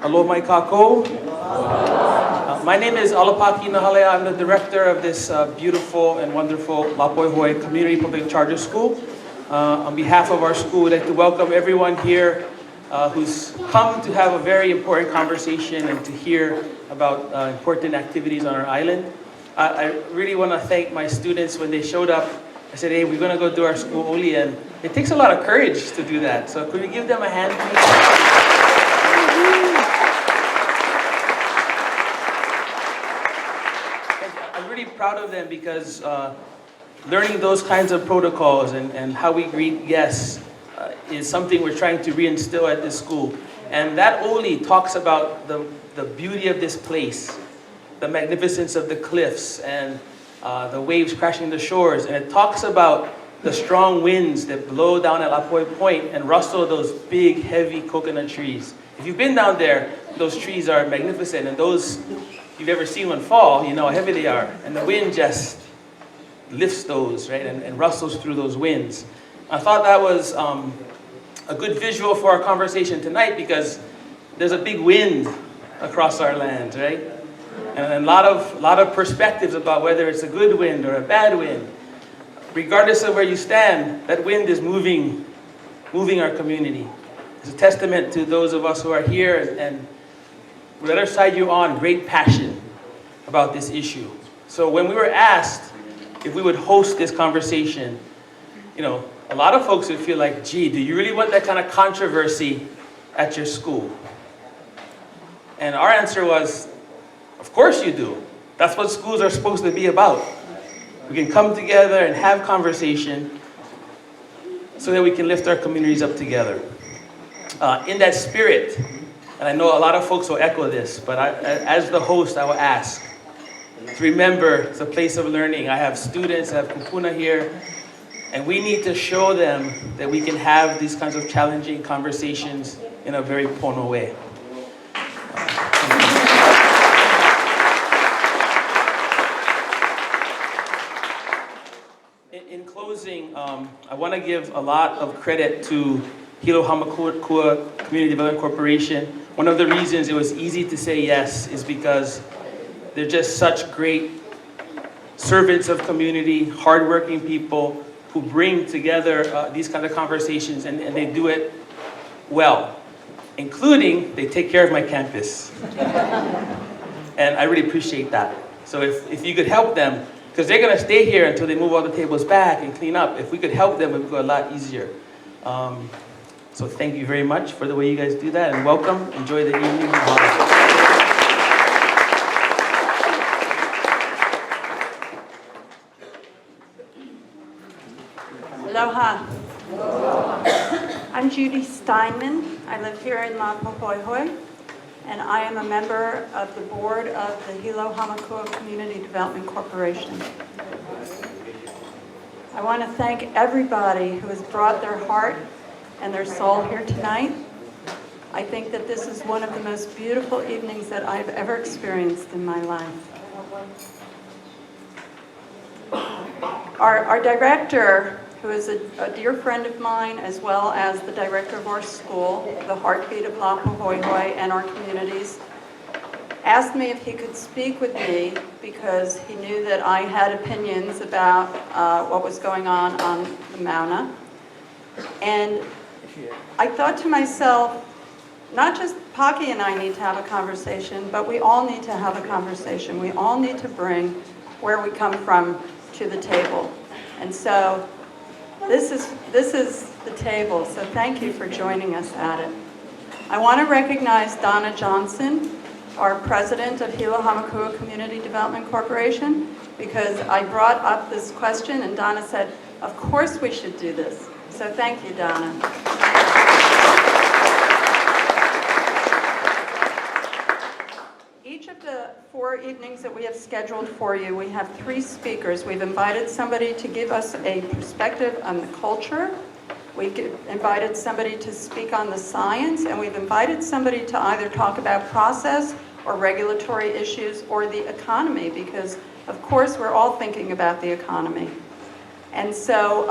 Aloha mai kākou. My name is Alapaki Nahalea. I'm the director of this beautiful and wonderful Laupahoehoe Community Public Charter School. On behalf of our school, we'd like to welcome everyone here who's come to have a very important conversation and to hear about important activities on our island. I really want to thank my students. When they showed up, I said, hey, we're going to go do our school oli, and it takes a lot of courage to do that. So could we give them a hand, please? I'm really proud of them because learning those kinds of protocols and how we greet guests is something we're trying to reinstill at this school. And that only talks about the beauty of this place, the magnificence of the cliffs and the waves crashing the shores. And it talks about the strong winds that blow down at Laupahoehoe Point and rustle those big, heavy coconut trees. If you've been down there, those trees are magnificent. And those, if you've ever seen one fall, you know how heavy they are. And the wind just lifts those, right, and rustles through those winds. I thought that was a good visual for our conversation tonight because there's a big wind across our land, right? And a lot of perspectives about whether it's a good wind or a bad wind. Regardless of where you stand, that wind is moving our community. It's a testament to those of us who are here and whatever side you're on, great passion about this issue. So when we were asked if we would host this conversation, you know, a lot of folks would feel like, gee, do you really want that kind of controversy at your school? And our answer was, of course you do. That's what schools are supposed to be about. We can come together and have conversation so that we can lift our communities up together. In that spirit, and I know a lot of folks will echo this, but as the host, I will ask to remember it's a place of learning. I have students, I have kupuna here, and we need to show them that we can have these kinds of challenging conversations in a very pono way. In closing, I want to give a lot of credit to Hilo-Hamakua Community Development Corporation. One of the reasons it was easy to say yes is because they're just such great servants of community, hardworking people who bring together these kind of conversations, and they do it well, including they take care of my campus. And I really appreciate that. So if you could help them, because they're going to stay here until they move all the tables back and clean up. If we could help them, it would go a lot easier. So thank you very much for the way you guys do that, and welcome. Enjoy the evening. Aloha. I'm Judy Steinman. I live here in Laupahoehoe, and I am a member of the board of the Hilo-Hamakua Community Development Corporation. I want to thank everybody who has brought their heart and their soul here tonight. I think that this is one of the most beautiful evenings that I've ever experienced in my life. Our director, who is a dear friend of mine, as well as the director of our school, the heartbeat of Laupahoehoe and our communities, asked me if he could speak with me because he knew that I had opinions about what was going on the Mauna. And I thought to myself, not just Paki and I need to have a conversation, but we all need to have a conversation. We all need to bring where we come from to the table. And so this is the table, so thank you for joining us at it. I want to recognize Donna Johnson, our president of Hilo-Hamakua Community Development Corporation, because I brought up this question and Donna said, of course we should do this. So thank you, Donna. Each of the 4 evenings that we have scheduled for you, we have 3 speakers. We've invited somebody to give us a perspective on the culture. We've invited somebody to speak on the science, and we've invited somebody to either talk about process or regulatory issues or the economy, because of course we're all thinking about the economy. And so,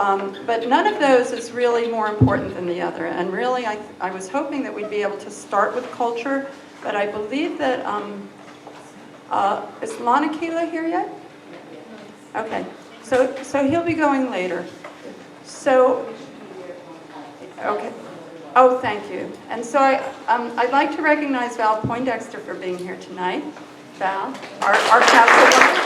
but none of those is really more important than the other. And really, I was hoping that we'd be able to start with culture, but I believe that, is Lanakila here yet? Okay, so he'll be going later. So, okay. Oh, thank you. And so I'd like to recognize Val Poindexter for being here tonight. Val, our councilwoman.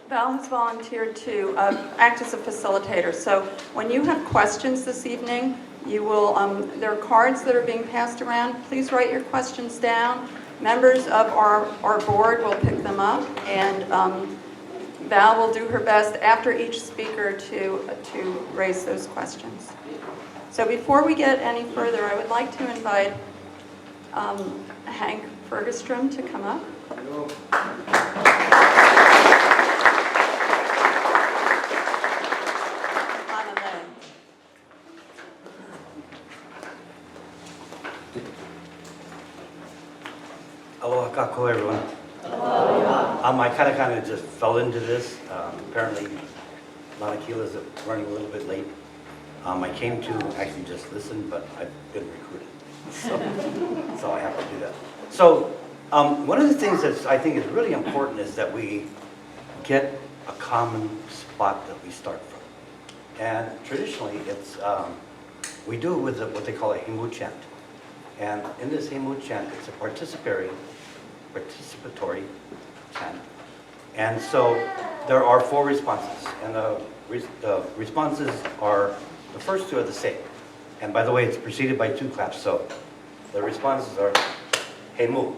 Val has volunteered to act as a facilitator. So when you have questions this evening, you will, there are cards that are being passed around. Please write your questions down. Members of our board will pick them up, and Val will do her best after each speaker to raise those questions. So before we get any further, I would like to invite Hank Fergestrom to come up. Aloha kako, everyone. I kind of just fell into this. Apparently, Lanakila is running a little bit late. I came to actually just listen, but I've been recruited, so I have to do that. So one of the things that I think is really important is that we get a common spot that we start from. And traditionally, it's we do it with what they call a Himu chant. And in this Himu chant, it's a participatory chant. And so there are 4 responses, and the responses are, the first 2 are the same. And by the way, it's preceded by 2 claps, so the responses are Himu.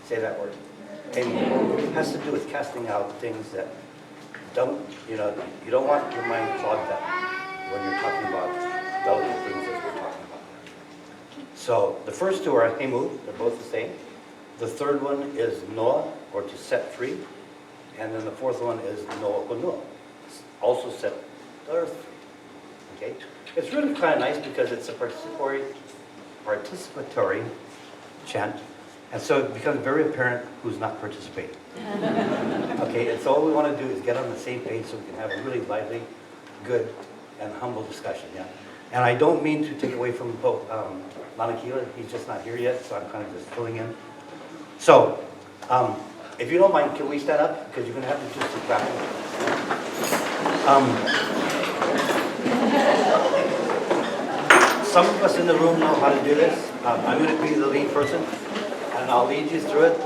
Say that word. Himu. It has to do with casting out things that you don't want your mind clogged up when you're talking about delicate things as we're talking about. So the first 2 are Himu, they're both the same. The third one is Noa, or to set free. And then the fourth one is Noa Honua, also set the earth free. Okay? It's really kind of nice because it's a participatory chant. And so it becomes very apparent who's not participating. Okay, and so all we want to do is get on the same page so we can have a really lively, good, and humble discussion, yeah? And I don't mean to take away from Lanakila, he's just not here yet, so I'm kind of just filling in. So, if you don't mind, can we stand up? Because you're going to have to do some clapping. Some of us in the room know how to do this. I'm going to be the lead person, and I'll lead you through it.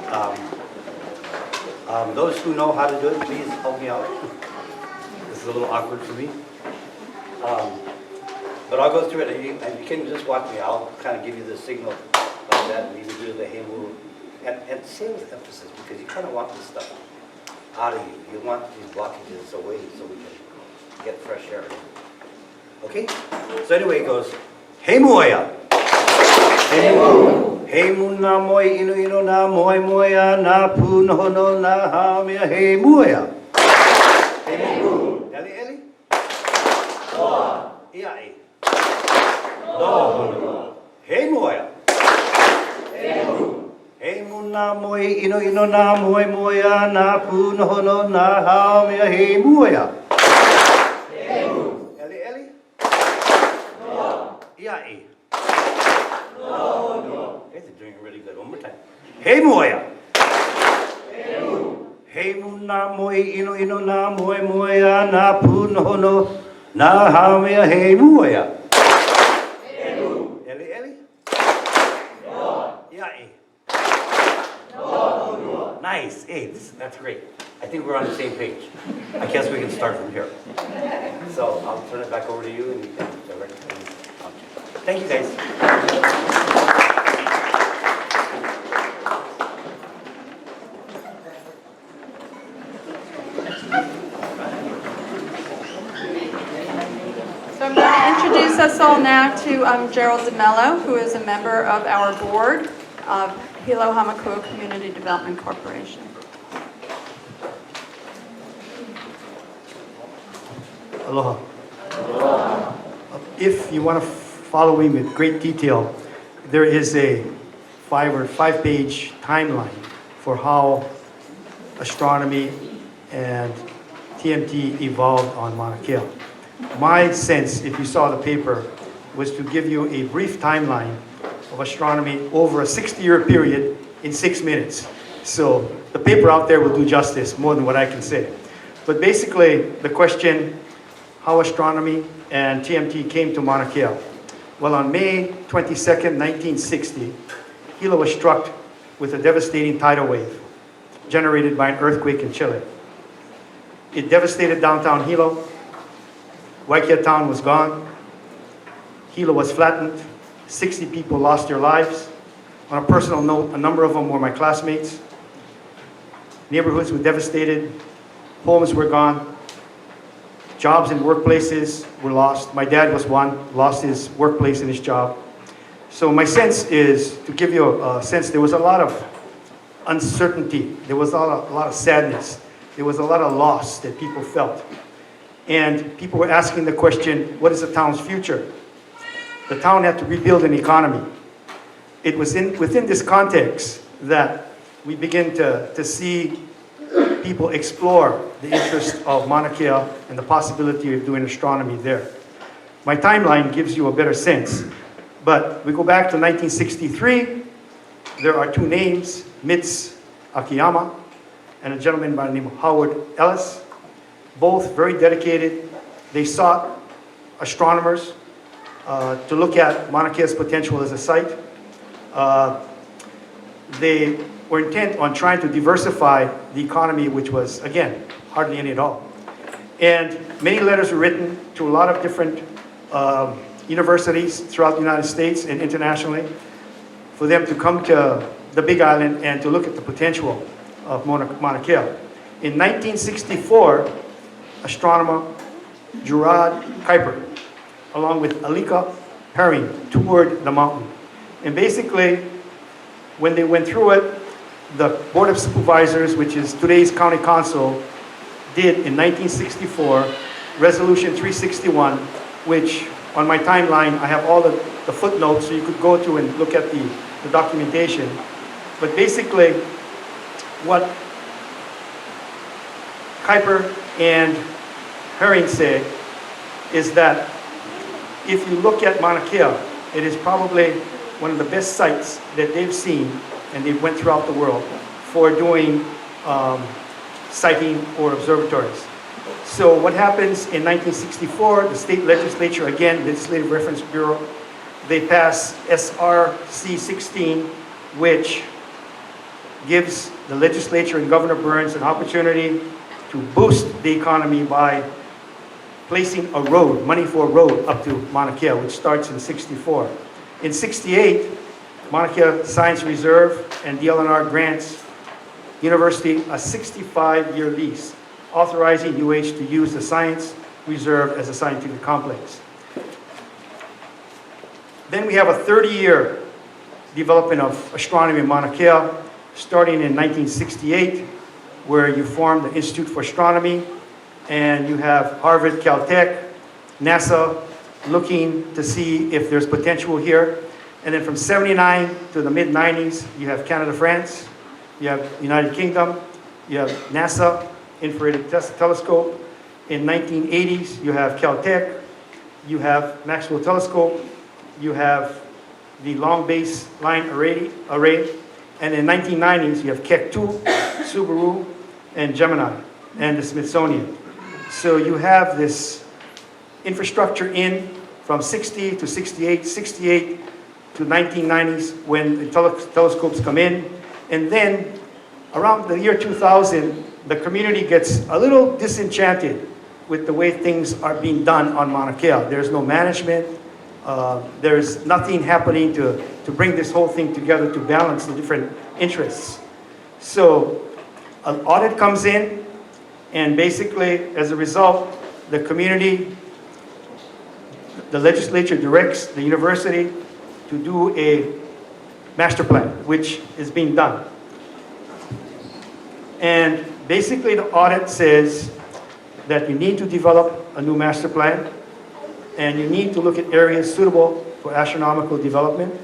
Those who know how to do it, please help me out. This is a little awkward for me. But I'll go through it, and you can just watch me. I'll kind of give you the signal like that, and you can do the Himu. And say with emphasis, because you kind of want this stuff out of you. You want these blockages away so we can get fresh air. Okay? So anyway, it goes, Himuoia. Himu. Himu na moi inu inu na moi moia na pu no no na ha mea himuoia. Himu. Eli eli. Noa. Iai. Noa. Himuoia. Himu. Himu na moi inu inu na moi moia na pu no no na ha mea himuoia. Himu. Eli eli. Noa. Iai. one more time. He moea. He mu na moe ino ino na moe moea na pu no no na hamea he moea. Eli Eli. Yeah. Nice. Hey, that's great. I think we're on the same page. I guess we can start from here. So I'll turn it back over to you and you can direct. Thank you guys. So I'm going to introduce us all now to Gerald DeMello, who is a member of our board of Hilo-Hamakua Community Development Corporation. Aloha. If you want to follow me with great detail, there is a 5-page timeline for how astronomy and TMT evolved on Mauna Kea. My sense, if you saw the paper, was to give you a brief timeline of astronomy over a 60-year period in 6 minutes. So the paper out there will do justice, more than what I can say. But basically, the question, how astronomy and TMT came to Mauna Kea. Well, on May 22nd, 1960, Hilo was struck with a devastating tidal wave generated by an earthquake in Chile. It devastated downtown Hilo. Waikea town was gone. Hilo was flattened. 60 people lost their lives. On a personal note, a number of them were my classmates. Neighborhoods were devastated. Homes were gone. Jobs and workplaces were lost. My dad was one, lost his workplace and his job. So my sense is, to give you a sense, there was a lot of uncertainty. There was a lot of sadness. There was a lot of loss that people felt. And people were asking the question, what is the town's future? The town had to rebuild an economy. It was within this context that we begin to see people explore the interest of Mauna Kea and the possibility of doing astronomy there. My timeline gives you a better sense. But we go back to 1963. There are two names, Mitz Akiyama and a gentleman by the name of Howard Ellis. Both very dedicated. They sought astronomers to look at Mauna Kea's potential as a site. They were intent on trying to diversify the economy, which was, again, hardly any at all. And many letters were written to a lot of different universities throughout the United States and internationally for them to come to the Big Island and to look at the potential of Mauna Kea. In 1964, astronomer Gerard Kuiper, along with Alika Herring, toured the mountain. And basically, when they went through it, the Board of Supervisors, which is today's County Council, did in 1964 Resolution 361, which on my timeline, I have all the footnotes so you could go to and look at the documentation. But basically, what Kuiper and Herring say is that if you look at Mauna Kea, it is probably one of the best sites that they've seen, and they went throughout the world for doing sighting or observatories. So what happens in 1964, the state legislature, again, Legislative Reference Bureau, they pass SRC 16, which gives the legislature and Governor Burns an opportunity to boost the economy by placing a road, money for a road up to Mauna Kea, which starts in 64. In 68, Mauna Kea Science Reserve and DLNR grants University a 65-year lease, authorizing UH to use the Science Reserve as a scientific complex. Then we have a 30-year development of astronomy in Mauna Kea, starting in 1968, where you form the Institute for Astronomy, and you have Harvard, Caltech, NASA looking to see if there's potential here. And then from 79 to the mid-90s, you have Canada, France, you have United Kingdom, you have NASA, Infrared Telescope. In 1980s, you have Caltech, you have Maxwell Telescope, you have the Long Base Line Array, And in 1990s, you have Keck 2, Subaru, and Gemini, and the Smithsonian. So you have this infrastructure in from 60 to 68, 68 to 1990s when the telescopes come in. And then around the year 2000, the community gets a little disenchanted with the way things are being done on Mauna Kea. There's no management. There's nothing happening to bring this whole thing together to balance the different interests. So an audit comes in, and basically, as a result, the community, the legislature directs the university to do a master plan, which is being done. And basically, the audit says that you need to develop a new master plan, and you need to look at areas suitable for astronomical development,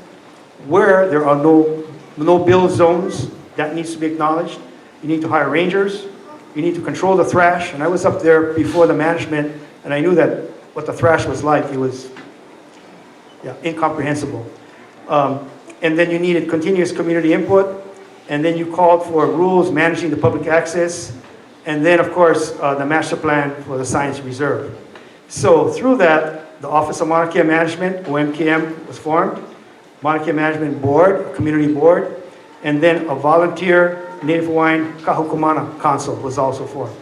where there are no build zones that needs to be acknowledged. You need to hire rangers. You need to control the thrash. And I was up there before the management, and I knew that what the thrash was like. It was incomprehensible. And then you needed continuous community input, and then you called for rules managing the public access, and then, of course, the master plan for the science reserve. So through that, the Office of Mauna Kea Management, OMKM, was formed, Mauna Kea Management Board, Community Board, and then a volunteer Native Hawaiian Kahukumana Council was also formed.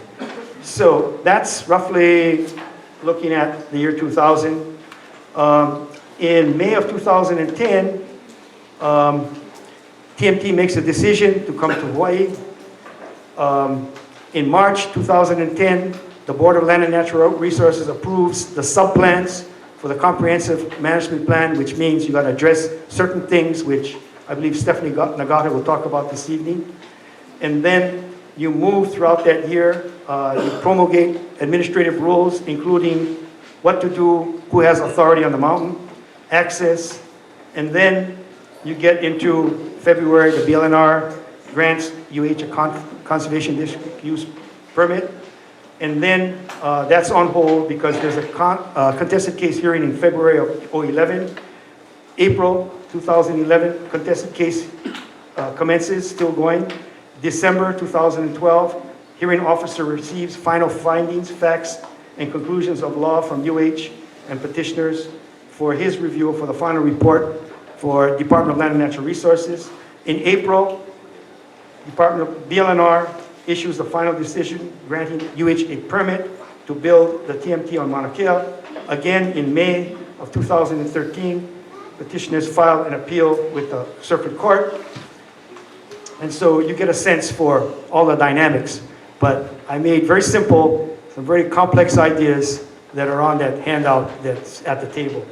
So that's roughly looking at the year 2000. In May of 2010, TMT makes a decision to come to Hawaii. In March 2010, the Board of Land and Natural Resources approves the sub-plans for the comprehensive management plan, which means you got to address certain things, which I believe Stephanie Nagata will talk about this evening. And then you move throughout that year, you promulgate administrative rules, including what to do, who has authority on the mountain, access, and then you get into February, the BLNR grants UH a conservation district use permit, and then that's on hold because there's a contested case hearing in February of 2011. April 2011, contested case commences, still going. December 2012, hearing officer receives final findings, facts, and conclusions of law from UH and petitioners for his review for the final report for Department of Land and Natural Resources. In April, Department of BLNR issues the final decision granting UH a permit to build the TMT on Mauna Kea. Again, in May of 2013, petitioners filed an appeal with the circuit court. And so you get a sense for all the dynamics. But I made very simple, some very complex ideas that are on that handout that's at the table.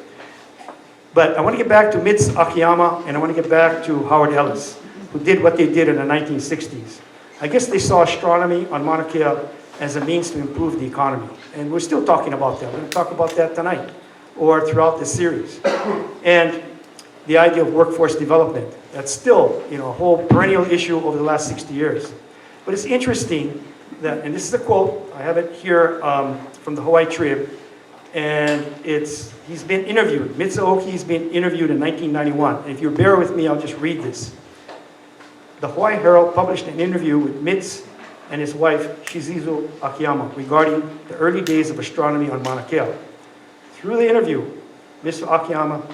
But I want to get back to Mitz Akiyama, and I want to get back to Howard Ellis, who did what they did in the 1960s. I guess they saw astronomy on Mauna Kea as a means to improve the economy. And we're still talking about that. We're going to talk about that tonight or throughout this series. And the idea of workforce development. That's still, a whole perennial issue over the last 60 years. But it's interesting that, and this is a quote, I have it here from the Hawaii Trib, and he's been interviewed. Mitz Aoki's been interviewed in 1991. And if you bear with me, I'll just read this. The Hawaii Herald published an interview with Mitz and his wife, Shizuzo Akiyama, regarding the early days of astronomy on Mauna Kea. Through the interview, Mr. Akiyama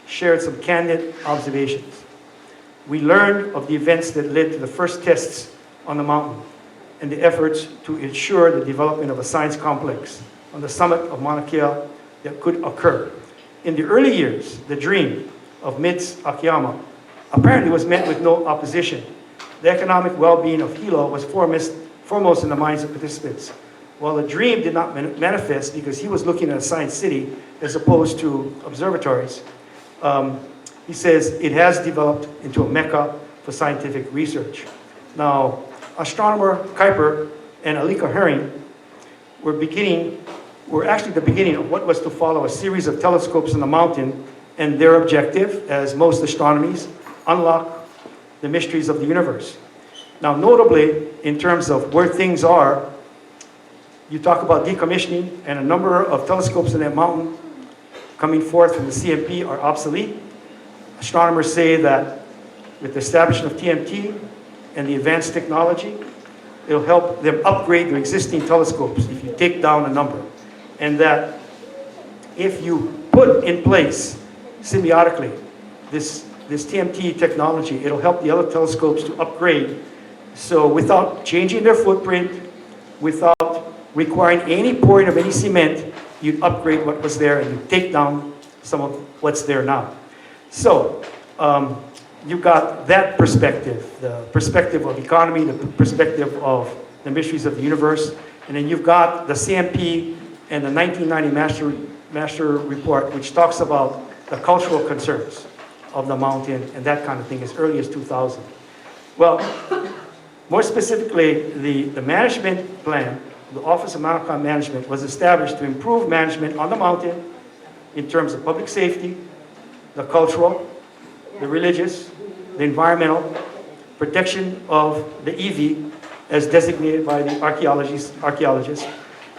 shared some candid observations. We learned of the events that led to the first tests on the mountain and the efforts to ensure the development of a science complex on the summit of Mauna Kea that could occur. In the early years, the dream of Mitz Akiyama apparently was met with no opposition. The economic well-being of Hilo was foremost in the minds of participants. While the dream did not manifest because he was looking at a science city as opposed to observatories, he says it has developed into a mecca for scientific research. Now, astronomer Kuiper and Alika Herring were actually the beginning of what was to follow a series of telescopes in the mountain, and their objective, as most astronomies, unlock the mysteries of the universe. Now, notably, in terms of where things are, you talk about decommissioning, and a number of telescopes in that mountain coming forth from the CMP are obsolete. Astronomers say that with the establishment of TMT and the advanced technology, it'll help them upgrade their existing telescopes if you take down a number. And that if you put in place symbiotically this TMT technology, it'll help the other telescopes to upgrade. So without changing their footprint, without requiring any pouring of any cement, you'd upgrade what was there and you take down some of what's there now. So you've got that perspective, the perspective of economy, the perspective of the mysteries of the universe, and then you've got the CMP and the 1990 master report, which talks about the cultural concerns of the mountain and that kind of thing as early as 2000. Well, more specifically, the management plan, the Office of Mauna Kea Management, was established to improve management on the mountain in terms of public safety, the cultural, the religious, the environmental, protection of the EV as designated by the archaeologists,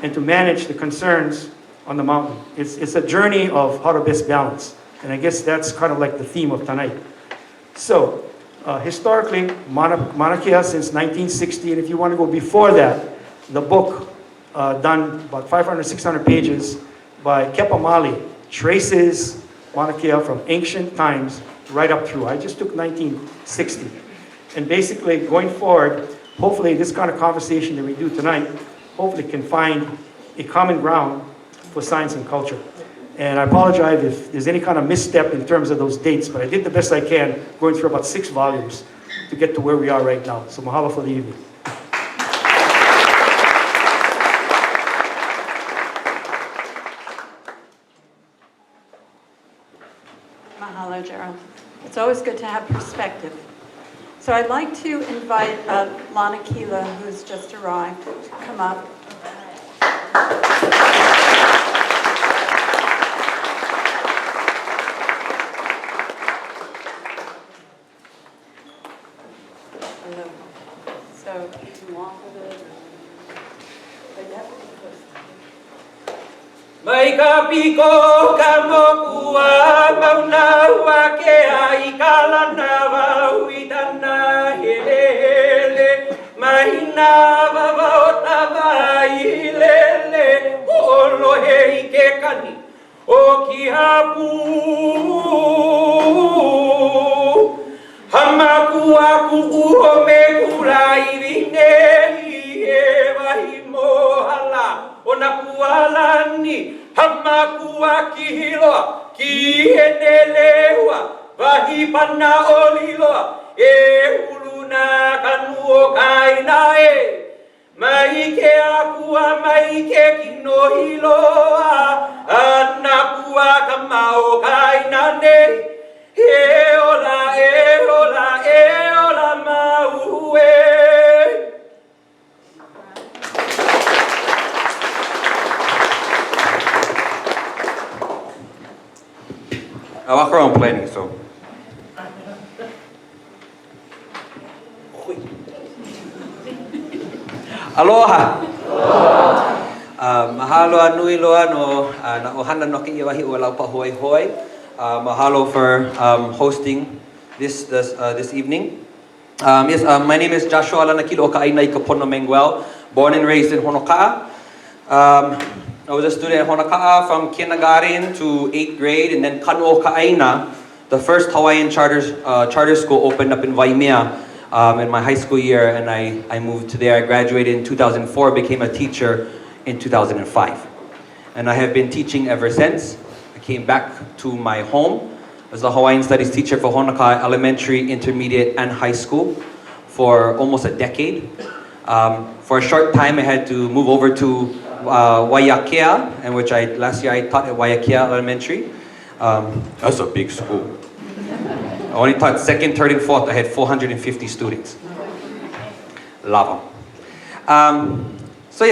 and to manage the concerns on the mountain. It's a journey of how to best balance. And I guess that's kind of like the theme of tonight. So, historically, Mauna Kea since 1960, and if you want to go before that, the book done about 500, 600 pages by Kepa Mali traces Mauna Kea from ancient times right up through. I just took 1960. And basically, going forward, hopefully this kind of conversation that we do tonight, hopefully can find a common ground for science and culture. And I apologize if there's any kind of misstep in terms of those dates, but I did the best I can going through about 6 volumes to get to where we are right now. So mahalo for the evening. Mahalo, Gerald. It's always good to have perspective. So I'd like to invite Lanakila, who's just arrived, to come up. Hello. So you can walk with it. But you have to be close. Mai ka piko ka mokua Mauna Kea I ka lana wau I tana hele hele Mahina wawaota vai lele Olo he I ke kani o ki hapu Hamakua ku uho me kurai vine I wahi mohala O na pualani, hamakua ki hiloa, ki henelehua, wahi pana o liloa, e huluna kanu o kaina e. Mai ke akua, mai ke kino hiloa, anakua kamao kaina ne. E ola, e ola, e ola mau e. I walk around planning, so. Aloha. Mahalo anui loa no na ohana no ke iwahi o Laupahoehoe. Mahalo for hosting this evening. Yes, my name is Joshua Lanakila Mangauil, born and raised in Honoka'a. I was a student at Honoka'a from kindergarten to 8th grade, and then Kano Ka'aina, the first Hawaiian charter school opened up in Waimea in my high school year, and I moved to there. I graduated in 2004, became a teacher in 2005. And I have been teaching ever since. I came back to my home as a Hawaiian studies teacher for Honoka'a Elementary, Intermediate, and High School for almost a decade. For a short time, I had to move over to Waiakea, in which last year I taught at Waiakea Elementary. That's a big school. I only taught 2nd, 3rd, and 4th. I had 450 students. Lava. So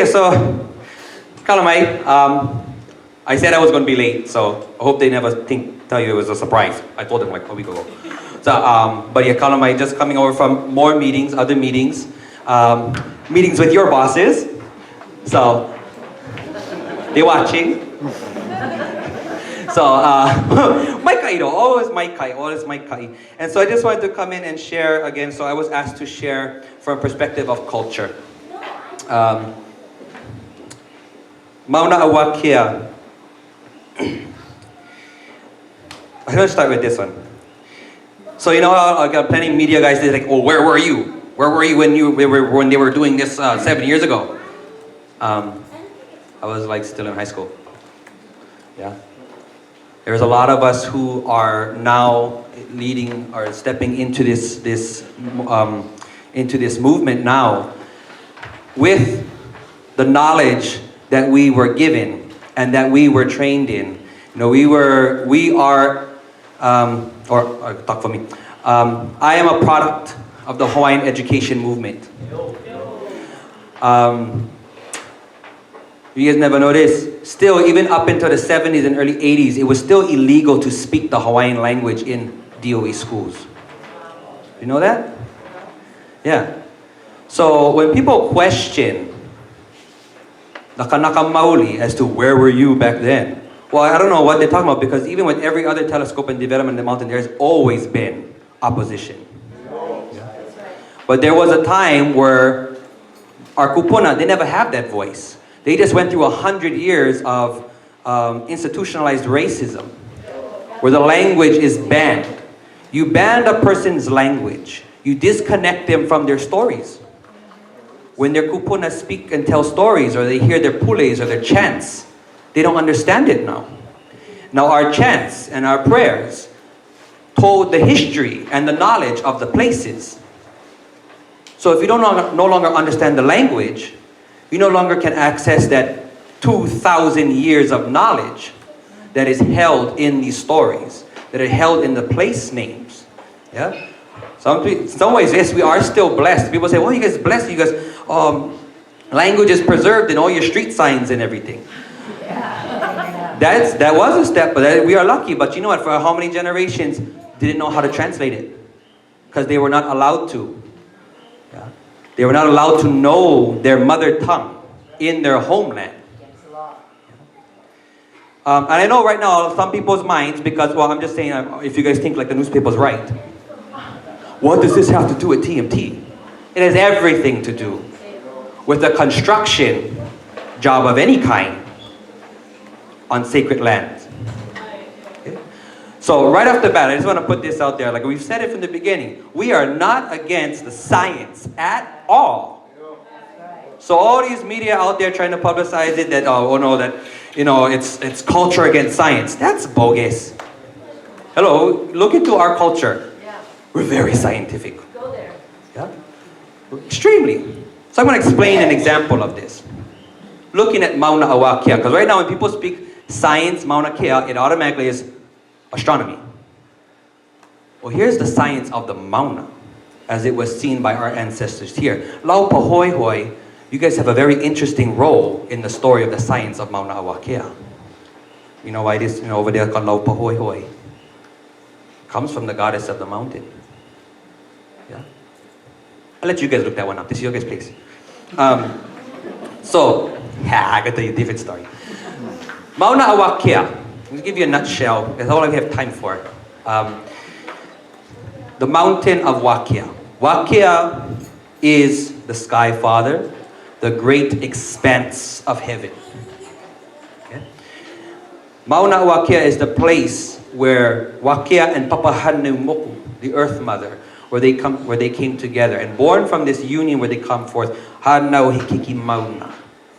Kalamai, I said I was going to be late, so I hope they never tell you it was a surprise. I told them like a week ago. So, but yeah, Kalamai, just coming over from more meetings, other meetings, meetings with your bosses. So, they're watching. So, Maikai, always Maikai. And so I just wanted to come in and share again. So I was asked to share from a perspective of culture. Mauna Kea. I'm going to start with this one. So, you know, I got plenty of media guys, they're like, oh, where were you? Where were you when they were doing this 7 years ago? I was like still in high school. Yeah. There's a lot of us who are now leading or stepping into this movement now with the knowledge that we were given and that we were trained in. You know, or talk for me. I am a product of the Hawaiian education movement. You guys never know this. Still, even up until the 70s and early 80s, it was still illegal to speak the Hawaiian language in DOE schools. You know that? Yeah. So when people question the Kanaka Maoli as to where were you back then, well, I don't know what they're talking about, because even with every other telescope and development in the mountain, there's always been opposition. Yeah. But there was a time where our kupuna, they never have that voice. They just went through 100 years of institutionalized racism, where the language is banned. You ban a person's language, you disconnect them from their stories. When their kupuna speak and tell stories, or they hear their pules or their chants, they don't understand it now. Now our chants and our prayers told the history and the knowledge of the places. So if you no longer understand the language, you no longer can access that 2,000 years of knowledge that is held in these stories, that are held in the place names. Yeah? In some ways, yes, we are still blessed. People say, well, you guys blessed. You guys, language is preserved in all your street signs and everything. That was a step, but we are lucky. But you know what? For how many generations didn't know how to translate it? Because they were not allowed to. Yeah? They were not allowed to know their mother tongue in their homeland. And I know right now some people's minds, because, well, I'm just saying, if you guys think like the newspaper's right, what does this have to do with TMT? It has everything to do with the construction job of any kind on sacred lands. Okay? So right off the bat, I just want to put this out there. Like we've said it from the beginning, we are not against the science at all. So all these media out there trying to publicize it that, it's culture against science. That's bogus. Hello, look into our culture. We're very scientific. Go there. Yeah? Extremely. So I'm going to explain an example of this. Looking at Mauna Kea, because right now when people speak science, Mauna Kea, it automatically is astronomy. Well, here's the science of the Mauna, as it was seen by our ancestors here. Laupahoehoe, you guys have a very interesting role in the story of the science of Mauna Kea. You know why this, over there called Laupahoehoe? Comes from the goddess of the mountain. Yeah? I'll let you guys look that one up. This is your guys' place. I gotta tell you a different story. Mauna Kea. I'll give you a nutshell. That's all I have time for. The mountain of Wakea. Wakea is the sky father, the great expanse of heaven. Okay? Mauna Kea is the place where Wakea and Papahanaumoku, the earth mother, where they came together. And born from this union where they come forth, Hanau Hikiki Mauna.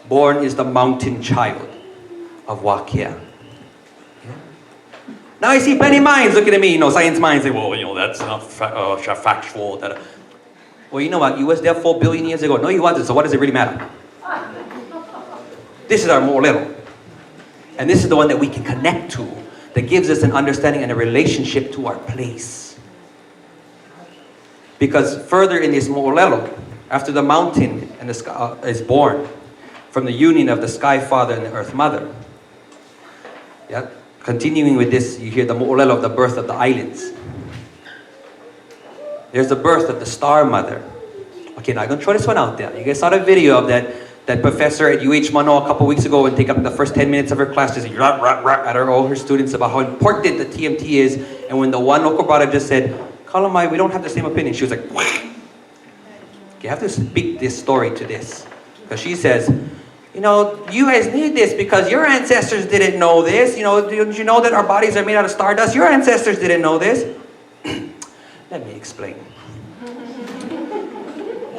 Born is the mountain child of Wakea. Now I see plenty minds looking at me, science minds say, well, that's not factual. Well, you know what? You was there 4 billion years ago. No, you wasn't, so what does it really matter? This is our molelo. And this is the one that we can connect to, that gives us an understanding and a relationship to our place. Because further in this molelo, after the mountain and the sky is born, from the union of the sky father and the earth mother. Yeah? Continuing with this, you hear the mo'olelo of the birth of the islands. There's the birth of the star mother. Okay, now I'm going to throw this one out there. You guys saw the video of that that professor at UH Manoa a couple weeks ago and take up the first 10 minutes of her class just rah, rah, rah, at all her students about how important the TMT is. And when the one local brother just said, Kalamai, we don't have the same opinion, she was like, you have to speak this story to this. Because she says, you know, you guys need this because your ancestors didn't know this. You know, did you know that our bodies are made out of stardust? Your ancestors didn't know this. Let me explain.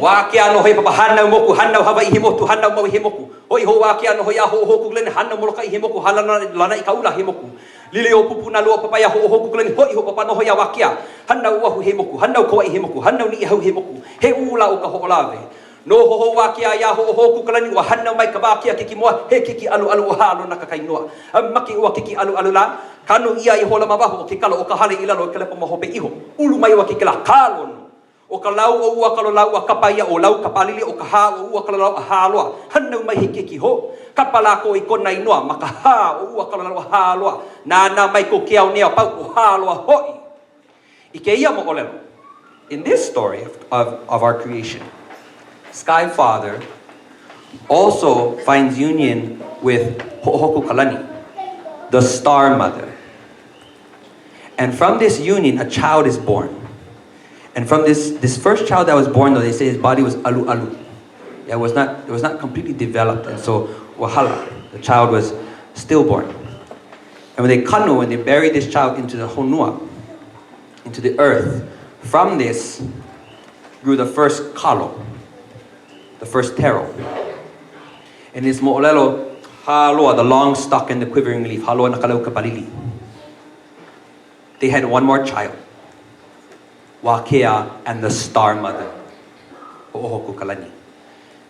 Wakia no he papa hanau moku hanau hawa ihimoku hanau mau ihimoku. Hoi ho wakia no ya ho ho kulen hanau moloka ihimoku halana lana ikaula himoku. Lili o pupu na lua papa ya ho ho kulen hoi ho papa no ya wakia. Hanau wahu himoku hanau ko ihimoku hanau ni hau himoku. He ula o ka ho lave. No ho ho wakia ya ho ho kulen wa hanau mai ka wakia kiki moa he kiki alu alu halo na kakainoa. Maki wa kiki alu alu la kanu ia I hola mabahu o kikalo o ka hale ila no kelepa mo hope iho. Ulu mai wa kikala kalon. O ka lau o ua ka lau a kapaia o lau kapalili o ka ha o ua ka lau a haloa. Hanau mai hiki ki ho. Kapalako I kona inoa maka ha o ua ka lau a haloa. Nana mai ko keau nea pau o haloa hoi. Ike ia mo olelo. In this story of our creation, Sky Father also finds union with Ho'ohoku Kalani, the Star Mother. And from this union, a child is born. And from this first child that was born, though, they say his body was alu alu. Yeah, it was not completely developed, and so wahala, the child was stillborn. And when they buried this child into the honua, into the earth, from this grew the first kalo, the first taro. And this mo'olelo haloa, the long stalk and the quivering leaf, haloa nakalau kapalili. They had one more child. Wakea and the Star Mother, Ho'ohoku Kalani.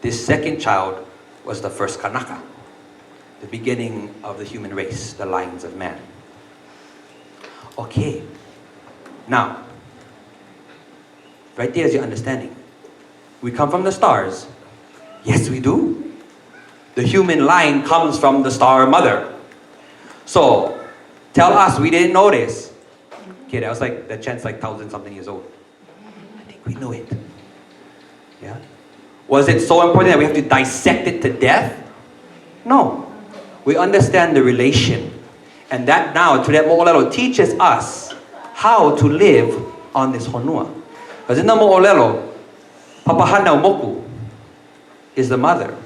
This second child was the first Kanaka, the beginning of the human race, the lines of man. Okay, now, right there is your understanding. We come from the stars. Yes, we do. The human line comes from the Star Mother. So, tell us we didn't know this. Okay, that chant's like 1,000-something years old. I think we knew it. Yeah? Was it so important that we have to dissect it to death? No. We understand the relation. And that now, to that mo'olelo, teaches us how to live on this honua. Because in the mo'olelo, Papahanau Moku is the mother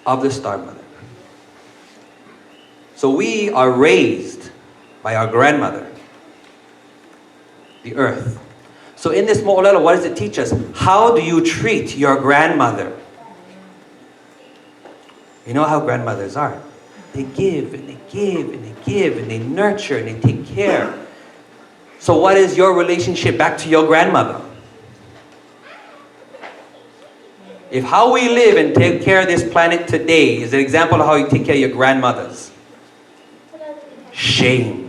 of the Star Mother. So we are raised by our grandmother, the earth. So in this mo'olelo, what does it teach us? How do you treat your grandmother? You know how grandmothers are. They give and they give and they give and they nurture and they take care. So what is your relationship back to your grandmother? If how we live and take care of this planet today is an example of how you take care of your grandmothers, shame.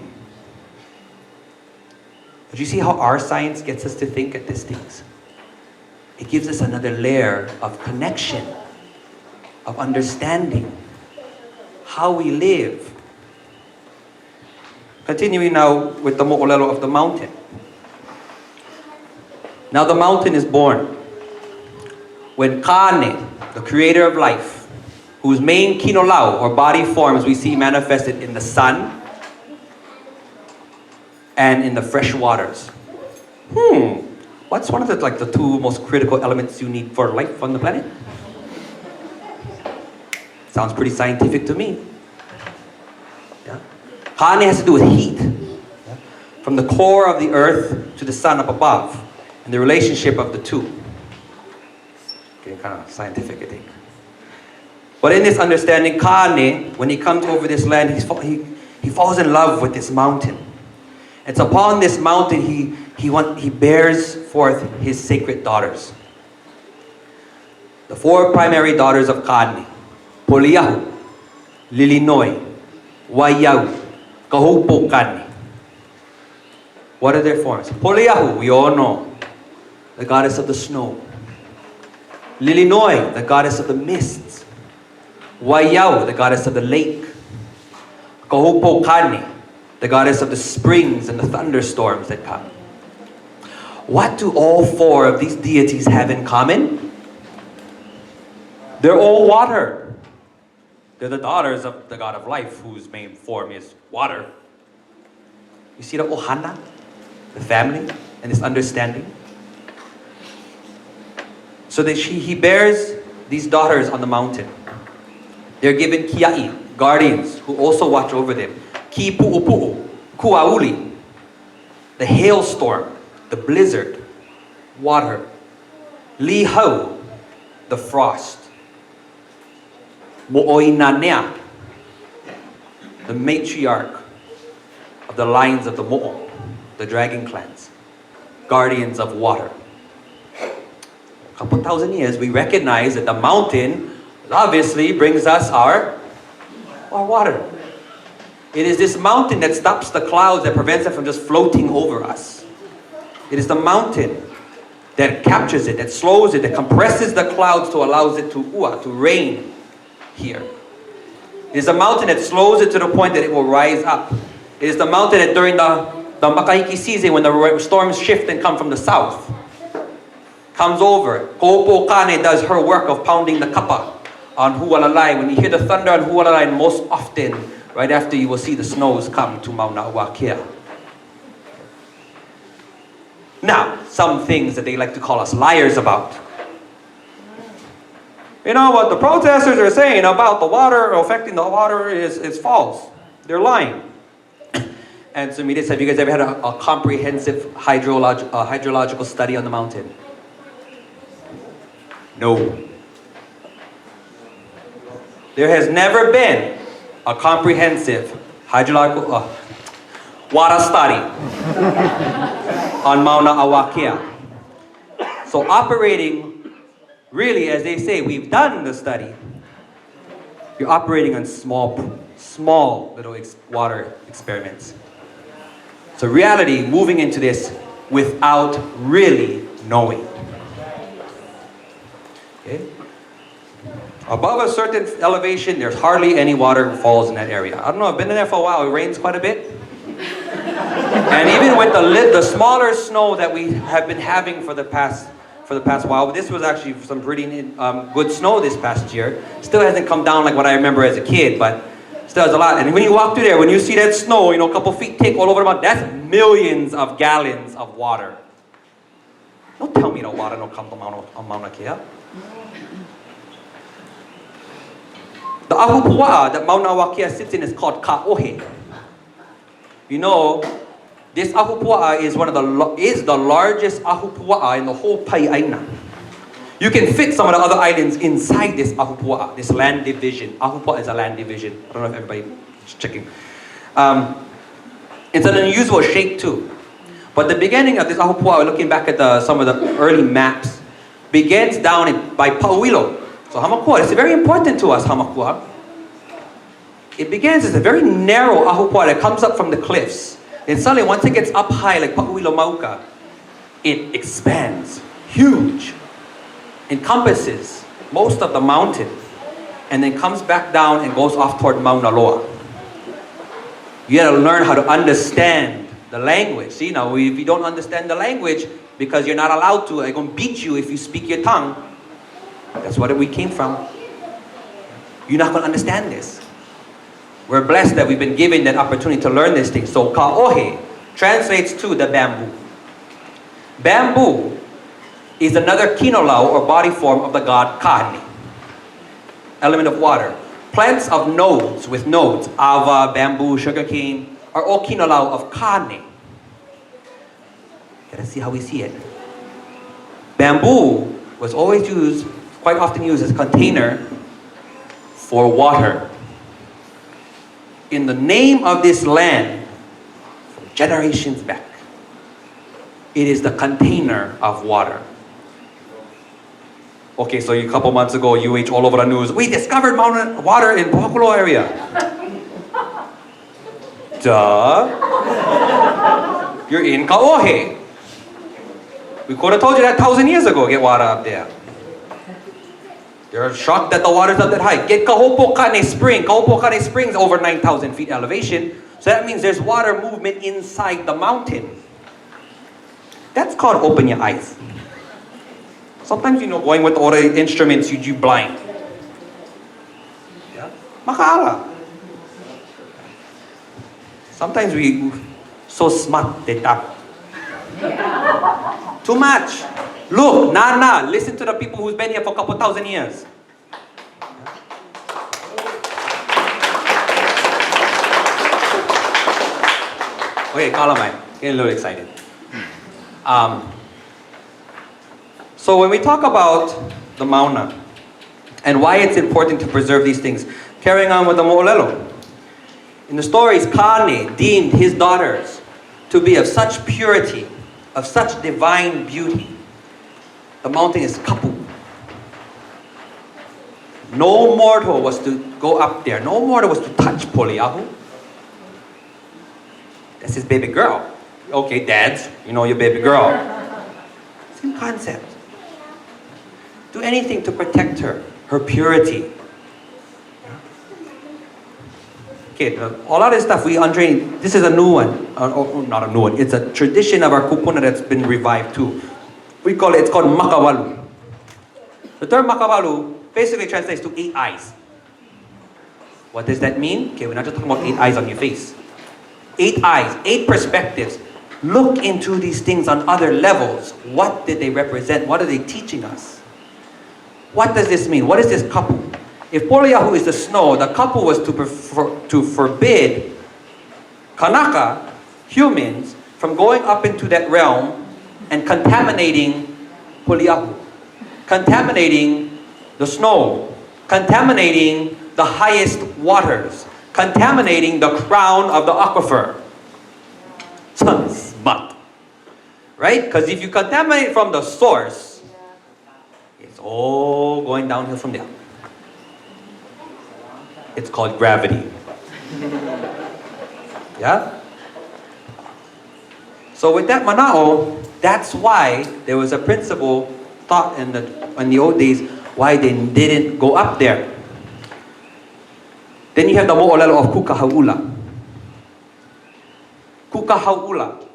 But you see how our science gets us to think at these things? It gives us another layer of connection, of understanding how we live. Continuing now with the mo'olelo of the mountain. Now the mountain is born when Kane, the creator of life, whose main kinolau or body forms we see manifested in the sun and in the fresh waters. What's one of the two most critical elements you need for life on the planet? Sounds pretty scientific to me. Yeah? Kane has to do with heat. Yeah? From the core of the earth to the sun up above, and the relationship of the two. Getting kind of scientific, I think. But in this understanding, Kane, when he comes over this land, he falls in love with this mountain. It's upon this mountain he bears forth his sacred daughters. The four primary daughters of Kane: Poliahu, Lilinoi, Waiau, Kahupo Kane. What are their forms? Poliahu, we all know, the goddess of the snow. Lilinoi, the goddess of the mists. Waiau, the goddess of the lake. Kahupo Kane, the goddess of the springs and the thunderstorms that come. What do all four of these deities have in common? They're all water. They're the daughters of the God of life, whose main form is water. You see the ohana, the family, and this understanding? So that he bears these daughters on the mountain. They're given kiai, guardians, who also watch over them. Ki pu'upu'u, kuauli, the hailstorm, the blizzard, water. Lihau, the frost. Mo'oinanea, the matriarch of the lines of the Mo'o, the dragon clans, guardians of water. A couple thousand years, we recognize that the mountain obviously brings us our water. It is this mountain that stops the clouds, that prevents them from just floating over us. It is the mountain that captures it, that slows it, that compresses the clouds to allow it to rain here. It is the mountain that slows it to the point that it will rise up. It is the mountain that during the makahiki season, when the storms shift and come from the south, comes over. Ko'opo Kane does her work of pounding the kapa on Hualalai. When you hear the thunder on Hualalai, most often, right after, you will see the snows come to Mauna Kea. Now, some things that they like to call us liars about. You know what the protesters are saying about the water, affecting the water, is false. They're lying. And so, have you guys ever had a comprehensive hydrological study on the mountain? No. There has never been a comprehensive hydrological water study on Mauna Kea. So operating, really, as they say, we've done the study. You're operating on small little water experiments. So reality, moving into this without really knowing. Okay? Above a certain elevation, there's hardly any water falls in that area. I don't know, I've been in there for a while. It rains quite a bit. And even with the smaller snow that we have been having for the past while, this was actually some pretty good snow this past year. Still hasn't come down like what I remember as a kid, but still has a lot. And when you walk through there, when you see that snow, a couple feet thick all over the mountain, that's millions of gallons of water. Don't tell me no water no come to Mauna Kea. The ahupua'a that Mauna Kea sits in is called ka'ohe. This ahupua'a is the largest ahupua'a in the whole Pai'aina. You can fit some of the other islands inside this ahupua'a, this land division. Ahupua'a is a land division. I don't know if everybody is checking. It's an unusual shape too. But the beginning of this ahupua'a, looking back at some of the early maps, begins down by Pauilo. So Hamakua, it's very important to us, Hamakua. It begins as a very narrow ahupua'a that comes up from the cliffs. Then suddenly, once it gets up high, like Pauilo Mauka, it expands, huge, encompasses most of the mountain, and then comes back down and goes off toward Mauna Loa. You gotta learn how to understand the language. See, now if you don't understand the language, because you're not allowed to, I'm gonna beat you if you speak your tongue. That's what we came from. You're not gonna understand this. We're blessed that we've been given that opportunity to learn this thing. So ka'ohe translates to the bamboo. Bamboo is another kinolau or body form of the god Kane, element of water. Plants of nodes with nodes, ava, bamboo, sugarcane, are all kinolau of Kane. Gotta see how we see it. Bamboo was always used, quite often used as a container for water. In the name of this land, for generations back, it is the container of water. Okay, so a couple months ago, UH all over the news, we discovered water in Pakulo area. Duh. You're in Ka'ohe. We could have told you that 1,000 years ago, get water up there. You're shocked that the water's up that high. Get Kahopo Kane Spring. Kahopo Kane Spring's over 9,000 feet elevation. So that means there's water movement inside the mountain. That's called open your eyes. Sometimes, going with all the instruments, you blind. Makaala. Sometimes we so smart, data. Too much. Look, Nana, listen to the people who's been here for a couple thousand years. Okay, Coleman, getting a little excited. So when we talk about the Mauna and why it's important to preserve these things, carrying on with the Mo'olelo. In the stories, Kane deemed his daughters to be of such purity, of such divine beauty. The mountain is kapu. No mortal was to go up there. No mortal was to touch Poliahu. That's his baby girl. Okay, dads, you know your baby girl. Same concept. Do anything to protect her, her purity. Okay, a lot of this stuff we untrained. This is a new one. Not a new one. It's a tradition of our kupuna that's been revived too. We call it, it's called makawalu. The term makawalu basically translates to 8 eyes. What does that mean? Okay, we're not just talking about 8 eyes on your face. 8 eyes, 8 perspectives. Look into these things on other levels. What did they represent? What are they teaching us? What does this mean? What is this kapu? If Poliahu is the snow, the kapu was to forbid Kanaka, humans, from going up into that realm and contaminating Poliahu, contaminating the snow, contaminating the highest waters, contaminating the crown of the aquifer. Smart. Right? Because if you contaminate from the source, it's all going downhill from there. It's called gravity. Yeah? So with that Manao, that's why there was a principle taught in the old days why they didn't go up there. Then you have the mo'olelo of Kukahaula. Kukahaula,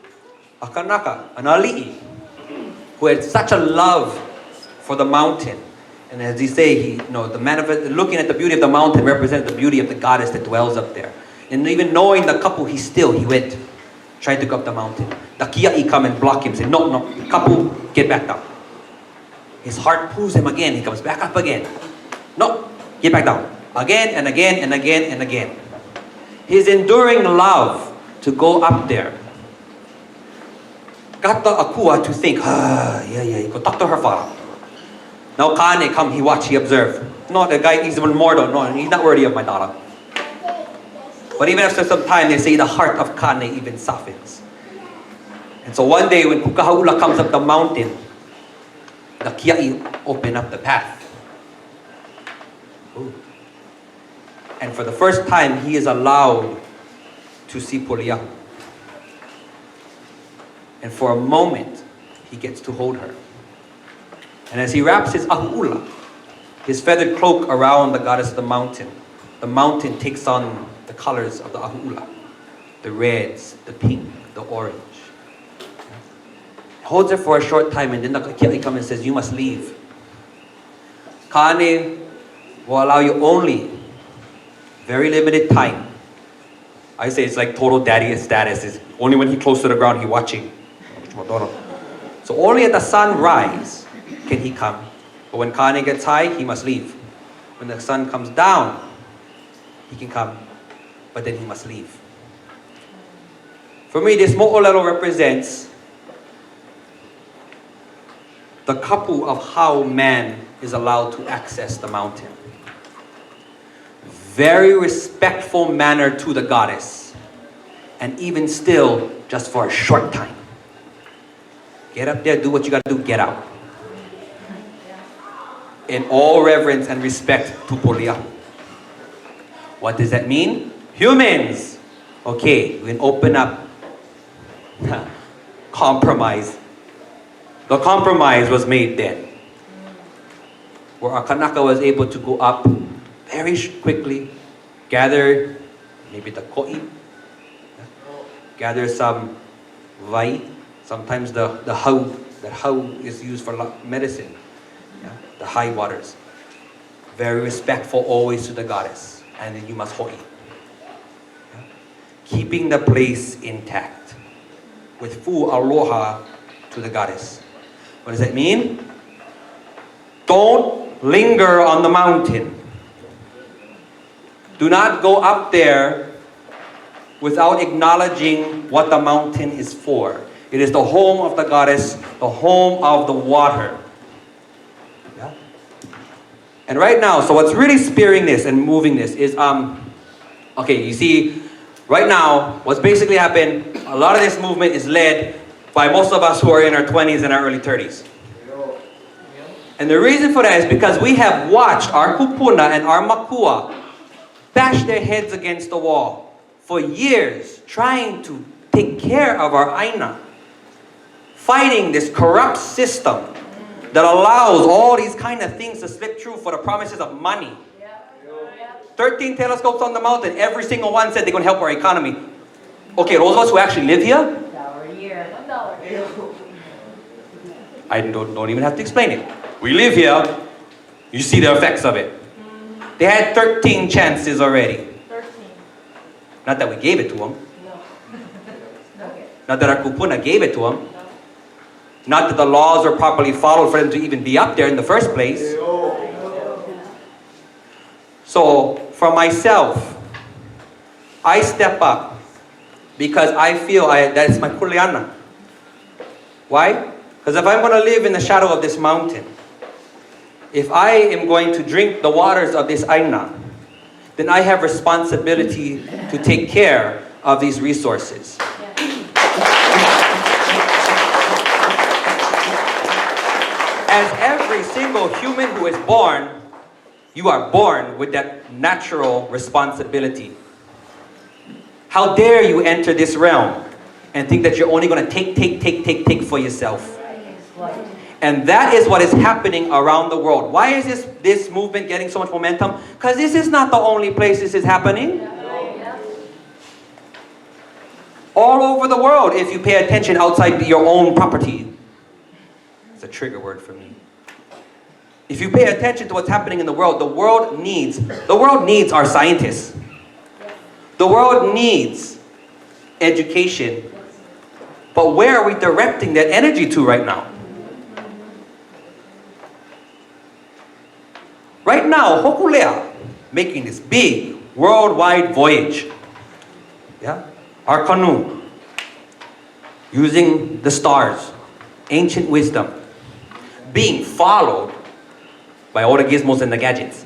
a Kanaka, an ali'i, who had such a love for the mountain. And as they say, looking at the beauty of the mountain represents the beauty of the goddess that dwells up there. And even knowing the kapu, he went, tried to go up the mountain. The kia'i come and block him, say, no, kapu, get back down. His heart pulls him again, he comes back up again. No, get back down. Again and again and again and again. His enduring love to go up there got the akua to think, you go talk to her father. Now Kane come, he watch, he observe. No, the guy is even more though. No, he's not worthy of my daughter. But even after some time, they say the heart of Kane even softens. And so one day when Kukahaula comes up the mountain, the kia'i open up the path. Ooh. And for the first time, he is allowed to see Poliahu. And for a moment, he gets to hold her. And as he wraps his ahu'ula, his feathered cloak around the goddess of the mountain takes on the colors of the ahu'ula. The reds, the pink, the orange. Holds her for a short time and then the kia'i comes and says, you must leave. Kane will allow you only very limited time. I say it's like total daddy status. It's only when he's close to the ground, he's watching. So only at the sunrise can he come. But when Kane gets high, he must leave. When the sun comes down, he can come. But then he must leave. For me, this mo'olelo represents the kapu of how man is allowed to access the mountain. Very respectful manner to the goddess. And even still, just for a short time. Get up there, do what you gotta do, get out. In all reverence and respect to Poliahu. What does that mean? Humans! Okay, we can open up. Compromise. The compromise was made then. Where our Kanaka was able to go up very quickly, gather maybe the ko'i, gather some vai, sometimes the hau. That hau is used for medicine, the high waters. Very respectful always to the goddess. and then you must ho'i. Yeah? Keeping the place intact with full aloha to the goddess. What does that mean? Don't linger on the mountain. Do not go up there without acknowledging what the mountain is for. It is the home of the goddess, the home of the water. Yeah? And right now, so what's really spearing this and moving this is, okay, you see, right now, what's basically happened, a lot of this movement is led by most of us who are in our 20s and our early 30s. And the reason for that is because we have watched our kupuna and our makua bash their heads against the wall for years, trying to take care of our aina, fighting this corrupt system that allows all these kind of things to slip through for the promises of money. 13 telescopes on the mountain, every single one said they're going to help our economy. Okay, those of us who actually live here, $1 a year. $1. I don't even have to explain it. We live here, you see the effects of it. They had 13 chances already. 13. Not that we gave it to them. No. Okay. Not that our kupuna gave it to them. Not that the laws were properly followed for them to even be up there in the first place. So, for myself, I step up because I feel that's my kuleana. Why? Because if I'm going to live in the shadow of this mountain, if I am going to drink the waters of this aina, then I have responsibility to take care of these resources. As every single human who is born, you are born with that natural responsibility. How dare you enter this realm and think that you're only going to take for yourself? And that is what is happening around the world. Why is this movement getting so much momentum? Because this is not the only place this is happening. All over the world, if you pay attention outside your own property. It's a trigger word for me. If you pay attention to what's happening in the world needs our scientists. The world needs education. But where are we directing that energy to right now? Right now, Hokulea making this big worldwide voyage. Yeah? Our canoe, using the stars, ancient wisdom, being followed by all the gizmos and the gadgets.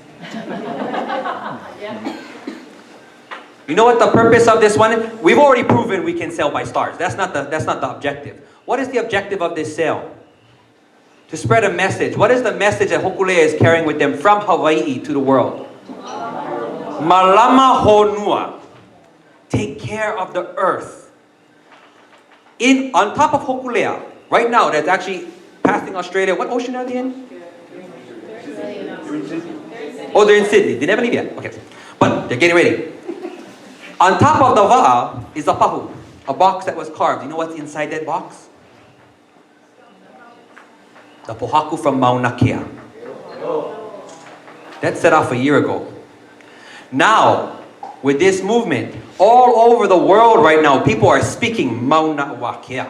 You know what the purpose of this one is? We've already proven we can sail by stars. That's not the objective. What is the objective of this sail? To spread a message. What is the message that Hokulea is carrying with them from Hawaii to the world? Malama honua. Take care of the earth. On top of Hokulea, right now, that's actually passing Australia. What ocean are they in? Oh, they're in Sydney. They never leave yet. Okay. But they're getting ready. On top of the va'a is a pahu, a box that was carved. You know what's inside that box? The pohaku from Mauna Kea. That set off a year ago. Now, with this movement, all over the world right now, people are speaking Mauna Kea.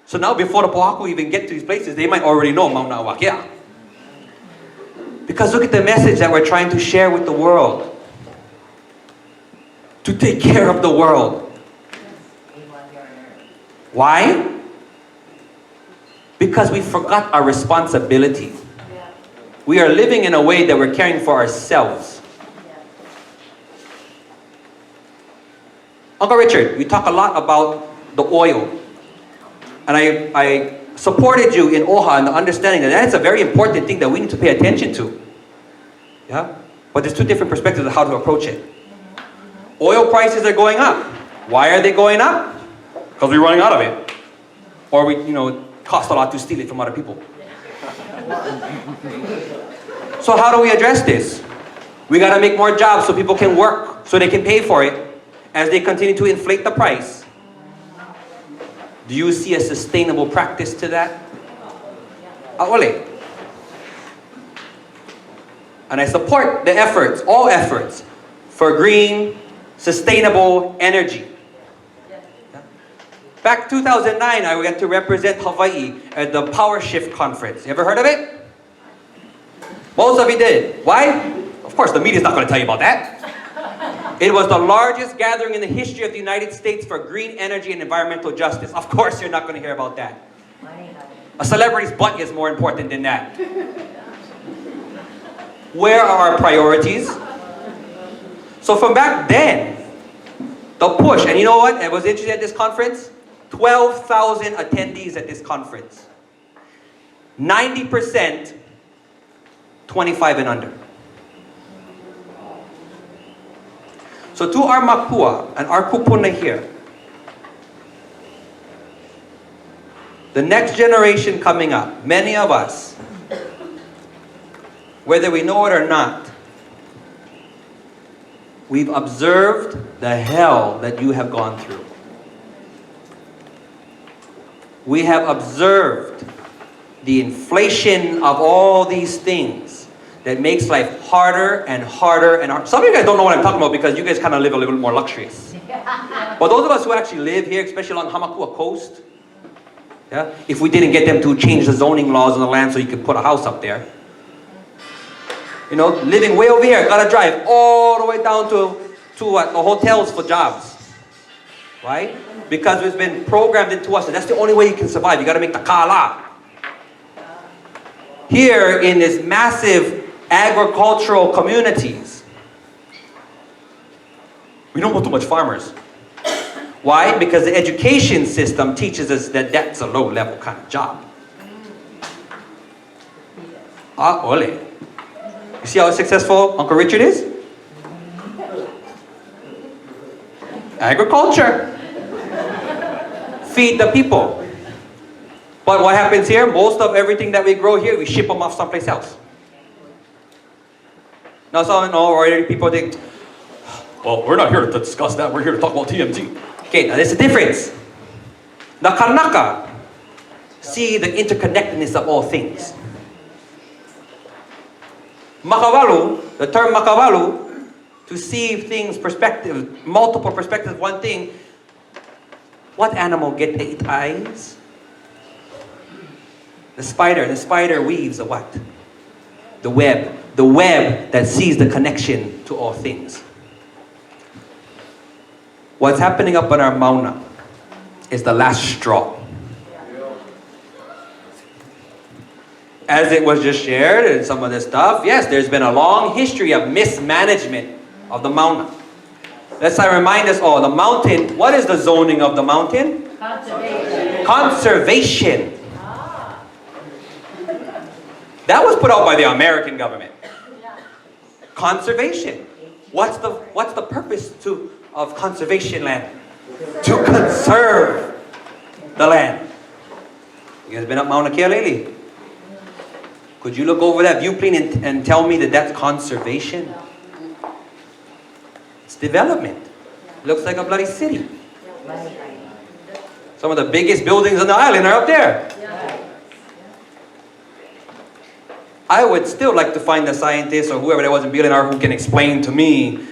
So now before the pohaku even get to these places, they might already know Mauna Kea. Because look at the message that we're trying to share with the world. To take care of the world. Why? Because we forgot our responsibility. We are living in a way that we're caring for ourselves. Uncle Richard, we talk a lot about the oil. And I supported you in OHA and the understanding that that's a very important thing that we need to pay attention to. Yeah? But there's two different perspectives of how to approach it. Oil prices are going up. Why are they going up? Because we're running out of it. Or it costs a lot to steal it from other people. So how do we address this? We got to make more jobs so people can work, so they can pay for it as they continue to inflate the price. Do you see a sustainable practice to that? Ole. and I support the efforts, all efforts, for green, sustainable energy. Back 2009, I went to represent Hawaii at the Power Shift Conference. You ever heard of it? Most of you did. Why? Of course, the media's not going to tell you about that. It was the largest gathering in the history of the United States for green energy and environmental justice. Of course, you're not going to hear about that. A celebrity's butt is more important than that. Where are our priorities? So from back then, the push, and you know what? I was interested at this conference. 12,000 attendees at this conference. 90% 25 and under. So to our makua and our kupuna here, the next generation coming up, many of us, whether we know it or not, we've observed the hell that you have gone through. We have observed the inflation of all these things that makes life harder and harder and harder. Some of you guys don't know what I'm talking about because you guys kind of live a little bit more luxurious. But those of us who actually live here, especially along Hamakua coast, yeah, if we didn't get them to change the zoning laws on the land so you could put a house up there, you know, living way over here, gotta drive all the way down to what? The hotels for jobs. Right? Because it's been programmed into us that that's the only way you can survive. You gotta make the kala. Here in this massive agricultural communities, we don't have too much farmers. Why? Because the education system teaches us that that's a low-level kind of job. Ole. You see how successful Uncle Richard is? Agriculture. Feed the people. But what happens here? Most of everything that we grow here, we ship them off someplace else. Now some already people think, well, we're not here to discuss that. We're here to talk about TMT. Okay, now there's a difference. The Kanaka see the interconnectedness of all things. Makawalu, the term makawalu, to see things perspective, multiple perspectives, one thing. What animal get 8 eyes? The spider. The spider weaves a what? The web. The web that sees the connection to all things. What's happening up on our Mauna is the last straw. As it was just shared and some of this stuff, yes, there's been a long history of mismanagement of the Mauna. Let's remind us all, the mountain, what is the zoning of the mountain? Conservation. Conservation. That was put out by the American government. Conservation. What's the purpose of conservation land? To conserve the land. You guys been up Mauna Kea lately? Could you look over that viewplane and tell me that that's conservation? It's development. Looks like a bloody city. Some of the biggest buildings on the island are up there. I would still like to find the scientist or whoever that was in BLNR who can explain to me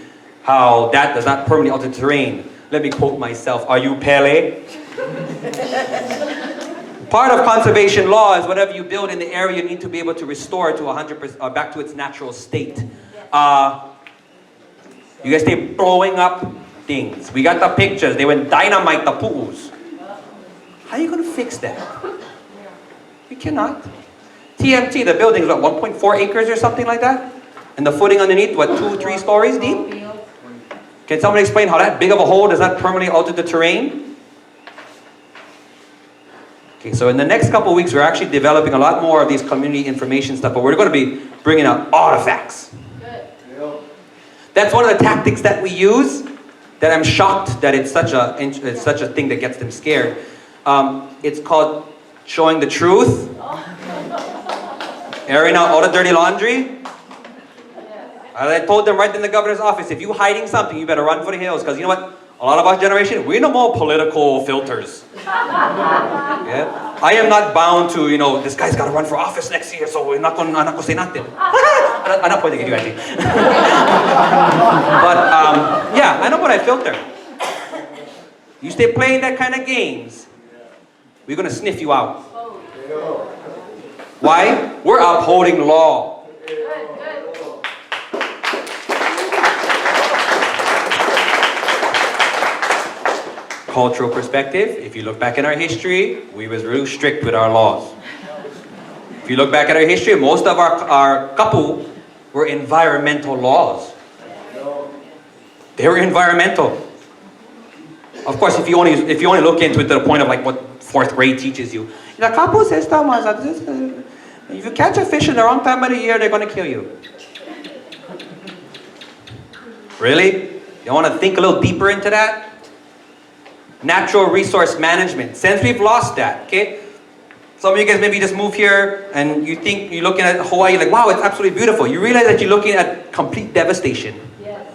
how that does not permanently alter terrain. Let me quote myself. Are you Pele? Part of conservation law is whatever you build in the area, you need to be able to restore to 100% back to its natural state. You guys stay blowing up things. We got the pictures. They went dynamite the pu'us. How are you going to fix that? You cannot. TMT, the building is what, 1.4 acres or something like that? And the footing underneath, what, 2-3 stories deep? Can somebody explain how that big of a hole does not permanently alter the terrain? Okay, so in the next couple of weeks, we're actually developing a lot more of these community information stuff, but we're going to be bringing out artifacts. That's one of the tactics that we use, that I'm shocked that it's such a thing that gets them scared. It's called showing the truth. Airing out all the dirty laundry. I told them right in the governor's office, if you're hiding something, you better run for the hills. Because you know what? A lot of our generation, we no more political filters. Yeah? I am not bound to, this guy's got to run for office next year, so we're not going to say nothing. I'm not pointing at you, Auntie. But, yeah, I know what I filter. You stay playing that kind of games, we're going to sniff you out. Why? We're upholding law. Cultural perspective, if you look back in our history, we was real strict with our laws. If you look back at our history, most of our kapu were environmental laws. They were environmental. Of course, if you only look into it to the point of like what 4th grade teaches you, the kapu system was if you catch a fish in the wrong time of the year, they're going to kill you. Really? You want to think a little deeper into that? Natural resource management. Since we've lost that, okay? Some of you guys maybe just move here and you think you're looking at Hawaii like, wow, it's absolutely beautiful. You realize that you're looking at complete devastation. Yes.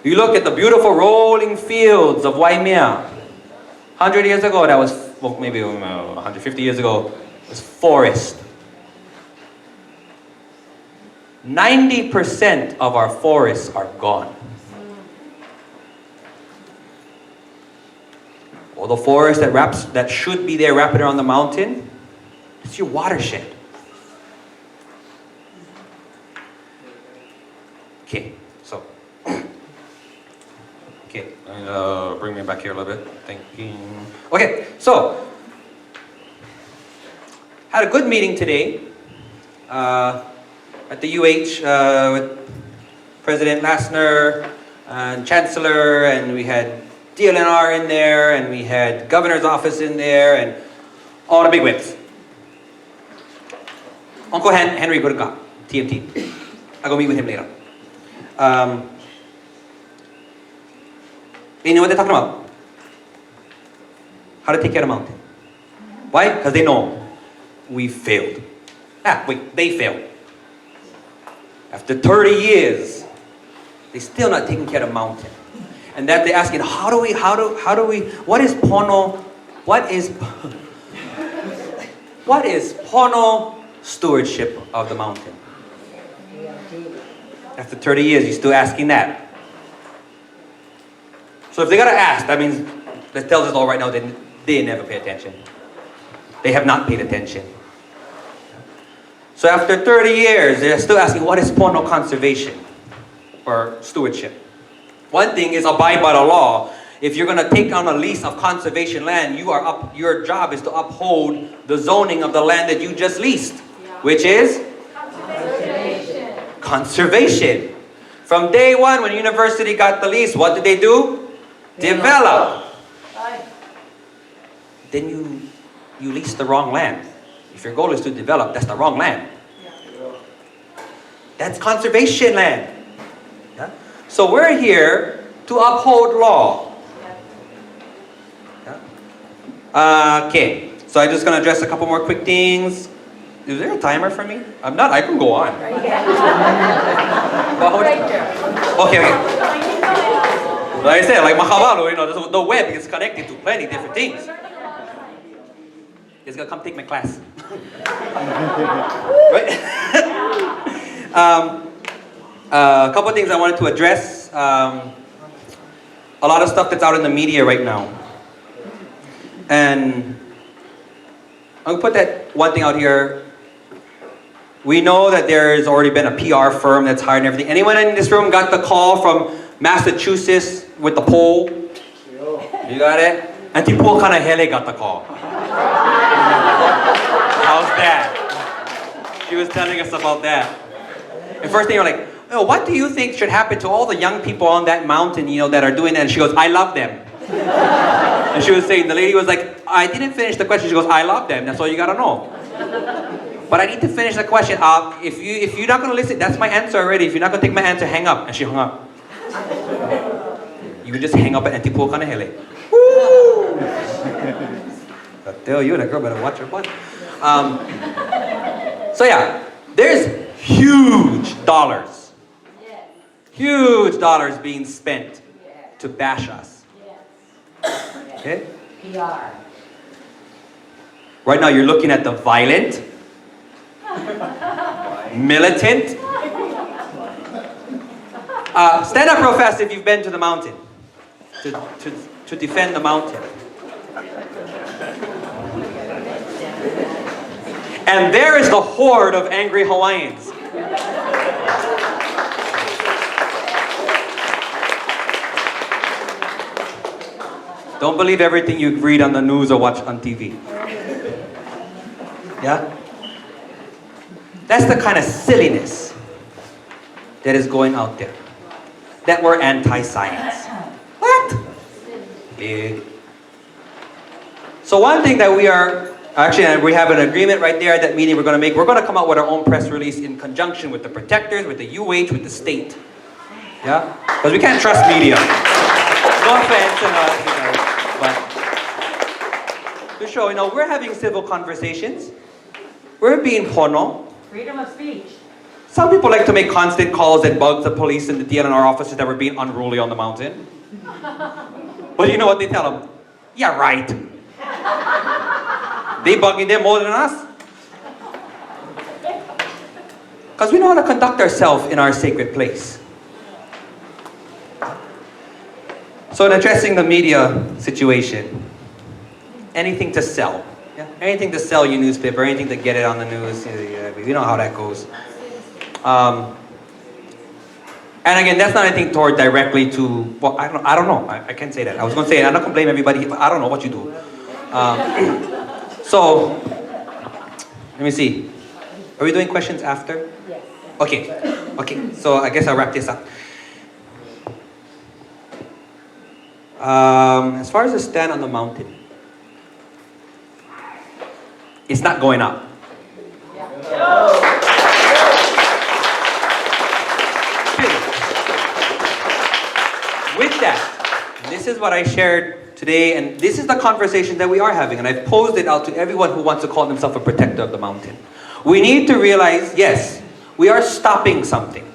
You look at the beautiful rolling fields of Waimea. 100 years ago, that was, well, maybe 150 years ago, it was forest. 90% of our forests are gone. All the forest that should be there wrapping around the mountain, it's your watershed. Okay, so. Okay, bring me back here a little bit. Thinking. Okay, so. Had a good meeting today at the UH with President Lassner and Chancellor, and we had DLNR in there, and we had Governor's Office in there, and all the big wigs. Uncle Henry Gurka, TMT. I'll go meet with him later. You know what they're talking about? How to take care of the mountain. Why? Because they know we failed. They failed. After 30 years, they're still not taking care of the mountain. And that they're asking, how do we, what is pono, what is pono stewardship of the mountain? After 30 years, you're still asking that. So if they gotta ask, that means, that tells us all right now, they never pay attention. They have not paid attention. So after 30 years, they're still asking, what is pono conservation or stewardship? One thing is abide by the law. If you're going to take on a lease of conservation land, your job is to uphold the zoning of the land that you just leased, which is conservation. From day one, when university got the lease, what did they do? Develop. Then you lease the wrong land. If your goal is to develop, that's the wrong land. That's conservation land. Yeah? So we're here to uphold law. Yeah? Okay, so I'm just going to address a couple more quick things. Is there a timer for me? I'm not, I can go on. Okay. Like I said, like Mahavalo, the web is connected to plenty different things. He's gonna come take my class. Right? A couple of things I wanted to address. A lot of stuff that's out in the media right now. And I'm gonna put that one thing out here. We know that there's already been a PR firm that's hired and everything. Anyone in this room got the call from Massachusetts with the poll? You got it? Auntie Puakanahele got the call. How's that? She was telling us about that. And first thing you're like, oh, what do you think should happen to all the young people on that mountain, that are doing that? And she goes, I love them. And she was saying, the lady was like, I didn't finish the question. She goes, I love them. That's all you gotta know. But I need to finish the question. If you're not gonna listen, that's my answer already. If you're not gonna take my answer, hang up. And she hung up. You can just hang up at Auntie Puakanahele. Woo! I tell you, that girl better watch her butt. So yeah, there's huge dollars being spent to bash us. Okay? PR. Right now, you're looking at the violent, militant. Stand up real fast if you've been to the mountain, to defend the mountain. And there is the horde of angry Hawaiians. Don't believe everything you read on the news or watch on TV. Yeah? That's the kind of silliness that is going out there. That we're anti-science. What? Yeah. So one thing that we have an agreement right there at that meeting we're going to come out with our own press release in conjunction with the protectors, with the UH, with the state. Yeah? Because we can't trust media. No offense and but to show, we're having civil conversations. We're being pono. Freedom of speech. Some people like to make constant calls and bug the police and the DNR officers that were being unruly on the mountain. But you know what they tell them? Yeah, right. They bugging them more than us. Because we know how to conduct ourselves in our sacred place. So in addressing the media situation, anything to sell. Yeah? Anything to sell your newspaper, anything to get it on the news. You know how that goes. And again, that's not anything toward directly to, well, I don't know. I can't say that. I was going to say, I'm not going to blame everybody, but I don't know what you do. So, let me see. Are we doing questions after? Yes. Okay. So I guess I'll wrap this up. As far as the stand on the mountain, it's not going up. With that, this is what I shared today, and this is the conversation that we are having, and I've posed it out to everyone who wants to call themselves a protector of the mountain. We need to realize, yes, we are stopping something.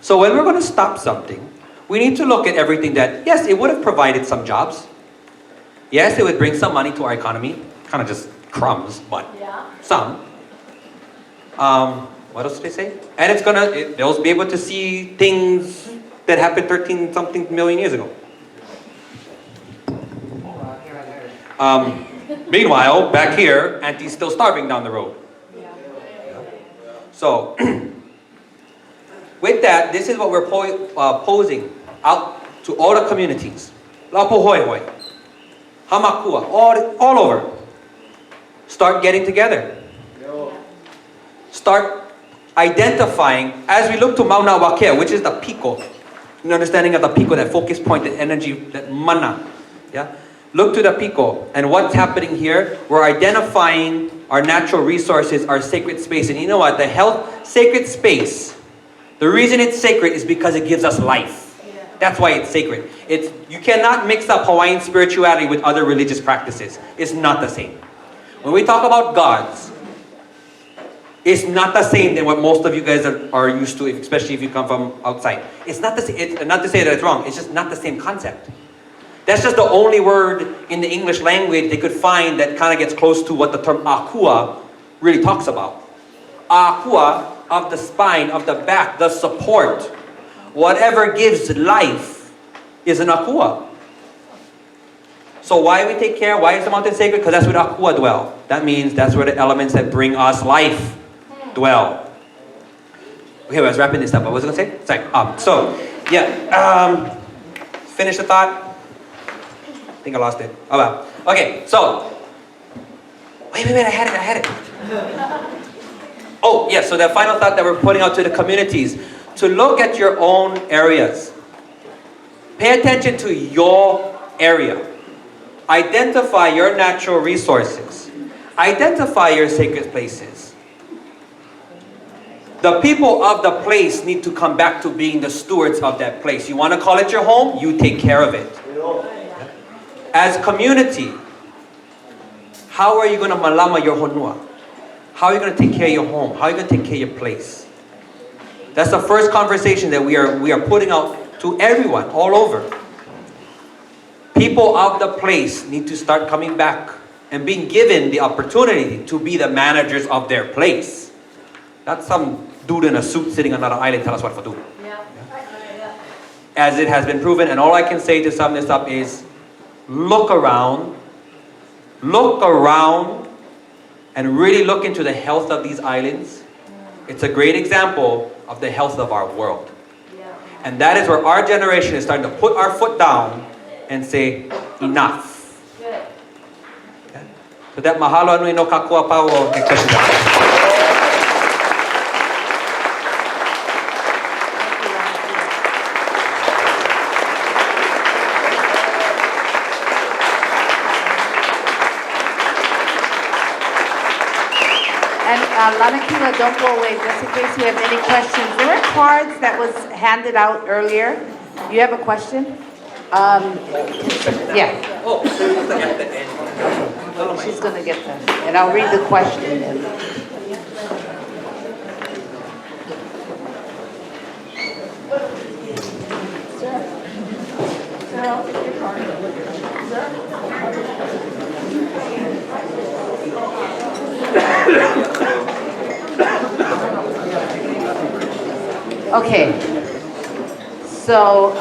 So when we're going to stop something, we need to look at everything that, yes, it would have provided some jobs. Yes, it would bring some money to our economy. Kind of just crumbs, but some. What else did they say? And they'll be able to see things that happened 13-something million years ago. Meanwhile, back here, Auntie's still starving down the road. So, with that, this is what we're posing out to all the communities. Laupahoehoe, Hamakua, all over. Start getting together. Start identifying, as we look to Mauna Kea, which is the pico, an understanding of the pico, that focus point, that energy, that mana. Yeah? Look to the pico, and what's happening here, we're identifying our natural resources, our sacred space. And you know what? The sacred space, the reason it's sacred is because it gives us life. That's why it's sacred. You cannot mix up Hawaiian spirituality with other religious practices. It's not the same. When we talk about gods, it's not the same than what most of you guys are used to, especially if you come from outside. It's not the same. It's not to say that it's wrong. It's just not the same concept. That's just the only word in the English language they could find that kind of gets close to what the term akua really talks about. Akua, of the spine, of the back, the support. Whatever gives life is an akua. So why we take care? Why is the mountain sacred? Because that's where the akua dwell. That means that's where the elements that bring us life dwell. Okay, I was wrapping this up. What was I going to say? Sorry. Finish the thought. I think I lost it. Oh well. Okay, so. Wait, I had it. Oh, yeah, so the final thought that we're putting out to the communities, to look at your own areas. Pay attention to your area. Identify your natural resources. Identify your sacred places. The people of the place need to come back to being the stewards of that place. You want to call it your home? You take care of it. As community, how are you going to malama your honua? How are you going to take care of your home? How are you going to take care of your place? That's the first conversation that we are putting out to everyone, all over. People of the place need to start coming back and being given the opportunity to be the managers of their place. Not some dude in a suit sitting on another island tell us what to do. As it has been proven, and all I can say to sum this up is, look around, and really look into the health of these islands. It's a great example of the health of our world. And that is where our generation is starting to put our foot down and say, enough. Okay? So that mahalo nui no kakua pao e kasi. Lanakila, don't go away, just in case you have any questions. There were cards that was handed out earlier. You have a question? Yeah. She's gonna get them, and I'll read the question. Okay, so,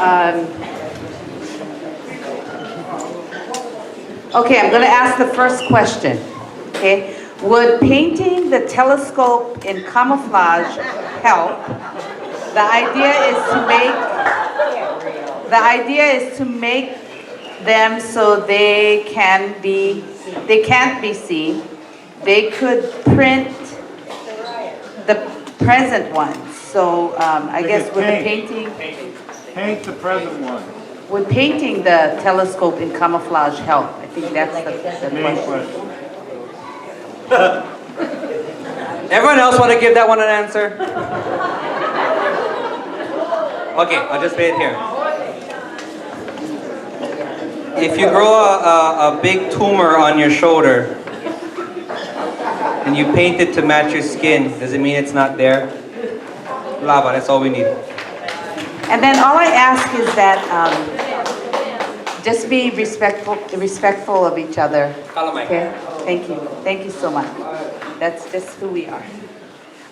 okay, I'm gonna ask the first question, okay? Would painting the telescope in camouflage help? The idea is to make them so they can't be seen. They could print the present ones. So I guess with the painting... Paint the present one. Would painting the telescope in camouflage help? I think that's the Main question. question. Everyone else want to give that one an answer? Okay, I'll just say it here. If you grow a big tumor on your shoulder and you paint it to match your skin, does it mean it's not there? Lava, that's all we need. And then all I ask is that just be respectful of each other. Okay? Thank you. Thank you so much. That's just who we are.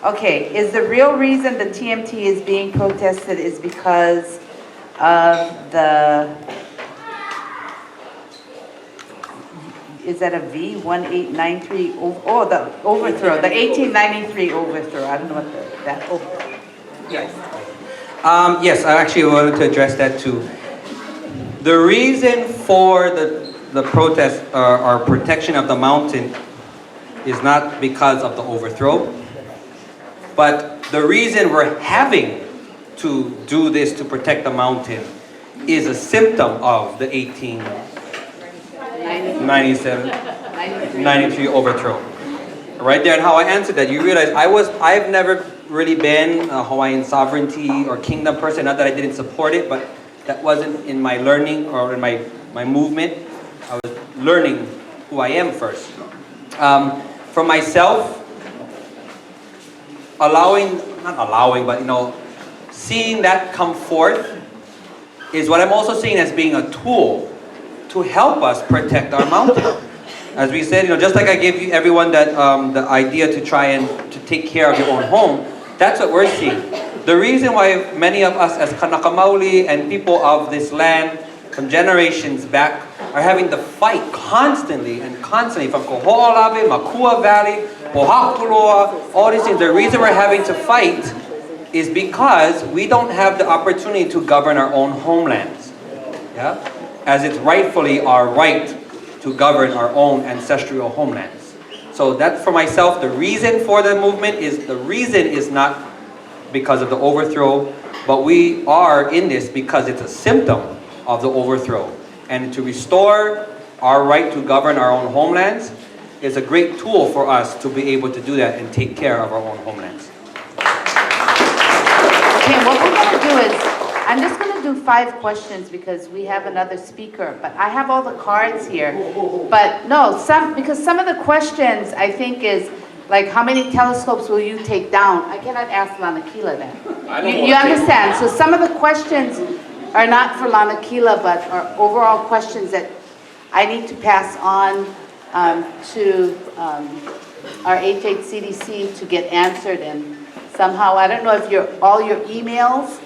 Okay, is the real reason the TMT is being protested is because of the, is that a V1893, oh, the overthrow, the 1893 overthrow. I don't know what that overthrow. Yes. Yes, I actually wanted to address that too. The reason for the protest or protection of the mountain is not because of the overthrow, but the reason we're having to do this to protect the mountain is a symptom of the 1893 overthrow. Right there, and how I answered that, you realize I've never really been a Hawaiian sovereignty or kingdom person. Not that I didn't support it, but that wasn't in my learning or in my movement. I was learning who I am first. For myself, seeing that come forth is what I'm also seeing as being a tool to help us protect our mountain. As we said, just like I gave you everyone that the idea to try and to take care of your own home, that's what we're seeing. The reason why many of us as Kanaka Maoli and people of this land from generations back are having to fight constantly from Koho'olawe, Makua Valley, Pohakuloa, all these things. The reason we're having to fight is because we don't have the opportunity to govern our own homelands. Yeah? As it's rightfully our right to govern our own ancestral homelands. So that's for myself, the reason for the movement is not because of the overthrow, but we are in this because it's a symptom of the overthrow. And to restore our right to govern our own homelands is a great tool for us to be able to do that and take care of our own homelands. Okay, what we're going to do is, I'm just going to do 5 questions because we have another speaker, but I have all the cards here. But no, because some of the questions I think is, like, how many telescopes will you take down? I cannot ask Lanakila that. You understand? So some of the questions are not for Lanakila, but are overall questions that I need to pass on to our HHCDC to get answered, and somehow, I don't know if all your emails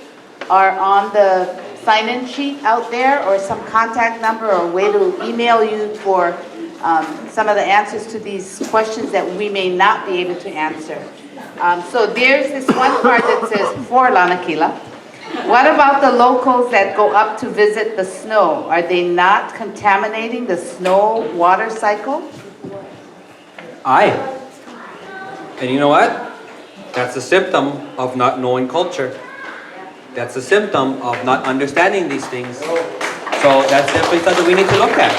are on the sign-in sheet out there, or some contact number or way to email you for some of the answers to these questions that we may not be able to answer. So there's this one part that says, for Lanakila. What about the locals that go up to visit the snow? Are they not contaminating the snow water cycle? Aye. And you know what? That's a symptom of not knowing culture. That's a symptom of not understanding these things. So that's definitely something we need to look at.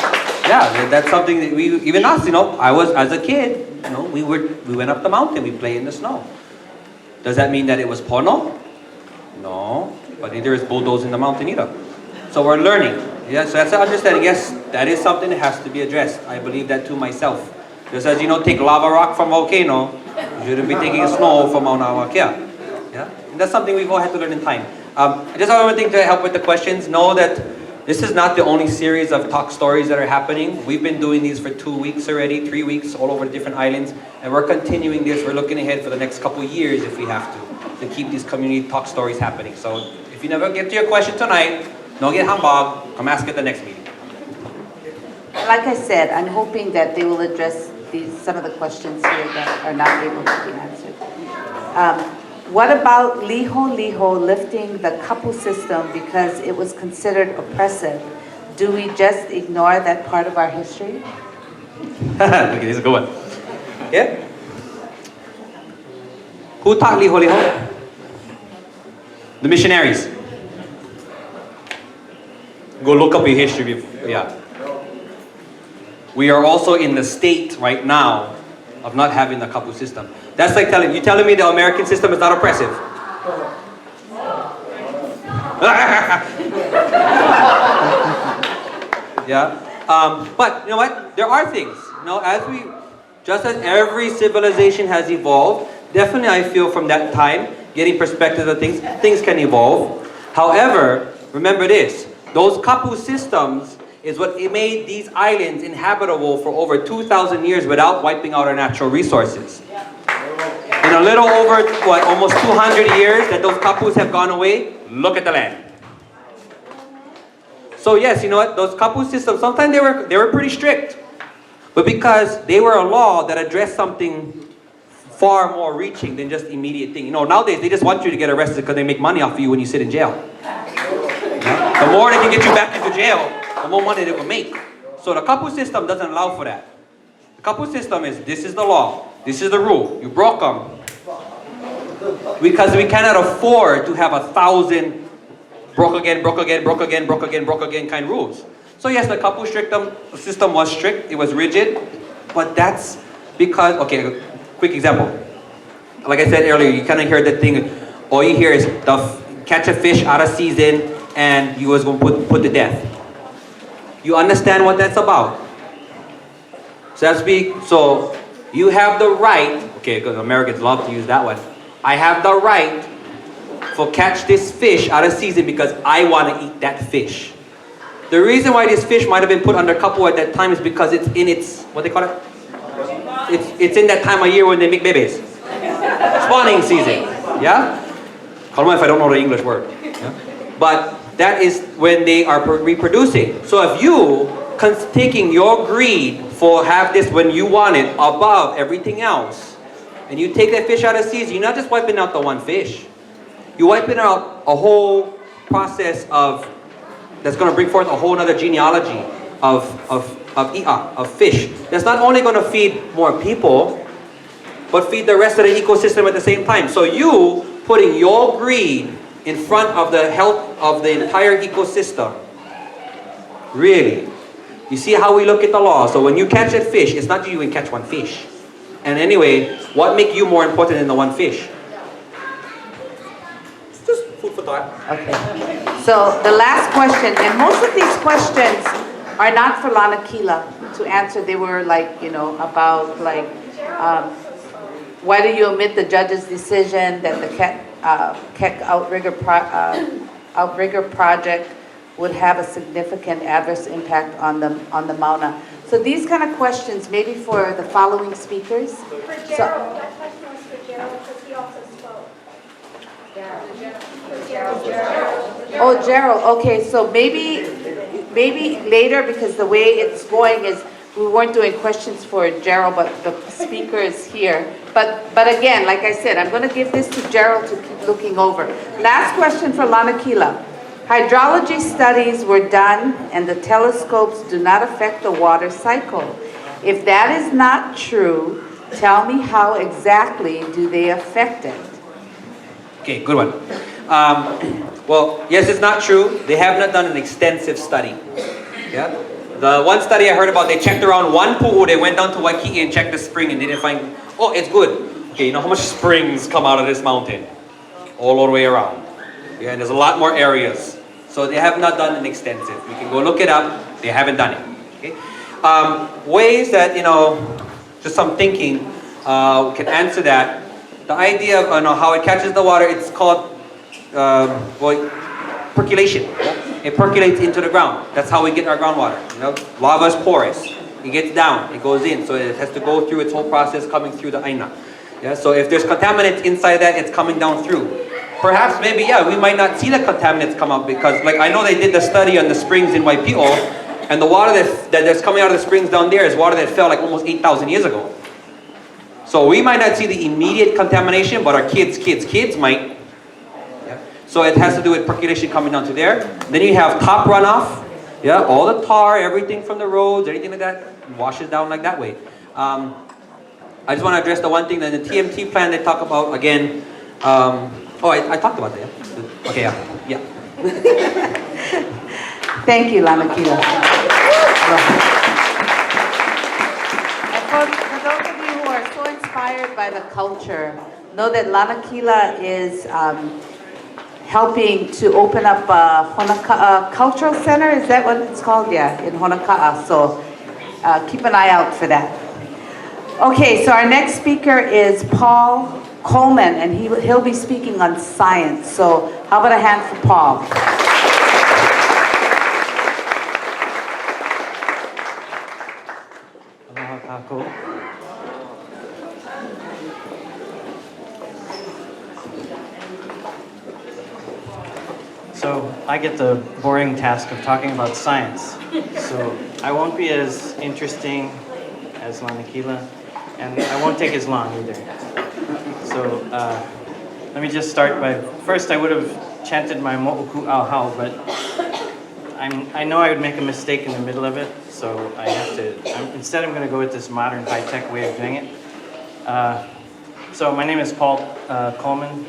Yeah, that's something that we, even us, I was, as a kid, we went up the mountain, we played in the snow. Does that mean that it was pono? No, but neither is bulldozing the mountain either. So we're learning. Yeah, so that's an understanding. Yes, that is something that has to be addressed. I believe that to myself. Just as take lava rock from volcano, you shouldn't be taking snow from Mauna Kea. Yeah, and that's something we've all had to learn in time. I just have one thing to help with the questions. Know that this is not the only series of talk stories that are happening. We've been doing these for 2 weeks already, 3 weeks, all over the different islands, and we're continuing this. We're looking ahead for the next couple of years if we have to keep these community talk stories happening. So if you never get to your question tonight, don't get humbug. Come ask at the next meeting. Like I said, I'm hoping that they will address some of the questions here that are not able to be answered. What about Liho lifting the kapu system because it was considered oppressive? Do we just ignore that part of our history? Okay, this is a good one. Yeah? Who taught Liho? The missionaries. Go look up your history. Yeah. We are also in the state right now of not having the kapu system. That's like telling me the American system is not oppressive. Yeah. But you know what? There are things. Just as every civilization has evolved, definitely I feel from that time, getting perspective of things can evolve. However, remember this, those kapu systems is what made these islands inhabitable for over 2,000 years without wiping out our natural resources. In a little over, almost 200 years that those kapus have gone away, look at the land. So yes, you know what, those kapu systems, sometimes they were pretty strict. But because they were a law that addressed something far more reaching than just immediate thing. Nowadays they just want you to get arrested because they make money off of you when you sit in jail. Yeah? The more they can get you back into jail, the more money they will make. So the kapu system doesn't allow for that. The kapu system is, this is the law, this is the rule, you broke them. Because we cannot afford to have 1,000 broke again kind rules. So yes, the kapu system was strict, it was rigid, but that's because, okay, quick example. Like I said earlier, you kind of hear the thing, all you hear is catch a fish out of season and you was going to put to death. You understand what that's about? So you have the right, okay, because Americans love to use that one. I have the right for catch this fish out of season because I want to eat that fish. The reason why this fish might have been put under kapu at that time is because it's in its, what they call it? It's in that time of year when they make babies. Spawning season, yeah? Call me if I don't know the English word. Yeah? But that is when they are reproducing. So if you taking your greed for have this when you want it above everything else, and you take that fish out of season, you're not just wiping out the one fish. You're wiping out a whole process that's going to bring forth a whole other genealogy of fish. That's not only going to feed more people, but feed the rest of the ecosystem at the same time. So you putting your greed in front of the health of the entire ecosystem. Really. You see how we look at the law. So when you catch that fish, it's not you can catch one fish. And anyway, what makes you more important than the one fish? Just food for thought. Okay. So the last question, and most of these questions are not for Lanakila to answer. They were about why do you omit the judge's decision that the Keck outrigger project would have a significant adverse impact on the Mauna. So these kind of questions, maybe for the following speakers. For Gerald, that question was for Gerald because he also spoke. Oh, Gerald, okay, so maybe later, because the way it's going is, we weren't doing questions for Gerald, but the speaker is here. But again, like I said, I'm gonna give this to Gerald to keep looking over. Last question for Lanakila. Hydrology studies were done and the telescopes do not affect the water cycle. If that is not true, tell me how exactly do they affect it? Okay, good one. Well, yes, it's not true. They have not done an extensive study. Yeah. The one study I heard about, they checked around one pool. They went down to Waikiki and checked the spring and didn't find. Oh, it's good. Okay, you know how much springs come out of this mountain, all the way around. Yeah, and there's a lot more areas. So they have not done an extensive. You can go look it up. They haven't done it. Okay. Ways that just some thinking can answer that. The idea of how it catches the water, it's called percolation. It percolates into the ground. That's how we get our groundwater. Lava is porous. It gets down. It goes in. So it has to go through its whole process coming through the aina. Yeah. So if there's contaminants inside that, it's coming down through. Perhaps, maybe, yeah, we might not see the contaminants come up because, like, I know they did the study on the springs in Waipio, and the water that's coming out of the springs down there is water that fell like almost 8,000 years ago. So we might not see the immediate contamination, but our kids might. Yeah. So it has to do with percolation coming down to there. Then you have top runoff. Yeah, all the tar, everything from the roads, anything like that, washes down like that way. I just want to address the one thing that in the TMT plan they talk about, again, I talked about that, yeah? Okay, yeah. Thank you, Lanakila. For those of you who are so inspired by the culture, know that Lanakila is helping to open up a cultural center. Is that what it's called? Yeah, in Honaka'a. So keep an eye out for that. Okay, so our next speaker is Paul Coleman, and he'll be speaking on science. So how about a hand for Paul? So I get the boring task of talking about science. So I won't be as interesting as Lanakila, and I won't take as long either. So let me just start by, first I would have chanted my mo'oku au hau, but I know I would make a mistake in the middle of it, so I have to, instead I'm going to go with this modern high-tech way of doing it. So my name is Paul Coleman.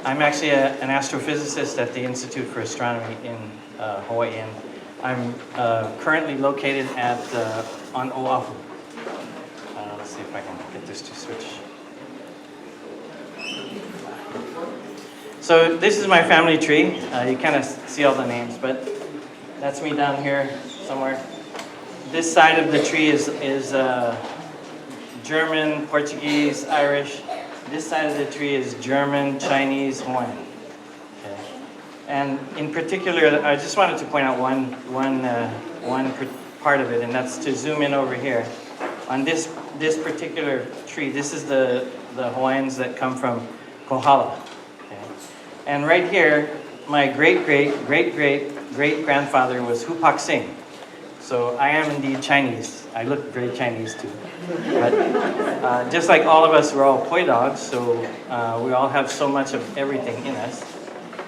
I'm actually an astrophysicist at the Institute for Astronomy in Hawaii, and I'm currently located on Oahu. Let's see if I can get this to switch. So this is my family tree. You kind of see all the names, but that's me down here somewhere. This side of the tree is German, Portuguese, Irish. This side of the tree is German, Chinese, Hawaiian. Okay. And in particular, I just wanted to point out one part of it, and that's to zoom in over here. On this particular tree, this is the Hawaiians that come from Kohala. And right here, my great-great-great-great-grandfather was Hupak Singh. So I am indeed Chinese. I look very Chinese too. But just like all of us, we're all poi dogs, so we all have so much of everything in us.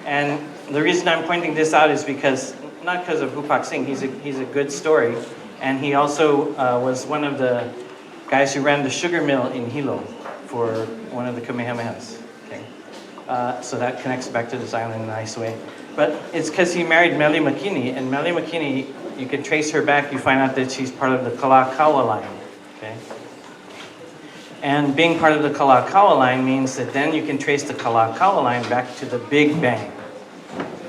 And the reason I'm pointing this out is because, not because of Hupak Singh, he's a good story. And he also was one of the guys who ran the sugar mill in Hilo for one of the Kamehamehas. So that connects back to this island in a nice way. But it's because he married Meli Makini, and Meli Makini, you can trace her back, you find out that she's part of the Kalakaua line, okay? And being part of the Kalakaua line means that then you can trace the Kalakaua line back to the Big Bang,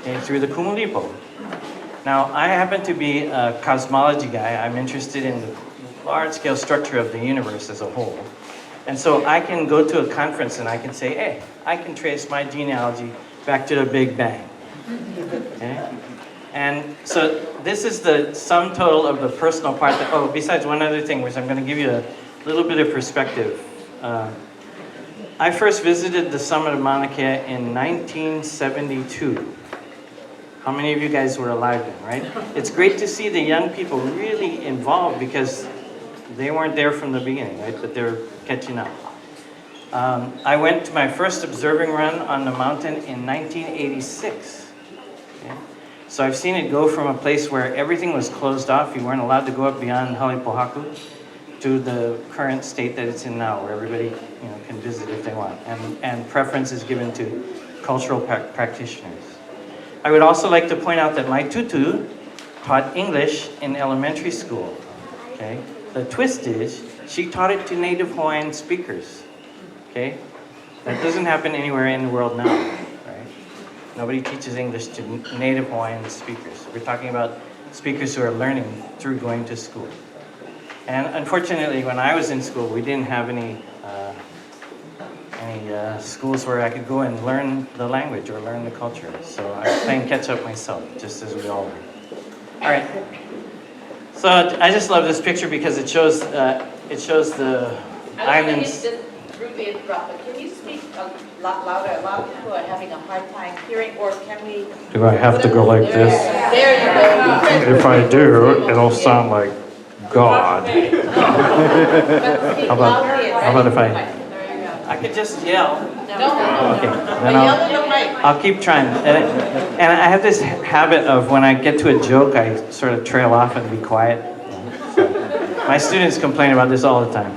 okay, through the Kumulipo. Now, I happen to be a cosmology guy. I'm interested in the large-scale structure of the universe as a whole. And so I can go to a conference and I can say, hey, I can trace my genealogy back to the Big Bang. Okay? And so this is the sum total of the personal part. Besides one other thing, which I'm going to give you a little bit of perspective. I first visited the summit of Mauna Kea in 1972. How many of you guys were alive then, right? It's great to see the young people really involved because they weren't there from the beginning, right? But they're catching up. I went to my first observing run on the mountain in 1986. Okay? So I've seen it go from a place where everything was closed off, you weren't allowed to go up beyond Hilo-Hamakua, to the current state that it's in now, where everybody can visit if they want. And preference is given to cultural practitioners. I would also like to point out that my tutu taught English in elementary school. Okay? The twist is, she taught it to native Hawaiian speakers. Okay? That doesn't happen anywhere in the world now, right? Nobody teaches English to native Hawaiian speakers. We're talking about speakers who are learning through going to school. And unfortunately, when I was in school, we didn't have any schools where I could go and learn the language or learn the culture. So I was playing catch up myself, just as we all were. All right. So I just love this picture because it shows the islands. Rudely interrupt, but can you speak a lot louder? A lot of people are having a hard time hearing, or can we? Do I have to go like this? There you go. If I do, it'll sound like God. How about if I could just yell. Okay, then I'll keep trying. And I have this habit of when I get to a joke, I sort of trail off and be quiet. So my students complain about this all the time.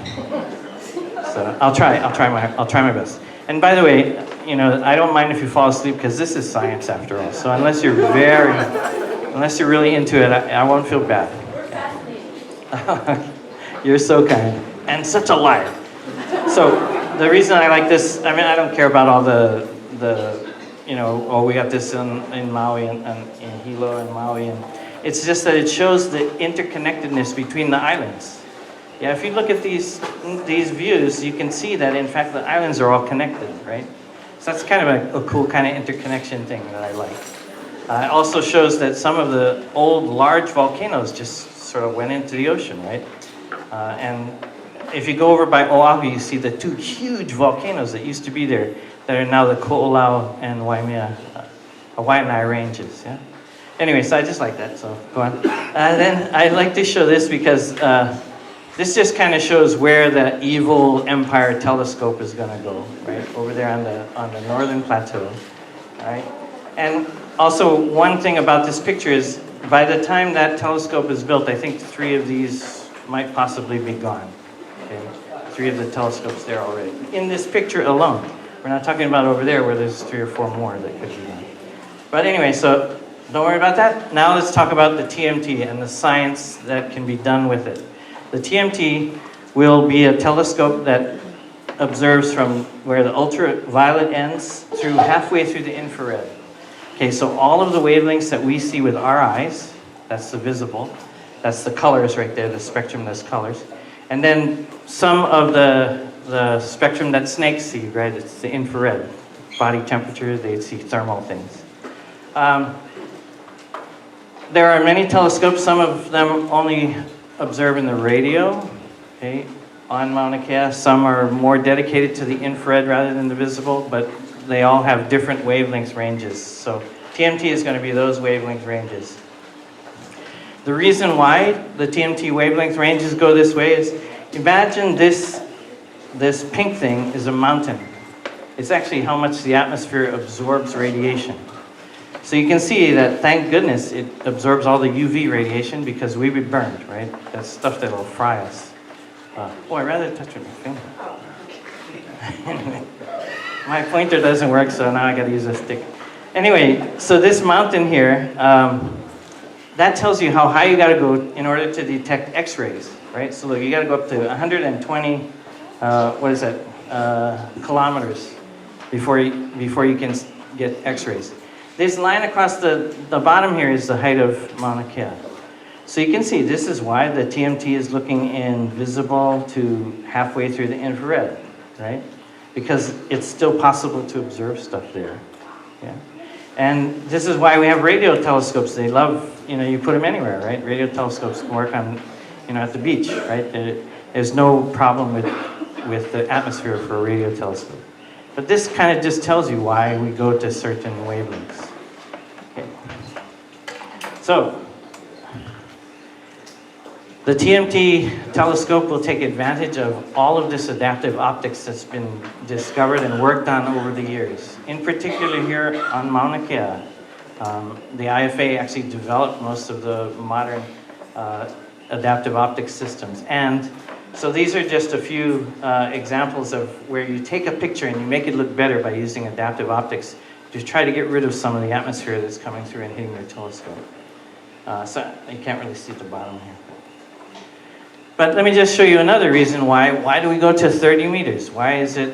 So I'll try my best. And by the way, I don't mind if you fall asleep because this is science after all. So unless you're really into it, I won't feel bad. You're so kind and such a liar. So the reason I like this, I don't care about all the we got this in Maui and in Hilo and Maui, and it's just that it shows the interconnectedness between the islands. Yeah, if you look at these views, you can see that in fact the islands are all connected, right? So that's kind of a cool kind of interconnection thing that I like. It also shows that some of the old large volcanoes just sort of went into the ocean, right? And if you go over by Oahu, you see the two huge volcanoes that used to be there that are now the Ko'olau and Waimea, Waianae ranges, yeah? Anyway, so I just like that, so go on. Then I'd like to show this because this just kind of shows where the evil Empire telescope is going to go, right? Over there on the northern plateau, right? And also, one thing about this picture is, by the time that telescope is built, I think 3 of these might possibly be gone. Okay? 3 of the telescopes there already. In this picture alone. We're not talking about over there where there's 3 or 4 more that could be gone. But anyway, so don't worry about that. Now let's talk about the TMT and the science that can be done with it. The TMT will be a telescope that observes from where the ultraviolet ends through halfway through the infrared. Okay, so all of the wavelengths that we see with our eyes, that's the visible, that's the colors right there, the spectrum that's colors. And then some of the spectrum that snakes see, right, it's the infrared. Body temperature, they see thermal things. There are many telescopes, some of them only observe in the radio, okay, on Mauna Kea. Some are more dedicated to the infrared rather than the visible, but they all have different wavelength ranges. So TMT is going to be those wavelength ranges. The reason why the TMT wavelength ranges go this way is, imagine this pink thing is a mountain. It's actually how much the atmosphere absorbs radiation. So you can see that, thank goodness, it absorbs all the UV radiation because we would be burned, right? That's stuff that will fry us. I'd rather touch with my finger. Anyway, my pointer doesn't work, so now I got to use a stick. Anyway, so this mountain here, that tells you how high you got to go in order to detect X-rays, right? So look, you got to go up to 120, kilometers before you can get X-rays. This line across the bottom here is the height of Mauna Kea. So you can see this is why the TMT is looking in visible to halfway through the infrared, right? Because it's still possible to observe stuff there. Yeah. And this is why we have radio telescopes. They love, you put them anywhere, right? Radio telescopes can work on, at the beach, right? There's no problem with the atmosphere for a radio telescope. But this kind of just tells you why we go to certain wavelengths. Okay. So, the TMT telescope will take advantage of all of this adaptive optics that's been discovered and worked on over the years. In particular here on Mauna Kea, the IFA actually developed most of the modern adaptive optics systems. And so these are just a few examples of where you take a picture and you make it look better by using adaptive optics to try to get rid of some of the atmosphere that's coming through and hitting your telescope. So you can't really see at the bottom here. But let me just show you another reason why. Why do we go to 30 meters? Why is it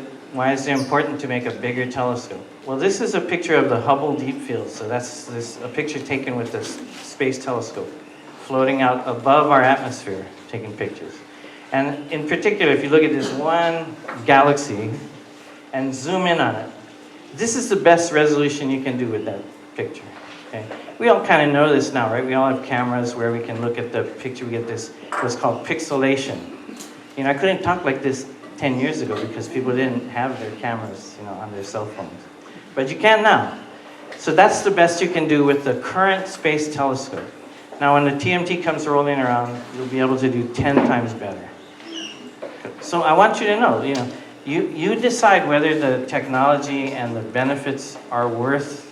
important to make a bigger telescope? Well, this is a picture of the Hubble Deep Field. So that's a picture taken with the Space Telescope, floating out above our atmosphere, taking pictures. And in particular, if you look at this one galaxy and zoom in on it, this is the best resolution you can do with that picture. Okay? We all kind of know this now, right? We all have cameras where we can look at the picture. We get this, what's called pixelation. I couldn't talk like this 10 years ago because people didn't have their cameras, on their cell phones. But you can now. So that's the best you can do with the current space telescope. Now, when the TMT comes rolling around, you'll be able to do 10 times better. So I want you to know, you decide whether the technology and the benefits are worth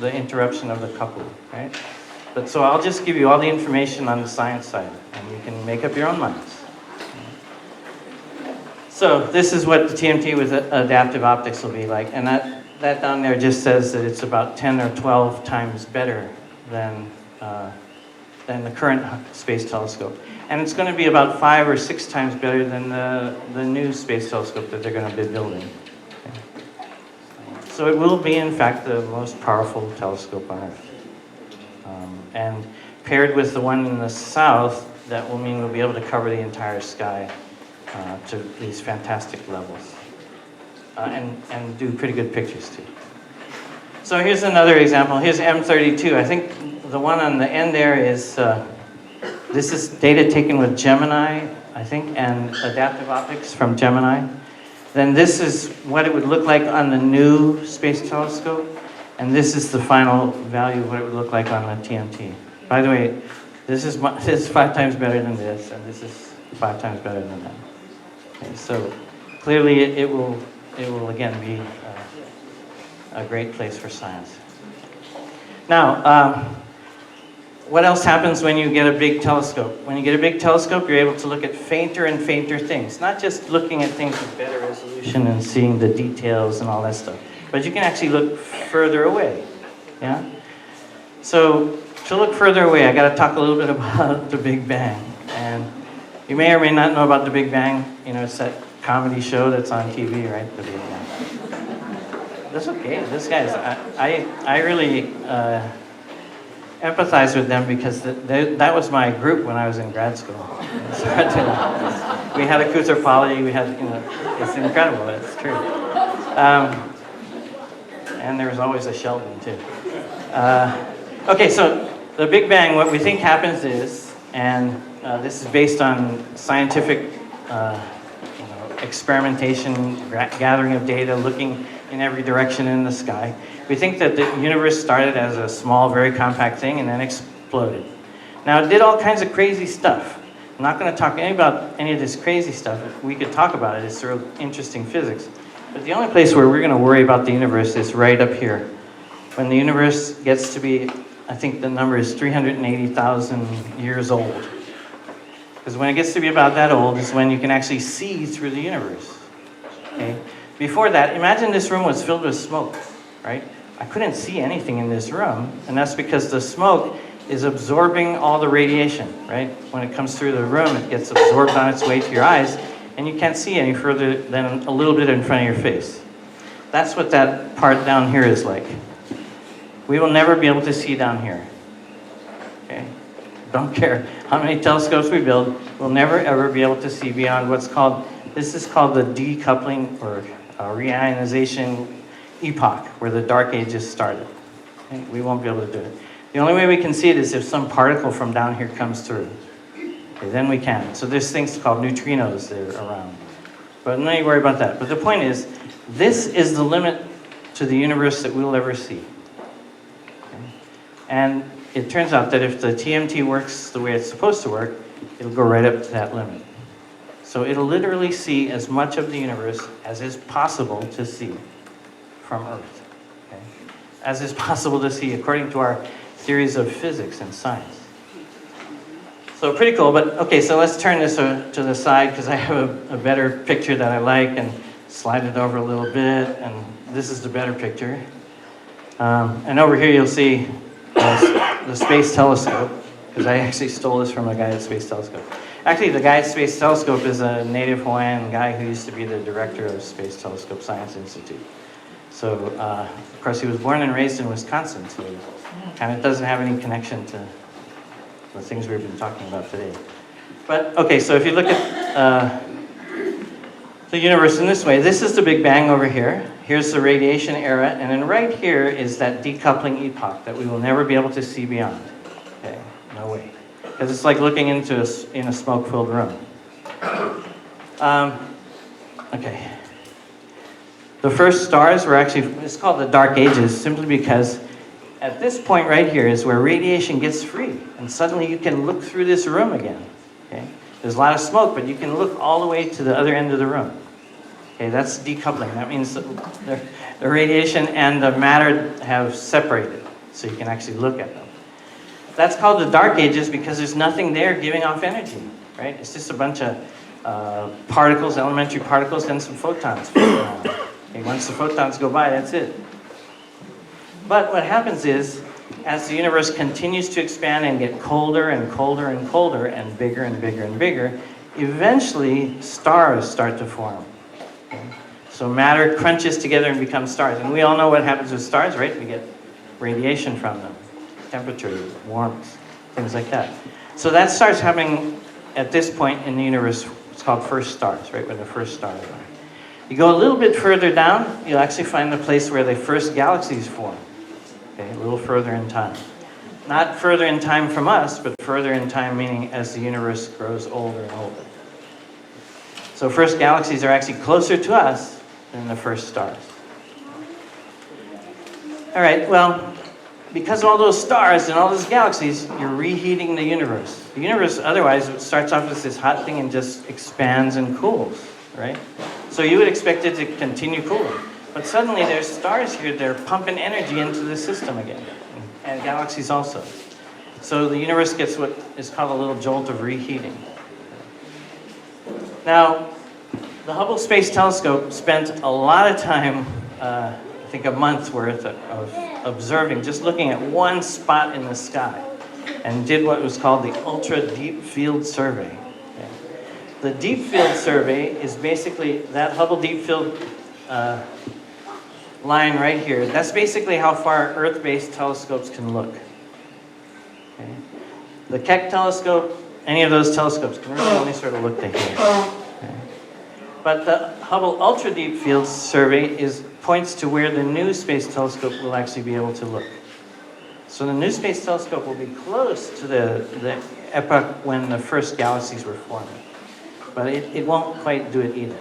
the interruption of the couple, right? But so I'll just give you all the information on the science side, and you can make up your own minds. So this is what the TMT with adaptive optics will be like, and that down there just says that it's about 10 or 12 times better than the current space telescope. And it's going to be about 5 or 6 times better than the new space telescope that they're going to be building. So it will be, in fact, the most powerful telescope on Earth. And paired with the one in the south, that will mean we'll be able to cover the entire sky to these fantastic levels. And do pretty good pictures, too. So here's another example. Here's M32. I think the one on the end there is, this is data taken with Gemini, I think, and adaptive optics from Gemini. Then this is what it would look like on the new space telescope, and this is the final value of what it would look like on the TMT. By the way, this is 5 times better than this, and this is 5 times better than that. Okay, so clearly it will again be a great place for science. Now, what else happens when you get a big telescope? When you get a big telescope, you're able to look at fainter and fainter things. Not just looking at things with better resolution and seeing the details and all that stuff, but you can actually look further away. Yeah? So to look further away, I got to talk a little bit about the Big Bang. And you may or may not know about the Big Bang. It's that comedy show that's on TV, right? The Big Bang. That's okay. This guy's, I really empathize with them because that was my group when I was in grad school. We had a Kutarpali, we had, it's incredible, it's true. And there was always a Sheldon too. Okay, so the Big Bang, what we think happens is, and this is based on scientific experimentation, gathering of data, looking in every direction in the sky. We think that the universe started as a small, very compact thing and then exploded. Now, it did all kinds of crazy stuff. I'm not going to talk about any of this crazy stuff. We could talk about it. It's sort of interesting physics. But the only place where we're going to worry about the universe is right up here. When the universe gets to be, I think the number is 380,000 years old. Because when it gets to be about that old is when you can actually see through the universe. Okay? Before that, imagine this room was filled with smoke, right? I couldn't see anything in this room, and that's because the smoke is absorbing all the radiation, right? When it comes through the room, it gets absorbed on its way to your eyes, and you can't see any further than a little bit in front of your face. That's what that part down here is like. We will never be able to see down here, okay? Don't care how many telescopes we build, we'll never ever be able to see beyond what's called, this is called the decoupling or reionization epoch, where the dark ages started. Okay? We won't be able to do it. The only way we can see it is if some particle from down here comes through. Okay, then we can. So there's things called neutrinos that are around. But no need to worry about that. But the point is, this is the limit to the universe that we'll ever see. Okay? And it turns out that if the TMT works the way it's supposed to work, it'll go right up to that limit. So it'll literally see as much of the universe as is possible to see from Earth. Okay? As is possible to see according to our theories of physics and science. So pretty cool, but okay, so let's turn this to the side because I have a better picture that I like and slide it over a little bit, and this is the better picture. And over here you'll see the Space Telescope, because I actually stole this from a guy at Space Telescope. Actually, the guy at Space Telescope is a native Hawaiian guy who used to be the director of Space Telescope Science Institute. So, of course, he was born and raised in Wisconsin, so he kind of doesn't have any connection to the things we've been talking about today. But, okay, so if you look at the universe in this way, this is the Big Bang over here. Here's the radiation era, and then right here is that decoupling epoch that we will never be able to see beyond. Okay, no way. Because it's like looking in a smoke-filled room. Okay. The first stars were actually, it's called the Dark Ages, simply because at this point right here is where radiation gets free, and suddenly you can look through this room again. Okay? There's a lot of smoke, but you can look all the way to the other end of the room. Okay, that's decoupling. That means that the radiation and the matter have separated, so you can actually look at them. That's called the Dark Ages because there's nothing there giving off energy, right? It's just a bunch of particles, elementary particles, and some photons floating around. Okay, once the photons go by, that's it. But what happens is, as the universe continues to expand and get colder and colder and colder and bigger and bigger and bigger, eventually stars start to form. Okay? So matter crunches together and becomes stars. And we all know what happens with stars, right? We get radiation from them, temperature, warmth, things like that. So that starts happening at this point in the universe. It's called first stars, right? When the first stars are. You go a little bit further down, you'll actually find the place where the first galaxies form. Okay, a little further in time. Not further in time from us, but further in time meaning as the universe grows older and older. So first galaxies are actually closer to us than the first stars. All right, well, because of all those stars and all those galaxies, you're reheating the universe. The universe otherwise starts off as this hot thing and just expands and cools, right? So you would expect it to continue cooling. But suddenly there's stars here that are pumping energy into the system again, and galaxies also. So the universe gets what is called a little jolt of reheating. Now, the Hubble Space Telescope spent a lot of time, I think a month's worth of observing, just looking at one spot in the sky, and did what was called the Ultra Deep Field Survey. Okay. The Deep Field Survey is basically that Hubble Deep Field line right here. That's basically how far Earth-based telescopes can look. Okay. The Keck telescope, any of those telescopes can really only sort of look to here. Okay. But the Hubble Ultra Deep Field Survey points to where the new space telescope will actually be able to look. So the new space telescope will be close to the epoch when the first galaxies were forming. But it won't quite do it either.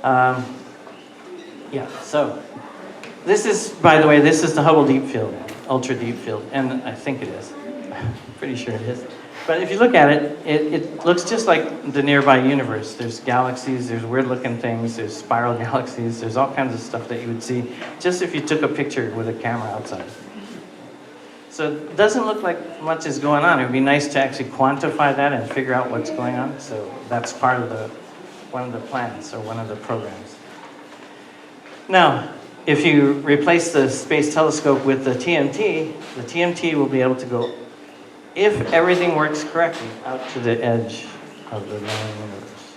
Okay. Yeah, so this is, by the way, this is the Hubble Deep Field, Ultra Deep Field, and I think it is. I'm pretty sure it is. But if you look at it, it looks just like the nearby universe. There's galaxies, there's weird-looking things, there's spiral galaxies, there's all kinds of stuff that you would see just if you took a picture with a camera outside. So it doesn't look like much is going on. It would be nice to actually quantify that and figure out what's going on. So that's part of one of the plans or one of the programs. Now, if you replace the Space Telescope with the TMT will be able to go, if everything works correctly, out to the edge of the known universe.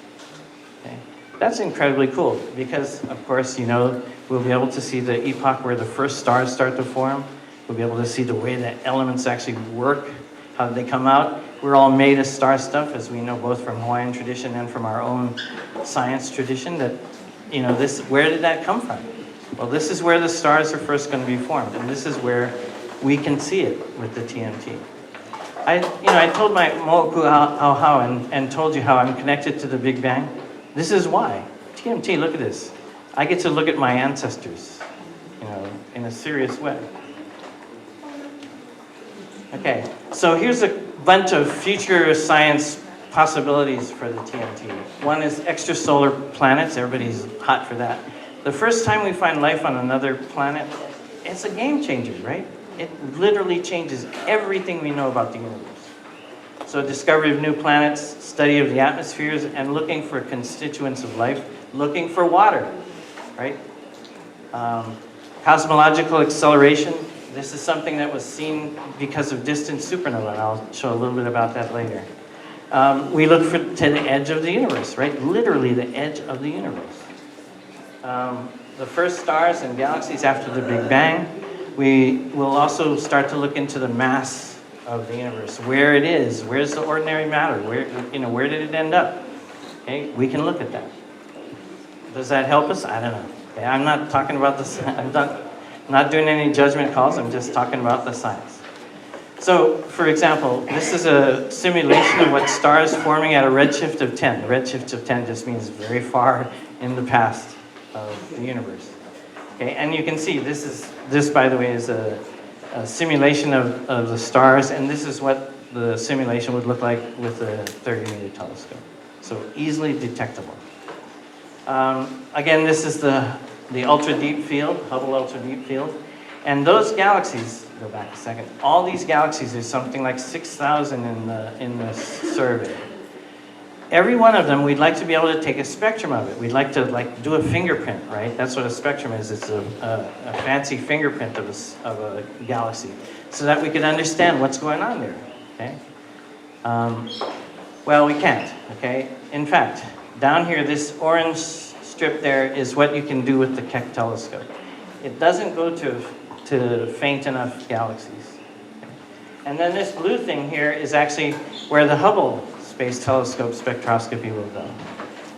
Okay? That's incredibly cool because, of course, we'll be able to see the epoch where the first stars start to form. We'll be able to see the way that elements actually work, how they come out. We're all made of star stuff, as we know both from Hawaiian tradition and from our own science tradition, that, where did that come from? Well, this is where the stars are first going to be formed, and this is where we can see it with the TMT. I told my Laupahoehoe and told you how I'm connected to the Big Bang. This is why. TMT, look at this. I get to look at my ancestors, in a serious way. Okay, so here's a bunch of future science possibilities for the TMT. One is extrasolar planets. Everybody's hot for that. The first time we find life on another planet, it's a game changer, right? It literally changes everything we know about the universe. So discovery of new planets, study of the atmospheres, and looking for constituents of life, looking for water, right? Cosmological acceleration. This is something that was seen because of distant supernova, and I'll show a little bit about that later. We look to the edge of the universe, right? Literally the edge of the universe. The first stars and galaxies after the Big Bang. We will also start to look into the mass of the universe, where it is, where's the ordinary matter, where did it end up? Okay, we can look at that. Does that help us? I don't know. Okay, I'm not talking about this. I'm not doing any judgment calls. I'm just talking about the science. So, for example, this is a simulation of what stars forming at a redshift of 10. The redshift of 10 just means very far in the past of the universe. Okay, and you can see this by the way is a simulation of the stars, and this is what the simulation would look like with a 30-meter telescope. So easily detectable. Again, this is the ultra deep field, Hubble ultra deep field, and those galaxies. Go back a second. All these galaxies, there's something like 6,000 in the survey. Every one of them, we'd like to be able to take a spectrum of it. We'd like to do a fingerprint, right? That's what a spectrum is. It's a fancy fingerprint of a galaxy, so that we could understand what's going on there. Okay. Well, we can't. Okay. In fact, down here, this orange strip there is what you can do with the Keck telescope. It doesn't go to faint enough galaxies. Okay. And then this blue thing here is actually where the Hubble Space Telescope spectroscopy will go.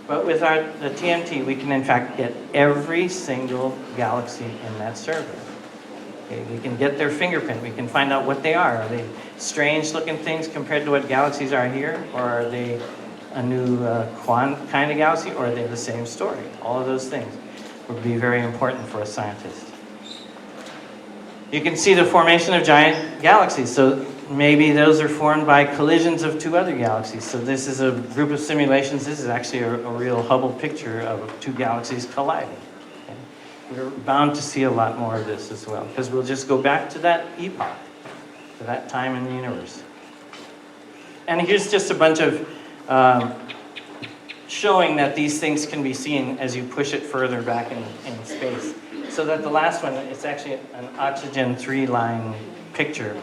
But with the TMT, we can in fact get every single galaxy in that survey. Okay, we can get their fingerprint. We can find out what they are. Are they strange looking things compared to what galaxies are here? Or are they a new kind of galaxy? Or are they the same story? All of those things would be very important for a scientist. You can see the formation of giant galaxies. So maybe those are formed by collisions of two other galaxies. So this is a group of simulations. This is actually a real Hubble picture of two galaxies colliding. Okay? We're bound to see a lot more of this as well, because we'll just go back to that epoch, to that time in the universe. And here's just a bunch of showing that these things can be seen as you push it further back in space. So that the last one, it's actually an oxygen 3-line picture.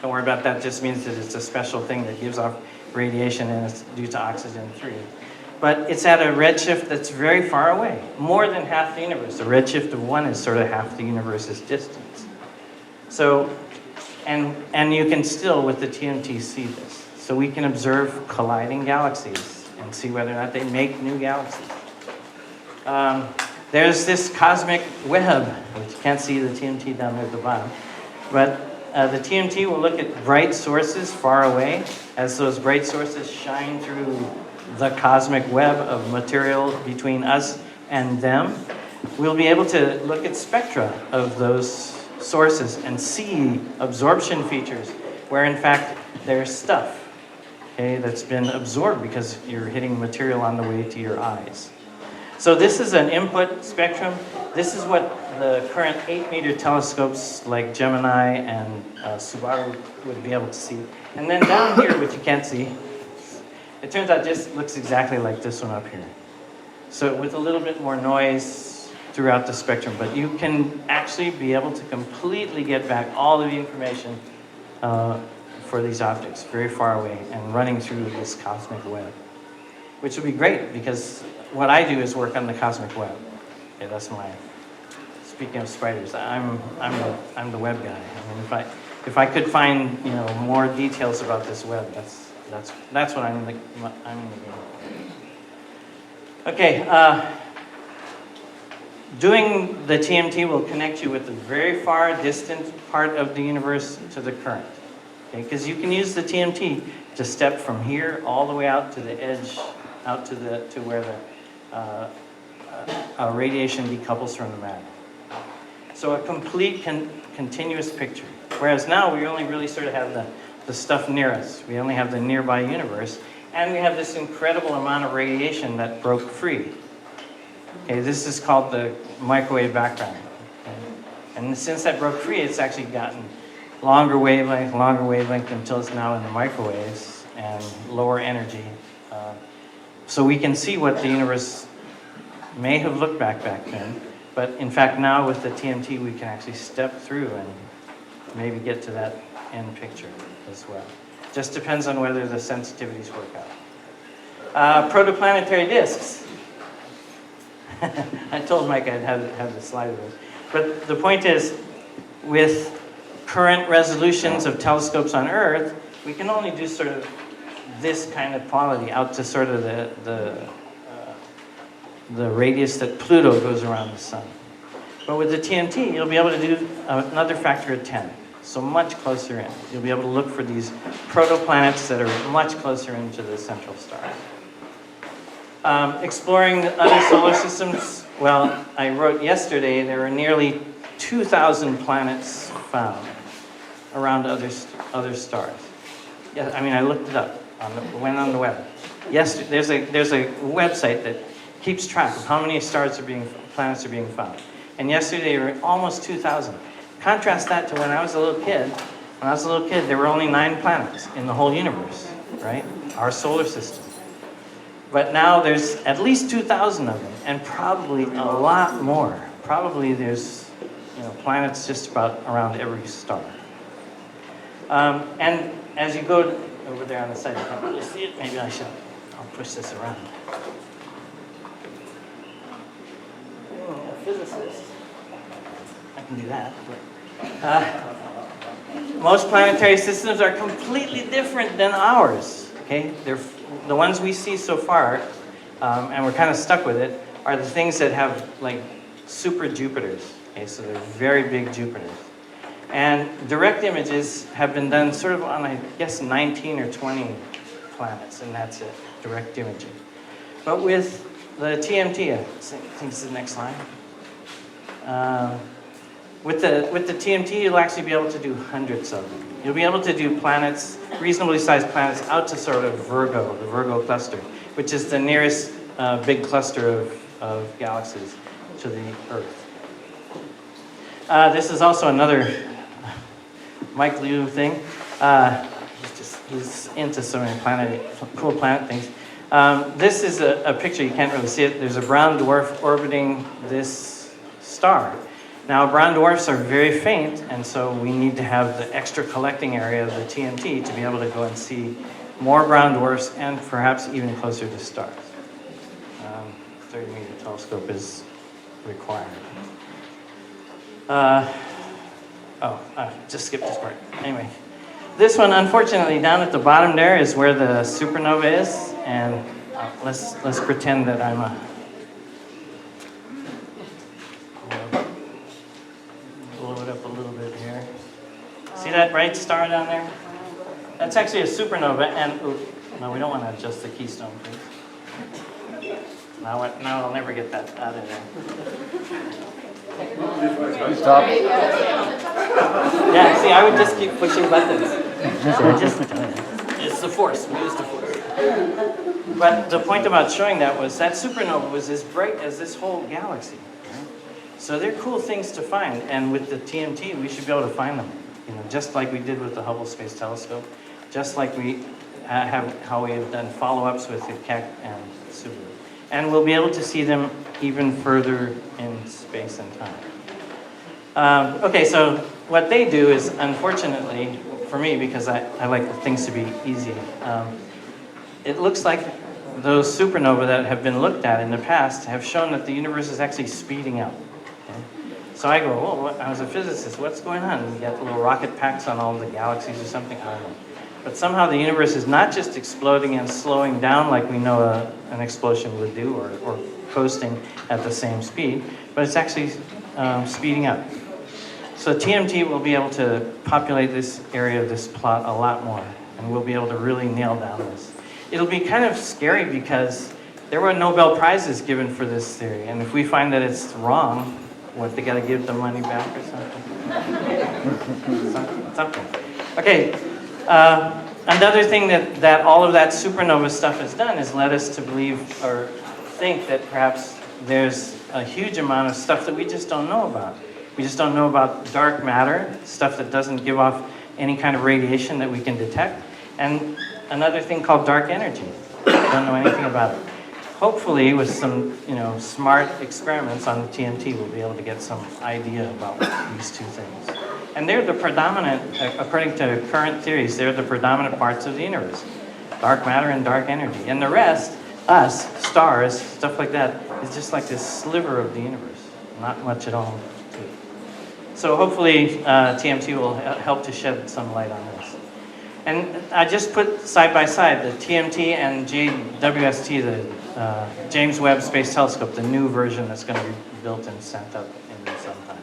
Don't worry about that, just means that it's a special thing that gives off radiation and it's due to oxygen 3. But it's at a redshift that's very far away, more than half the universe. The redshift of 1 is sort of half the universe's distance. So, and you can still, with the TMT, see this. So we can observe colliding galaxies and see whether or not they make new galaxies. There's this cosmic web, which you can't see the TMT down there at the bottom, but the TMT will look at bright sources far away. As those bright sources shine through the cosmic web of material between us and them, we'll be able to look at spectra of those sources and see absorption features where in fact there's stuff, okay, that's been absorbed because you're hitting material on the way to your eyes. So this is an input spectrum. This is what the current 8-meter telescopes like Gemini and Subaru would be able to see. And then down here, which you can't see, it turns out just looks exactly like this one up here. So with a little bit more noise throughout the spectrum, but you can actually be able to completely get back all of the information for these objects very far away and running through this cosmic web, which would be great because what I do is work on the cosmic web. Okay, that's my. Speaking of spiders, I'm the web guy. I mean, if I could find more details about this web, that's what I'm in the game. Okay, Doing the TMT will connect you with the very far distant part of the universe to the current. Because you can use the TMT to step from here all the way out to the edge, out to where the radiation decouples from the matter. So a complete continuous picture. Whereas now we only really sort of have the stuff near us. We only have the nearby universe, and we have this incredible amount of radiation that broke free. Okay, this is called the microwave background. Okay? And since that broke free, it's actually gotten longer wavelength until it's now in the microwaves and lower energy. So we can see what the universe may have looked back then, but in fact now with the TMT we can actually step through and maybe get to that end picture as well. Just depends on whether the sensitivities work out. Protoplanetary disks. I told Mike I'd have the slide of it. But the point is, with current resolutions of telescopes on Earth, we can only do sort of this kind of quality out to sort of the radius that Pluto goes around the sun. But with the TMT, you'll be able to do another factor of 10, so much closer in. You'll be able to look for these protoplanets that are much closer into the central star. Exploring other solar systems, well, I wrote yesterday there are nearly 2,000 planets found around other stars. Yeah, I mean, I looked it up, went on the web. Yes, there's a website that keeps track of how many planets are being found. And yesterday there were almost 2,000. Contrast that to when I was a little kid. When I was a little kid, there were only 9 planets in the whole universe, right? Our solar system. But now there's at least 2,000 of them, and probably a lot more. Probably there's planets just about around every star. And as you go over there on the side, you can't really see it. Maybe I'll push this around. A physicist. I can do that. But, most planetary systems are completely different than ours. Okay, they're the ones we see so far, and we're kind of stuck with it, are the things that have like super Jupiters. Okay, so they're very big Jupiters. And direct images have been done sort of on, I guess, 19 or 20 planets, and that's it, direct imaging. But with the TMT, I think it's the next slide. With the TMT, you'll actually be able to do hundreds of them. You'll be able to do planets, reasonably sized planets, out to sort of Virgo, the Virgo cluster, which is the nearest big cluster of galaxies to the Earth. This is also another Mike Liu thing. He's into so many cool planet things. This is a picture, you can't really see it. There's a brown dwarf orbiting this star. Now, brown dwarfs are very faint, and so we need to have the extra collecting area of the TMT to be able to go and see more brown dwarfs and perhaps even closer to stars. 30-meter telescope is required. Just skipped this part. Anyway, this one, unfortunately, down at the bottom there is where the supernova is, and let's pretend that I'm a... Blow it up a little bit here. See that bright star down there? That's actually a supernova, and no, we don't want to adjust the keystone, please. Now I'll never get that out of there. Stop. Yeah, see, I would just keep pushing buttons. It's the force. We use the force. But the point about showing that was that supernova was as bright as this whole galaxy. Right? So they're cool things to find, and with the TMT, we should be able to find them. Just like we did with the Hubble Space Telescope, just like we how we have done follow-ups with the Keck and Subaru. And we'll be able to see them even further in space and time. Okay, so what they do is, unfortunately, for me, because I like things to be easy, it looks like those supernovae that have been looked at in the past have shown that the universe is actually speeding up. Okay? So I go, well, I was a physicist, what's going on? You got little rocket packs on all the galaxies or something? I don't know. but somehow the universe is not just exploding and slowing down like we know an explosion would do, or coasting at the same speed, but it's actually speeding up. So TMT will be able to populate this area of this plot a lot more, and we'll be able to really nail down this. It'll be kind of scary because there were Nobel Prizes given for this theory, and if we find that it's wrong, what, they gotta give the money back or something? Something. Okay, another thing that all of that supernova stuff has done is led us to believe or think that perhaps there's a huge amount of stuff that we just don't know about. We just don't know about dark matter, stuff that doesn't give off any kind of radiation that we can detect, and another thing called dark energy. Don't know anything about it. Hopefully, with some smart experiments on the TMT, we'll be able to get some idea about these two things. And they're the predominant, according to current theories, they're the predominant parts of the universe. Dark matter and dark energy. And the rest, us, stars, stuff like that, is just like this sliver of the universe. Not much at all to it. So hopefully TMT will help to shed some light on this. And I just put side by side the TMT and JWST, the James Webb Space Telescope, the new version that's going to be built and sent up in some time.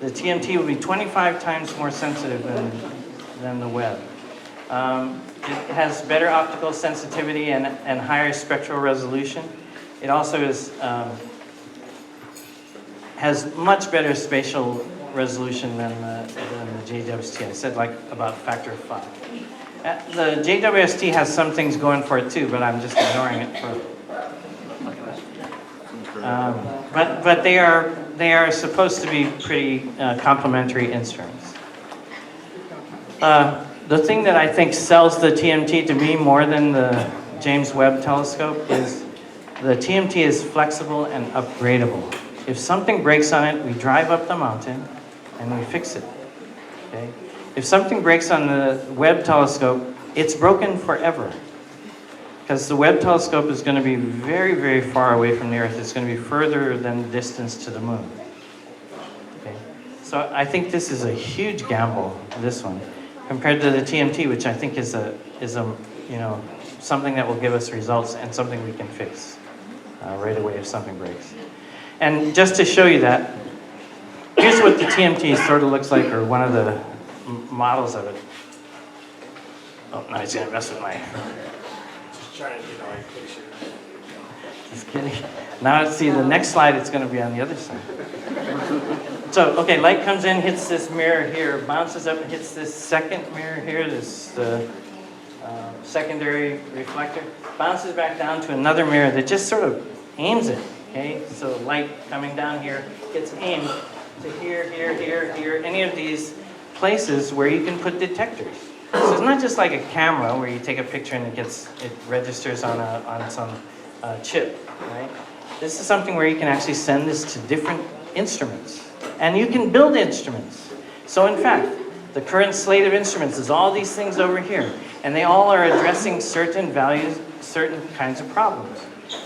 The TMT will be 25 times more sensitive than the Webb. It has better optical sensitivity and higher spectral resolution. It also has much better spatial resolution than the JWST. I said like about a factor of 5. The JWST has some things going for it too, but I'm just ignoring it for. But they are supposed to be pretty complementary instruments. The thing that I think sells the TMT to me more than the James Webb Telescope is the TMT is flexible and upgradable. If something breaks on it, we drive up the mountain and we fix it. Okay? If something breaks on the Webb telescope, it's broken forever. Because the Webb telescope is going to be very, very far away from the Earth. It's going to be further than the distance to the moon. Okay? So I think this is a huge gamble, this one, compared to the TMT, which I think is a something that will give us results and something we can fix right away if something breaks. And just to show you that, here's what the TMT sort of looks like, or one of the models of it. Oh, now he's gonna mess with my. Just trying to get the right picture. Just kidding. Now see the next slide, it's gonna be on the other side. So, okay, light comes in, hits this mirror here, bounces up and hits this second mirror here, this secondary reflector, bounces back down to another mirror that just sort of aims it, okay? So light coming down here gets aimed to here, here, here, here, any of these places where you can put detectors. So it's not just like a camera where you take a picture and it registers on some chip, right? This is something where you can actually send this to different instruments. And you can build instruments. So in fact, the current slate of instruments is all these things over here. And they all are addressing certain values, certain kinds of problems.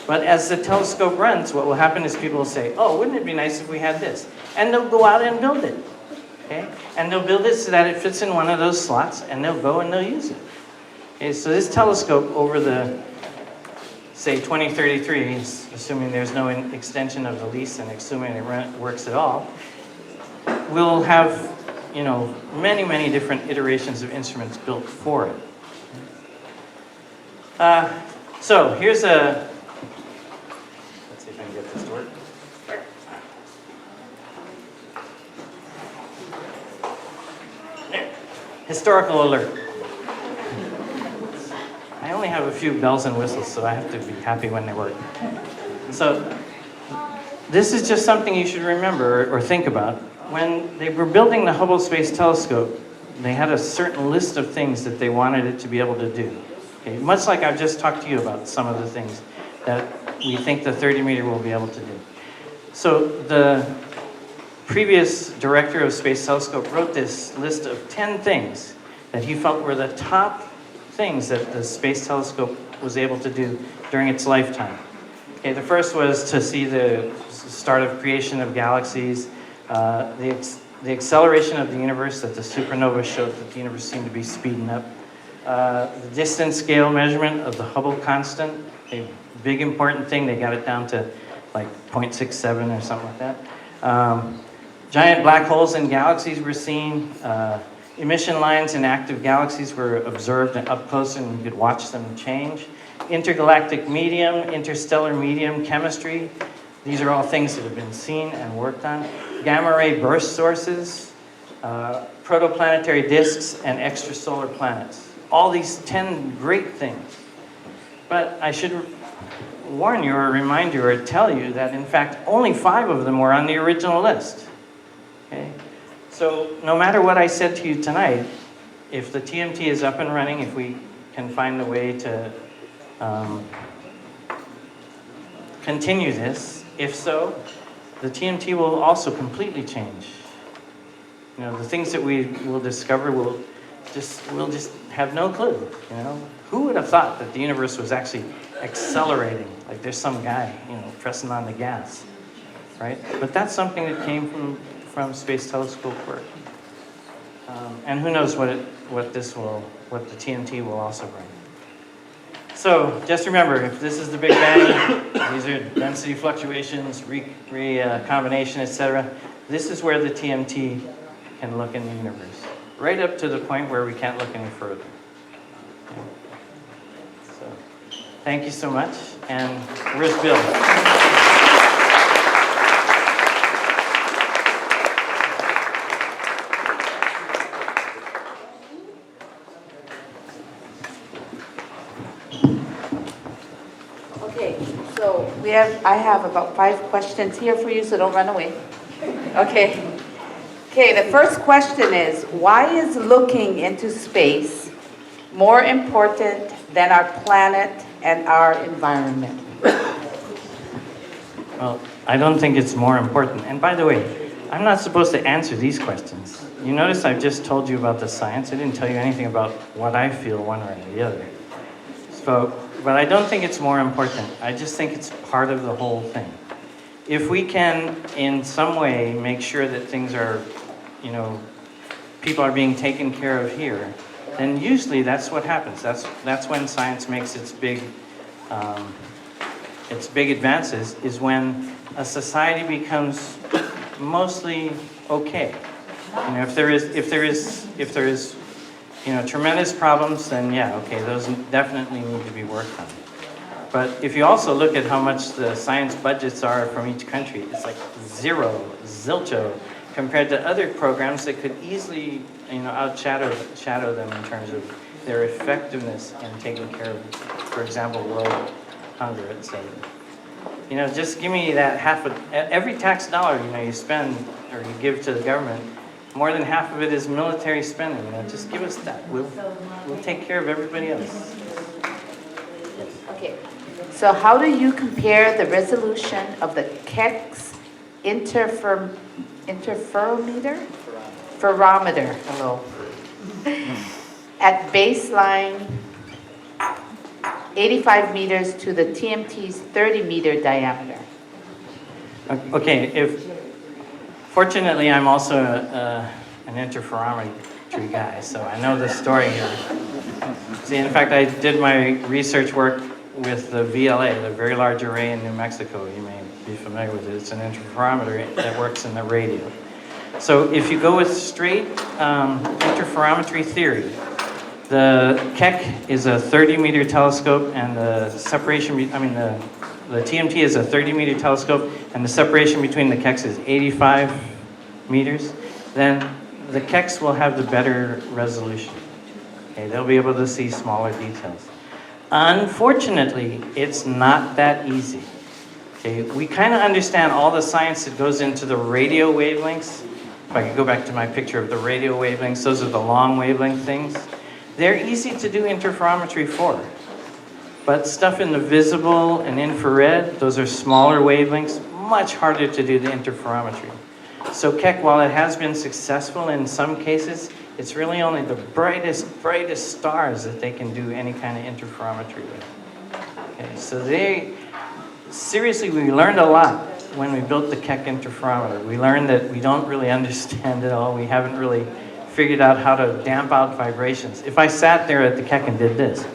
But as the telescope runs, what will happen is people will say, oh, wouldn't it be nice if we had this? And they'll go out and build it. Okay? And they'll build it so that it fits in one of those slots, and they'll go and they'll use it. Okay, so this telescope over the, say, 2033, assuming there's no extension of the lease and assuming it works at all, will have, many, many different iterations of instruments built for it. So here's a, let's see if I can get this to work. There. Historical alert. I only have a few bells and whistles, so I have to be happy when they work. So this is just something you should remember or think about. When they were building the Hubble Space Telescope, they had a certain list of things that they wanted it to be able to do. Okay? Much like I've just talked to you about some of the things that we think the 30-meter will be able to do. So the previous director of Space Telescope wrote this list of 10 things that he felt were the top things that the Space Telescope was able to do during its lifetime. Okay, the first was to see the start of creation of galaxies, the acceleration of the universe, that the supernova showed that the universe seemed to be speeding up. The distance scale measurement of the Hubble constant, a big important thing. They got it down to like 0.67 or something like that. Giant black holes in galaxies were seen. Emission lines in active galaxies were observed up close and you could watch them change. Intergalactic medium, interstellar medium chemistry. These are all things that have been seen and worked on. Gamma ray burst sources, protoplanetary disks, and extrasolar planets. All these 10 great things. But I should warn you or remind you or tell you that in fact only 5 of them were on the original list. Okay? So no matter what I said to you tonight, if the TMT is up and running, if we can find a way to continue this, if so, the TMT will also completely change. You know, the things that we will discover we'll just have no clue, you know. Who would have thought that the universe was actually accelerating? Like there's some guy, you know, pressing on the gas, right? But that's something that came from Space Telescope work. And who knows what the TMT will also bring. So just remember, if this is the Big Bang, these are density fluctuations, recombination, etc. This is where the TMT can look in the universe, right up to the point where we can't look any further. Okay. So, thank you so much. And where's Bill? Okay, so I have about 5 questions here for you, so don't run away. Okay. Okay, the first question is, why is looking into space more important than our planet and our environment? Well, I don't think it's more important. And by the way, I'm not supposed to answer these questions. You notice I've just told you about the science. I didn't tell you anything about what I feel one way or the other. So, but I don't think it's more important. I just think it's part of the whole thing. If we can, in some way, make sure that things are, you know, people are being taken care of here, then usually that's what happens. That's when science makes its big advances, is when a society becomes mostly okay. You know, if there is you know, tremendous problems, then yeah, okay, those definitely need to be worked on. But if you also look at how much the science budgets are from each country, it's like zilcho, compared to other programs that could easily, you know, outshadow them in terms of their effectiveness in taking care of, for example, world hunger, etc. You know, just give me that every tax dollar, you know, you spend or you give to the government, more than half of it is military spending. You know, just give us that. We'll take care of everybody else. Okay, so how do you compare the resolution of the Keck's interferometer? Hello. At baseline 85 meters to the TMT's 30-meter diameter? Okay, fortunately, I'm also an interferometry guy, so I know the story here. See, in fact, I did my research work with the VLA, the Very Large Array in New Mexico. You may be familiar with it. It's an interferometer that works in the radio. So if you go with straight interferometry theory, the Keck is a 30-meter telescope, and the separation, the TMT is a 30-meter telescope, and the separation between the Kecks is 85 meters, then the Kecks will have the better resolution. Okay, they'll be able to see smaller details. Unfortunately, it's not that easy. Okay, we kind of understand all the science that goes into the radio wavelengths. If I could go back to my picture of the radio wavelengths, those are the long wavelength things. They're easy to do interferometry for. But stuff in the visible and infrared, those are smaller wavelengths, much harder to do the interferometry. So Keck, while it has been successful in some cases, it's really only the brightest stars that they can do any kind of interferometry with. Okay, so seriously, we learned a lot when we built the Keck interferometer. We learned that we don't really understand it all. We haven't really figured out how to damp out vibrations. If I sat there at the Keck and did this,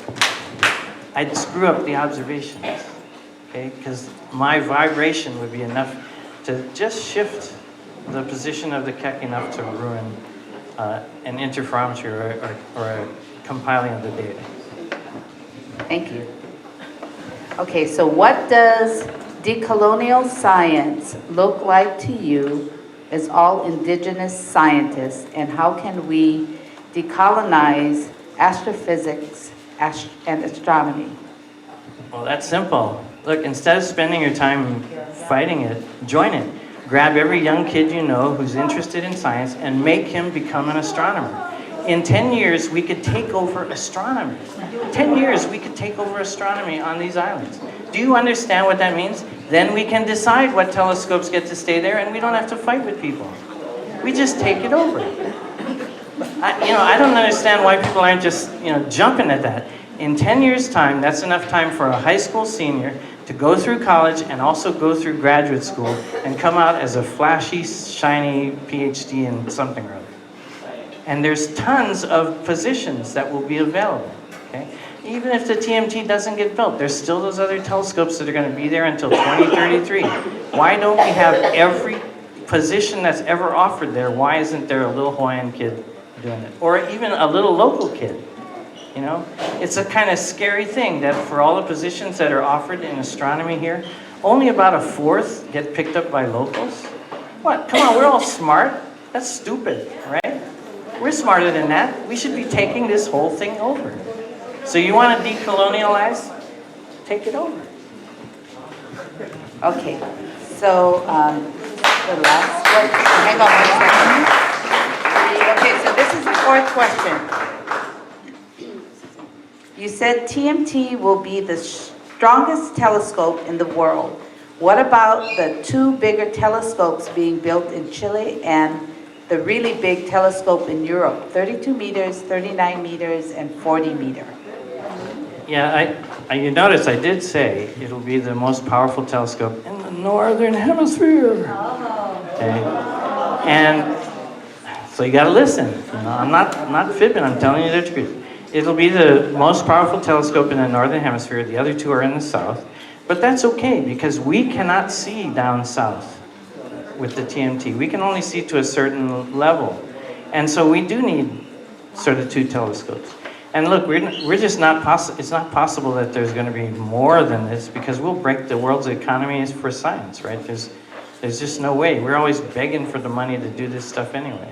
I'd screw up the observations, okay? Because my vibration would be enough to just shift the position of the Keck enough to ruin an interferometry or a compiling of the data. Thank you. Okay, so what does decolonial science look like to you as all indigenous scientists, and how can we decolonize astrophysics and astronomy? Well, that's simple. Look, instead of spending your time fighting it, join it. Grab every young kid you know who's interested in science and make him become an astronomer. In 10 years, we could take over astronomy. 10 years, we could take over astronomy on these islands. Do you understand what that means? Then we can decide what telescopes get to stay there, and we don't have to fight with people. We just take it over. I don't understand why people aren't just, jumping at that. In 10 years' time, that's enough time for a high school senior to go through college and also go through graduate school and come out as a flashy, shiny PhD in something or other. And there's tons of positions that will be available, okay? Even if the TMT doesn't get built, there's still those other telescopes that are going to be there until 2033. Why don't we have every position that's ever offered there? Why isn't there a little Hawaiian kid doing it? Or even a little local kid, It's a kind of scary thing that for all the positions that are offered in astronomy here, only about a fourth get picked up by locals. What? Come on, we're all smart. That's stupid, right? We're smarter than that. We should be taking this whole thing over. So you want to decolonialize? Take it over. Okay, so the last question, hang on 1 second. Okay, so this is the fourth question. You said TMT will be the strongest telescope in the world. What about the two bigger telescopes being built in Chile and the really big telescope in Europe, 32 meters, 39 meters, and 40 meter? Yeah, you notice I did say it'll be the most powerful telescope in the northern hemisphere. Okay. And so you gotta listen. I'm not fibbing, I'm telling you the truth. It'll be the most powerful telescope in the northern hemisphere. The other two are in the south. But that's okay, because we cannot see down south with the TMT. We can only see to a certain level. And so we do need sort of two telescopes. And look, we're just not it's not possible that there's going to be more than this, because we'll break the world's economies for science, right? There's just no way. We're always begging for the money to do this stuff anyway.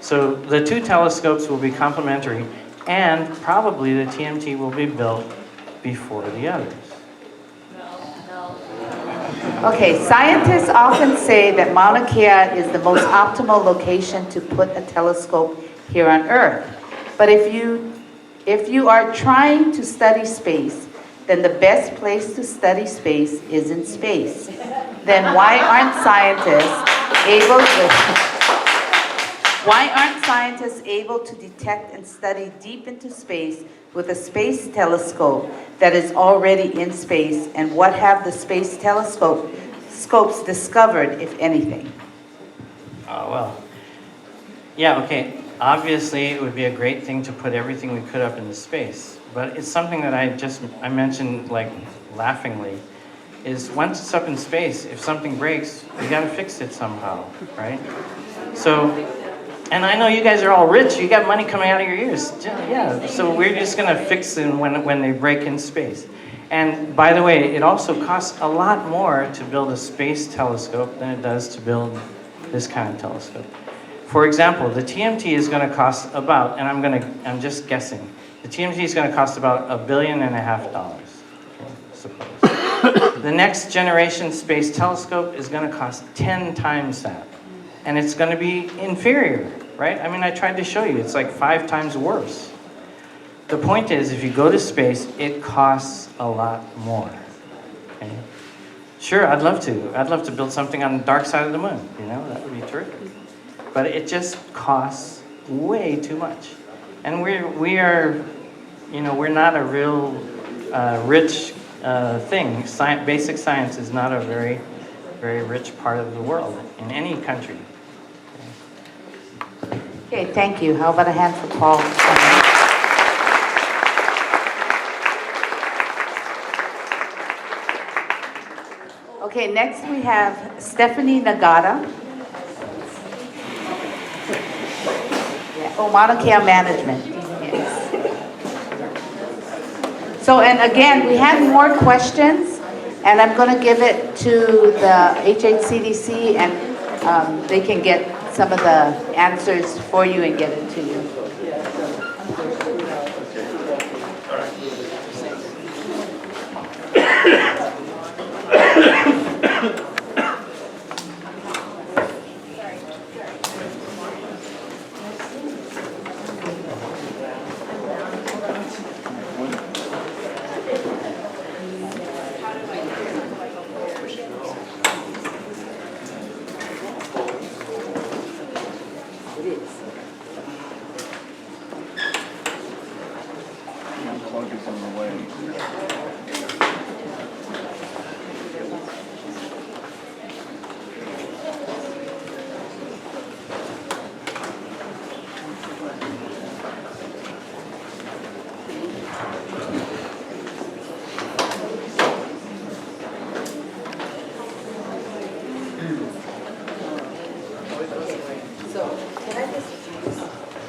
So the two telescopes will be complementary, and probably the TMT will be built before the others. Okay, scientists often say that Mauna Kea is the most optimal location to put a telescope here on Earth. But if you are trying to study space, then the best place to study space is in space. Then why aren't scientists able to detect and study deep into space with a space telescope that is already in space? And what have the space telescopes discovered, if anything? Oh, well. Yeah, okay. Obviously, it would be a great thing to put everything we could up into space. But it's something that I mentioned, like, laughingly, is once it's up in space, if something breaks, we got to fix it somehow, right? So, and I know you guys are all rich. You got money coming out of your ears. Yeah, so we're just going to fix them when they break in space. And by the way, it also costs a lot more to build a space telescope than it does to build this kind of telescope. For example, the TMT is going to cost about, and I'm just guessing, the TMT is going to cost about $1.5 billion, okay, suppose. The next generation space telescope is going to cost 10 times that. And it's going to be inferior, right? I mean, I tried to show you, it's like 5 times worse. The point is, if you go to space, it costs a lot more. Okay? Sure, I'd love to build something on the dark side of the moon, that would be terrific. But it just costs way too much. And we are, we're not a real rich thing. Basic science is not a very, very rich part of the world in any country. Okay, thank you. How about a hand for Paul? Okay, next we have Stephanie Nagata. Yeah. Oh, Mauna Kea Management. Yes. So, and again, we have more questions, and I'm going to give it to the HHCDC, and they can get some of the answers for you and get it to you.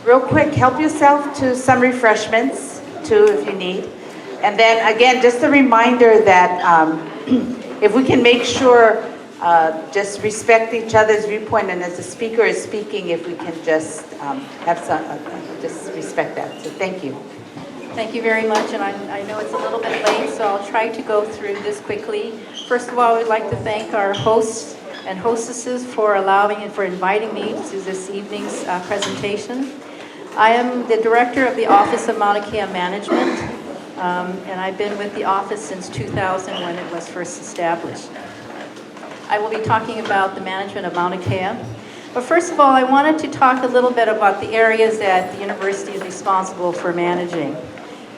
Real quick, help yourself to some refreshments, too, if you need. And then, again, just a reminder that if we can make sure, just respect each other's viewpoint, and as the speaker is speaking, if we can just have some, just respect that. So thank you. Thank you very much, and I know it's a little bit late, so I'll try to go through this quickly. First of all, we'd like to thank our hosts and hostesses for allowing and for inviting me to this evening's presentation. I am the director of the Office of Mauna Kea Management, and I've been with the office since 2000 when it was first established. I will be talking about the management of Mauna Kea. But first of all, I wanted to talk a little bit about the areas that the university is responsible for managing.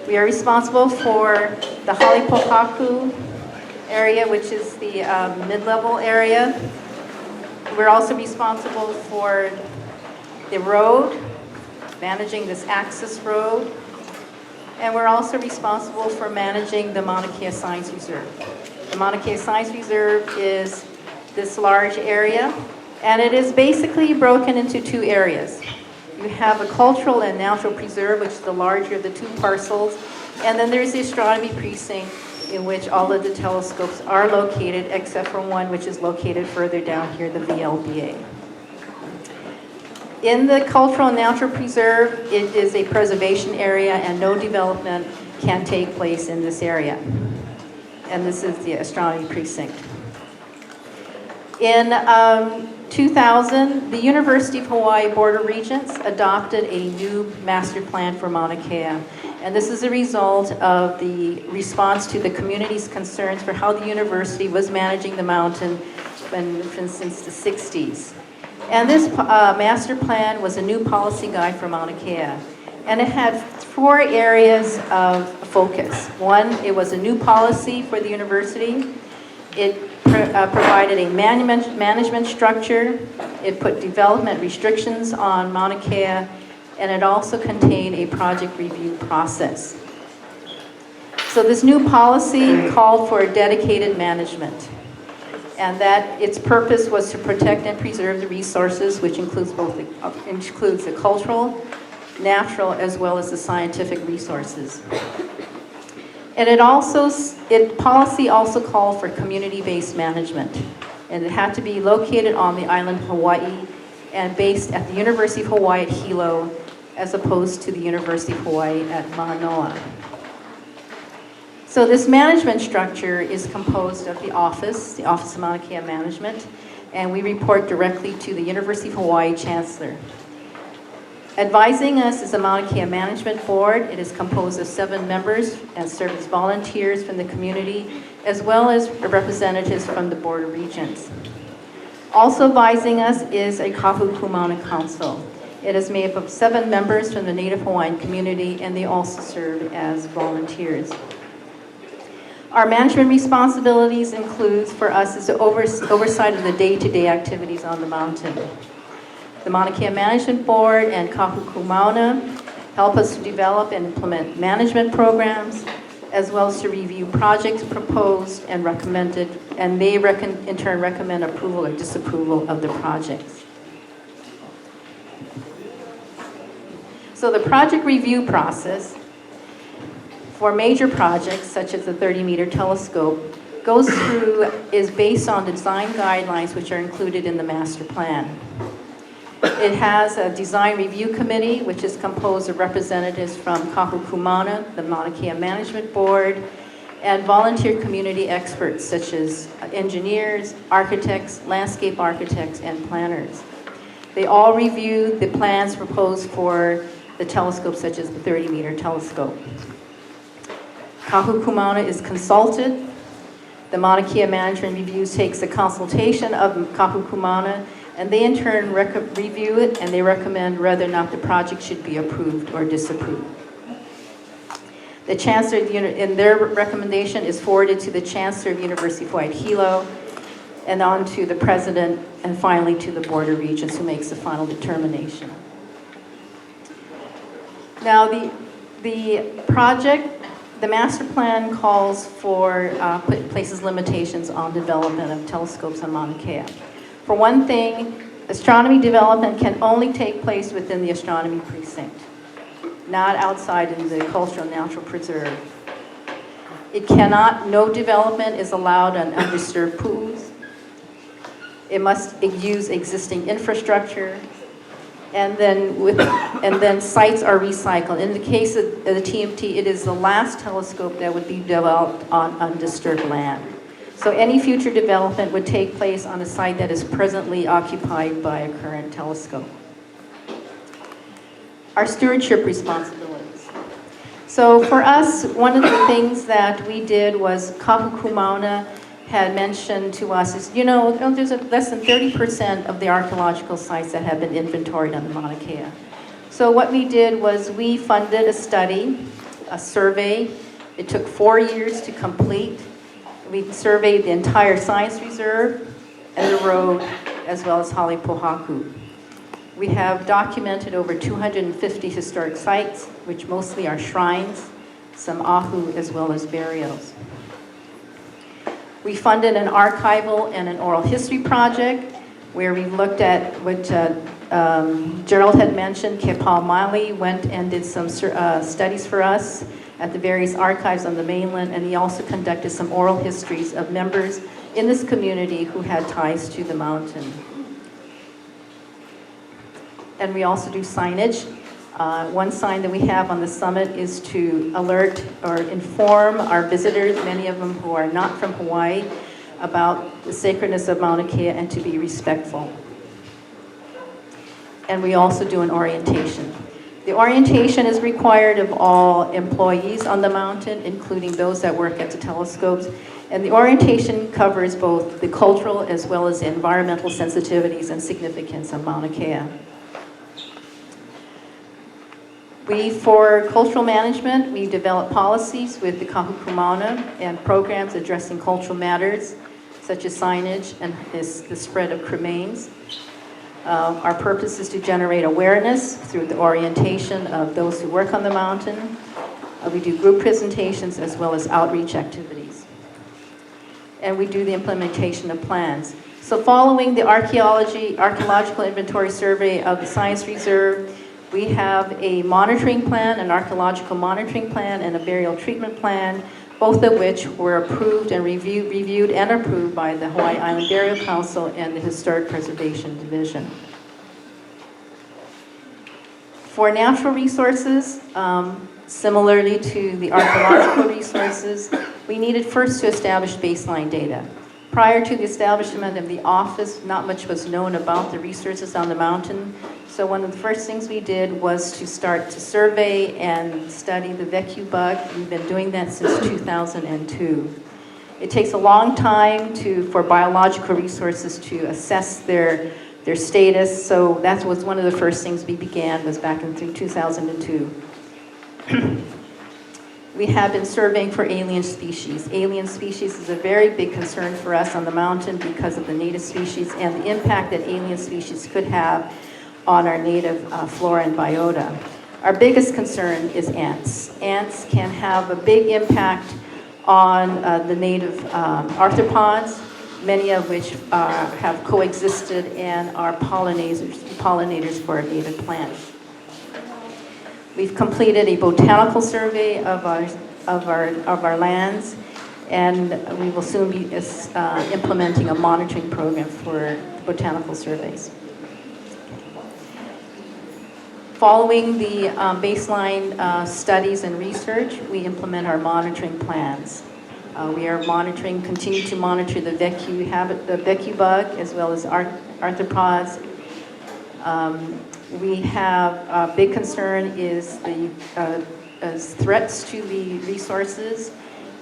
We are responsible for the Laupahoehoe area, which is the mid-level area. We're also responsible for the road, managing this access road, and we're also responsible for managing the Mauna Kea Science Reserve. The Mauna Kea Science Reserve is this large area, and it is basically broken into two areas. You have a cultural and natural preserve, which is the larger of the two parcels, and then there's the astronomy precinct, in which all of the telescopes are located, except for one which is located further down here, the VLBA. In the Cultural and Natural Preserve, it is a preservation area and no development can take place in this area. And this is the astronomy precinct. In 2000, the University of Hawaii Board of Regents adopted a new master plan for Mauna Kea. And this is a result of the response to the community's concerns for how the university was managing the mountain since the 60s. And this master plan was a new policy guide for Mauna Kea. And it had 4 areas of focus. One, it was a new policy for the university. It provided a management structure. It put development restrictions on Mauna Kea. And it also contained a project review process. So this new policy called for dedicated management. And that its purpose was to protect and preserve the resources, which includes the cultural, natural, as well as the scientific resources. And policy also called for community-based management. And it had to be located on the island of Hawaii and based at the University of Hawaii at Hilo, as opposed to the University of Hawaii at Manoa. So this management structure is composed of the Office of Mauna Kea Management, and we report directly to the University of Hawaii Chancellor. Advising us is the Mauna Kea Management Board. It is composed of 7 members and serve as volunteers from the community, as well as representatives from the Board of Regents. Also advising us is a Kahuku Mauna Council. It is made up of 7 members from the Native Hawaiian community, and they also serve as volunteers. Our management responsibilities includes for us is the oversight of the day-to-day activities on the mountain. The Mauna Kea Management Board and Kahuku Mauna help us to develop and implement management programs, as well as to review projects proposed and recommended, and they in turn recommend approval or disapproval of the projects. So the project review process for major projects, such as the 30-meter telescope, is based on design guidelines which are included in the master plan. It has a design review committee, which is composed of representatives from Kahuku Mauna, the Mauna Kea Management Board, and volunteer community experts such as engineers, architects, landscape architects, and planners. They all review the plans proposed for the telescope, such as the 30-meter telescope. Kahuku Mauna is consulted. The Mauna Kea Management Reviews takes a consultation of Kahuku Mauna, and they in turn review it, and they recommend whether or not the project should be approved or disapproved. The Chancellor in their recommendation is forwarded to the Chancellor of University of Hawaii Hilo, and on to the President, and finally to the Board of Regents, who makes the final determination. Now, the project, the master plan calls for, places limitations on development of telescopes on Mauna Kea. For one thing, astronomy development can only take place within the astronomy precinct, not outside in the cultural natural preserve. No development is allowed on undisturbed pools. It must use existing infrastructure, and then sites are recycled. In the case of the TMT, it is the last telescope that would be developed on undisturbed land. So any future development would take place on a site that is presently occupied by a current telescope. Our stewardship responsibilities. So for us, one of the things that we did was Kahuku Mauna had mentioned to us is, there's less than 30% of the archaeological sites that have been inventoried on the Mauna Kea. So what we did was we funded a study, a survey. It took 4 years to complete. We surveyed the entire science reserve and the road, as well as Hale-Pohaku. We have documented over 250 historic sites, which mostly are shrines, some ahu, as well as burials. We funded an archival and an oral history project where we looked at what Gerald had mentioned. Kepal Miley went and did some studies for us at the various archives on the mainland, and he also conducted some oral histories of members in this community who had ties to the mountain. And we also do signage. One sign that we have on the summit is to alert or inform our visitors, many of them who are not from Hawaii, about the sacredness of Mauna Kea and to be respectful. And we also do an orientation. The orientation is required of all employees on the mountain, including those that work at the telescopes. And the orientation covers both the cultural as well as the environmental sensitivities and significance of Mauna Kea. For cultural management, we develop policies with the Kahuku Mauna and programs addressing cultural matters, such as signage and the spread of cremains. Our purpose is to generate awareness through the orientation of those who work on the mountain. We do group presentations as well as outreach activities. And we do the implementation of plans. So following the archaeological inventory survey of the Science Reserve, we have a monitoring plan, an archaeological monitoring plan, and a burial treatment plan, both of which were approved and reviewed and approved by the Hawaii Island Burial Council and the Historic Preservation Division. For natural resources, similarly to the archaeological resources, we needed first to establish baseline data. Prior to the establishment of the office, not much was known about the resources on the mountain. So one of the first things we did was to start to survey and study the Vecu bug. We've been doing that since 2002. It takes a long time for biological resources to assess their status. So that was one of the first things we began, was back in 2002. We have been surveying for alien species. Alien species is a very big concern for us on the mountain because of the native species and the impact that alien species could have on our native flora and biota. Our biggest concern is ants. Ants can have a big impact on the native arthropods, many of which have coexisted and are pollinators for our native plants. We've completed a botanical survey of our lands, and we will soon be implementing a monitoring program for botanical surveys. Following the baseline studies and research, we implement our monitoring plans. We are continue to monitor the VECU bug, as well as arthropods. We have a big concern is the threats to the resources.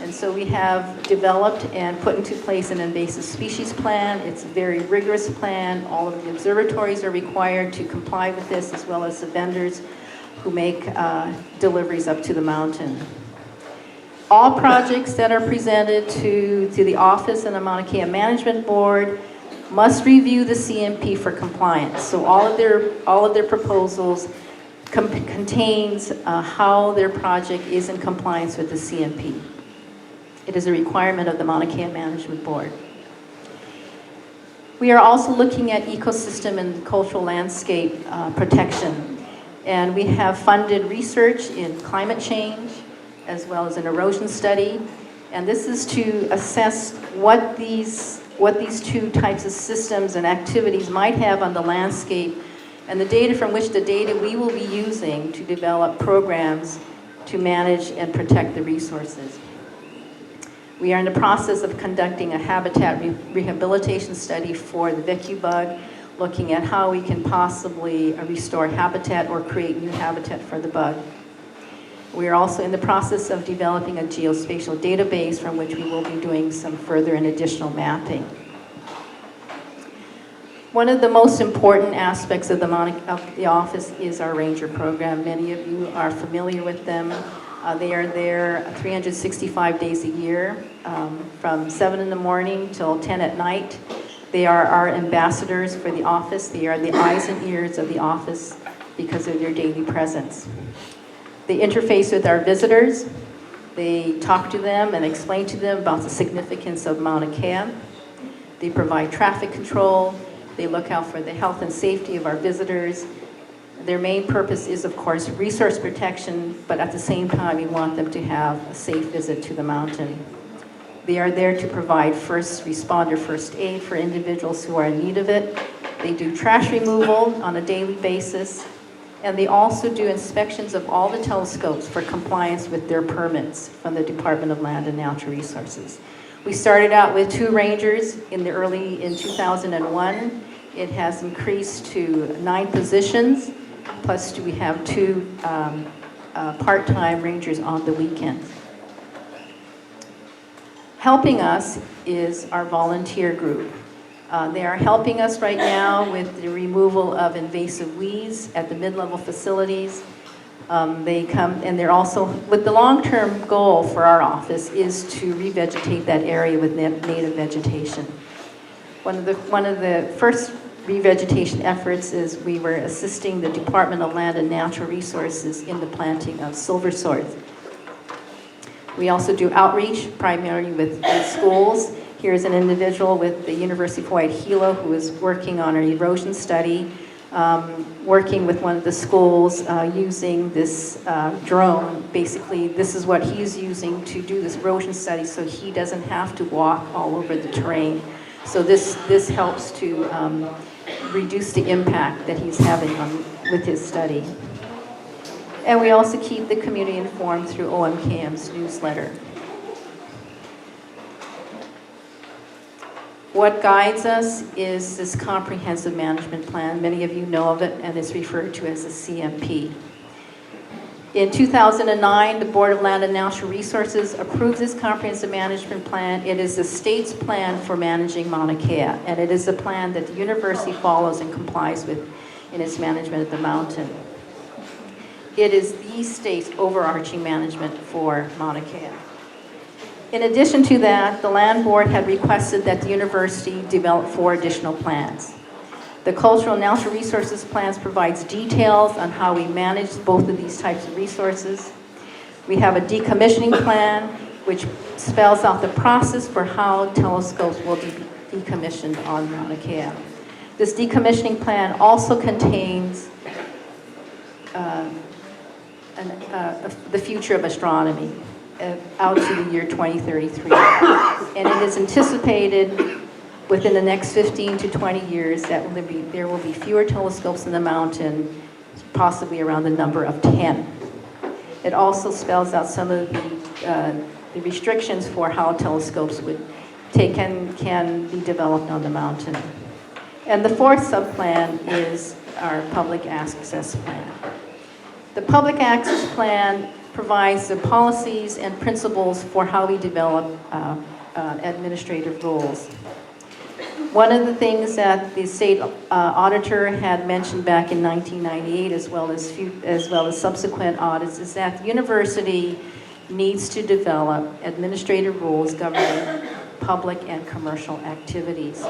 And so we have developed and put into place an invasive species plan. It's a very rigorous plan. All of the observatories are required to comply with this, as well as the vendors who make deliveries up to the mountain. All projects that are presented to the office and the Mauna Kea Management Board must review the CMP for compliance. So all of their proposals contains how their project is in compliance with the CMP. It is a requirement of the Mauna Kea Management Board. We are also looking at ecosystem and cultural landscape protection. And we have funded research in climate change, as well as an erosion study. And this is to assess what these two types of systems and activities might have on the landscape, and the data from which the data we will be using to develop programs to manage and protect the resources. We are in the process of conducting a habitat rehabilitation study for the VECU bug, looking at how we can possibly restore habitat or create new habitat for the bug. We are also in the process of developing a geospatial database from which we will be doing some further and additional mapping. One of the most important aspects of the office is our ranger program. Many of you are familiar with them. They are there 365 days a year, from 7 in the morning till 10 at night. They are our ambassadors for the office. They are the eyes and ears of the office because of their daily presence. They interface with our visitors. They talk to them and explain to them about the significance of Mauna Kea. They provide traffic control. They look out for the health and safety of our visitors. Their main purpose is, of course, resource protection, but at the same time, we want them to have a safe visit to the mountain. They are there to provide first responder first aid for individuals who are in need of it. They do trash removal on a daily basis, and they also do inspections of all the telescopes for compliance with their permits from the Department of Land and Natural Resources. We started out with 2 rangers in 2001. It has increased to 9 positions, plus we have 2 part-time rangers on the weekends. Helping us is our volunteer group. They are helping us right now with the removal of invasive weeds at the mid-level facilities. They come, and they're also, with the long-term goal for our office is to revegetate that area with native vegetation. One of the first revegetation efforts is we were assisting the Department of Land and Natural Resources in the planting of silver swords. We also do outreach primarily with schools. Here's an individual with the University of Hawaii Hilo who is working on an erosion study, working with one of the schools using this drone. Basically, this is what he's using to do this erosion study so he doesn't have to walk all over the terrain. So this helps to reduce the impact that he's having with his study. And we also keep the community informed through OMKM's newsletter. What guides us is this comprehensive management plan. Many of you know of it, and it's referred to as a CMP. In 2009, the Board of Land and Natural Resources approved this comprehensive management plan. It is the state's plan for managing Mauna Kea, and it is a plan that the university follows and complies with in its management of the mountain. It is the state's overarching management for Mauna Kea. In addition to that, the Land Board had requested that the university develop 4 additional plans. The Cultural and Natural Resources Plans provides details on how we manage both of these types of resources. We have a decommissioning plan, which spells out the process for how telescopes will be decommissioned on Mauna Kea. This decommissioning plan also contains the future of astronomy out to the year 2033. And it is anticipated within the next 15 to 20 years that there will be fewer telescopes in the mountain, possibly around the number of 10. It also spells out some of the restrictions for how telescopes can be developed on the mountain. And the fourth subplan is our public access plan. The public access plan provides the policies and principles for how we develop administrative rules. One of the things that the state auditor had mentioned back in 1998, as well as subsequent audits, is that the university needs to develop administrative rules governing public and commercial activities.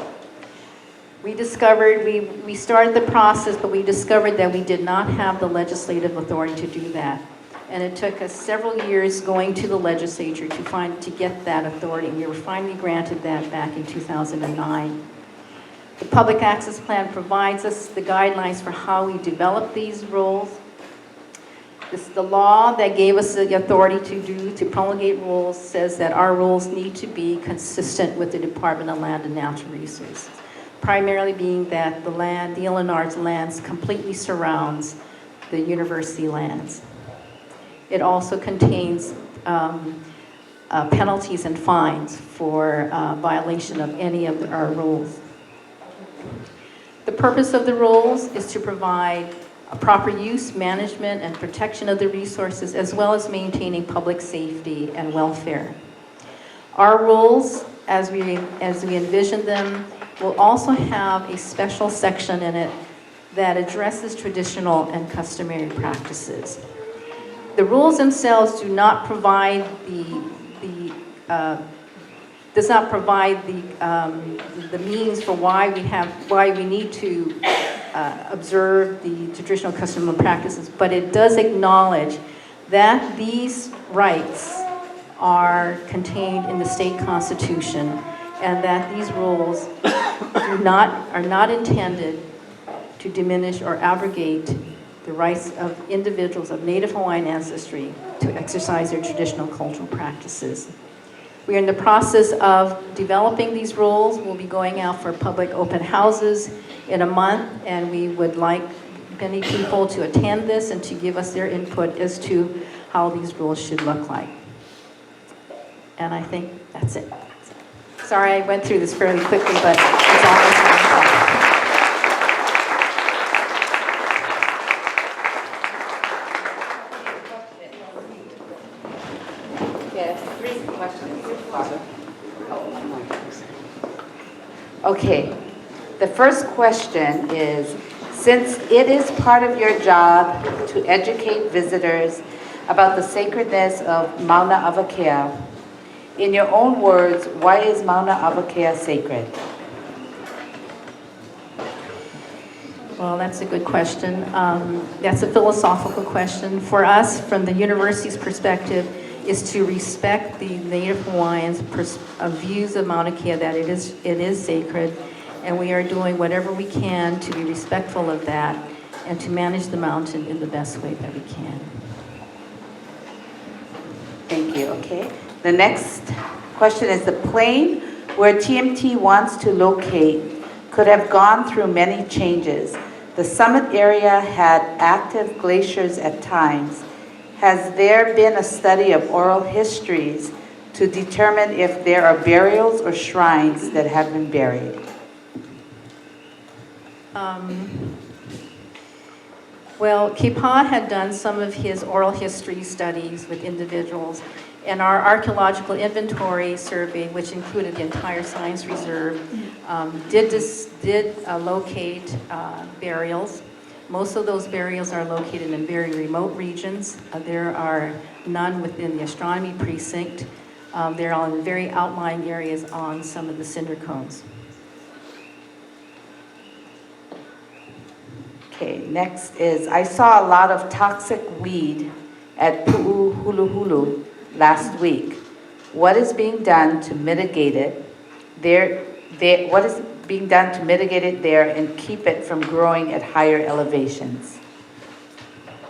We discovered, we started the process, but we discovered that we did not have the legislative authority to do that. And it took us several years going to the legislature to get that authority. We were finally granted that back in 2009. The Public Access Plan provides us the guidelines for how we develop these rules. The law that gave us the authority to promulgate rules says that our rules need to be consistent with the Department of Land and Natural Resources, primarily being that the LNR's lands completely surrounds the university lands. It also contains penalties and fines for violation of any of our rules. The purpose of the rules is to provide a proper use, management, and protection of the resources, as well as maintaining public safety and welfare. Our rules, as we envision them, will also have a special section in it that addresses traditional and customary practices. The rules themselves do not provide the means for why we need to observe the traditional custom and practices, but it does acknowledge that these rights are contained in the state constitution, and that these rules are not intended to diminish or abrogate the rights of individuals of Native Hawaiian ancestry to exercise their traditional cultural practices. We are in the process of developing these rules. We'll be going out for public open houses in a month, and we would like many people to attend this and to give us their input as to how these rules should look like. And I think that's it. Sorry I went through this fairly quickly, but it's all I have. Okay, the first question is, since it is part of your job to educate visitors about the sacredness of Mauna Kea, in your own words, why is Mauna Kea sacred? Well, that's a good question. That's a philosophical question. For us, from the university's perspective, is to respect the Native Hawaiians' views of Mauna Kea, that it is sacred, and we are doing whatever we can to be respectful of that and to manage the mountain in the best way that we can. Thank you, okay. The next question is, the plane where TMT wants to locate could have gone through many changes. The summit area had active glaciers at times. Has there been a study of oral histories to determine if there are burials or shrines that have been buried? Well, Kipad had done some of his oral history studies with individuals, and our archaeological inventory survey, which included the entire science reserve, did locate burials. Most of those burials are located in very remote regions. There are none within the astronomy precinct. They're all in very outlying areas on some of the cinder cones. Okay, next is, I saw a lot of toxic weed at Pu'u Hulu Hulu last week. What is being done to mitigate it what is being done to mitigate it there and keep it from growing at higher elevations?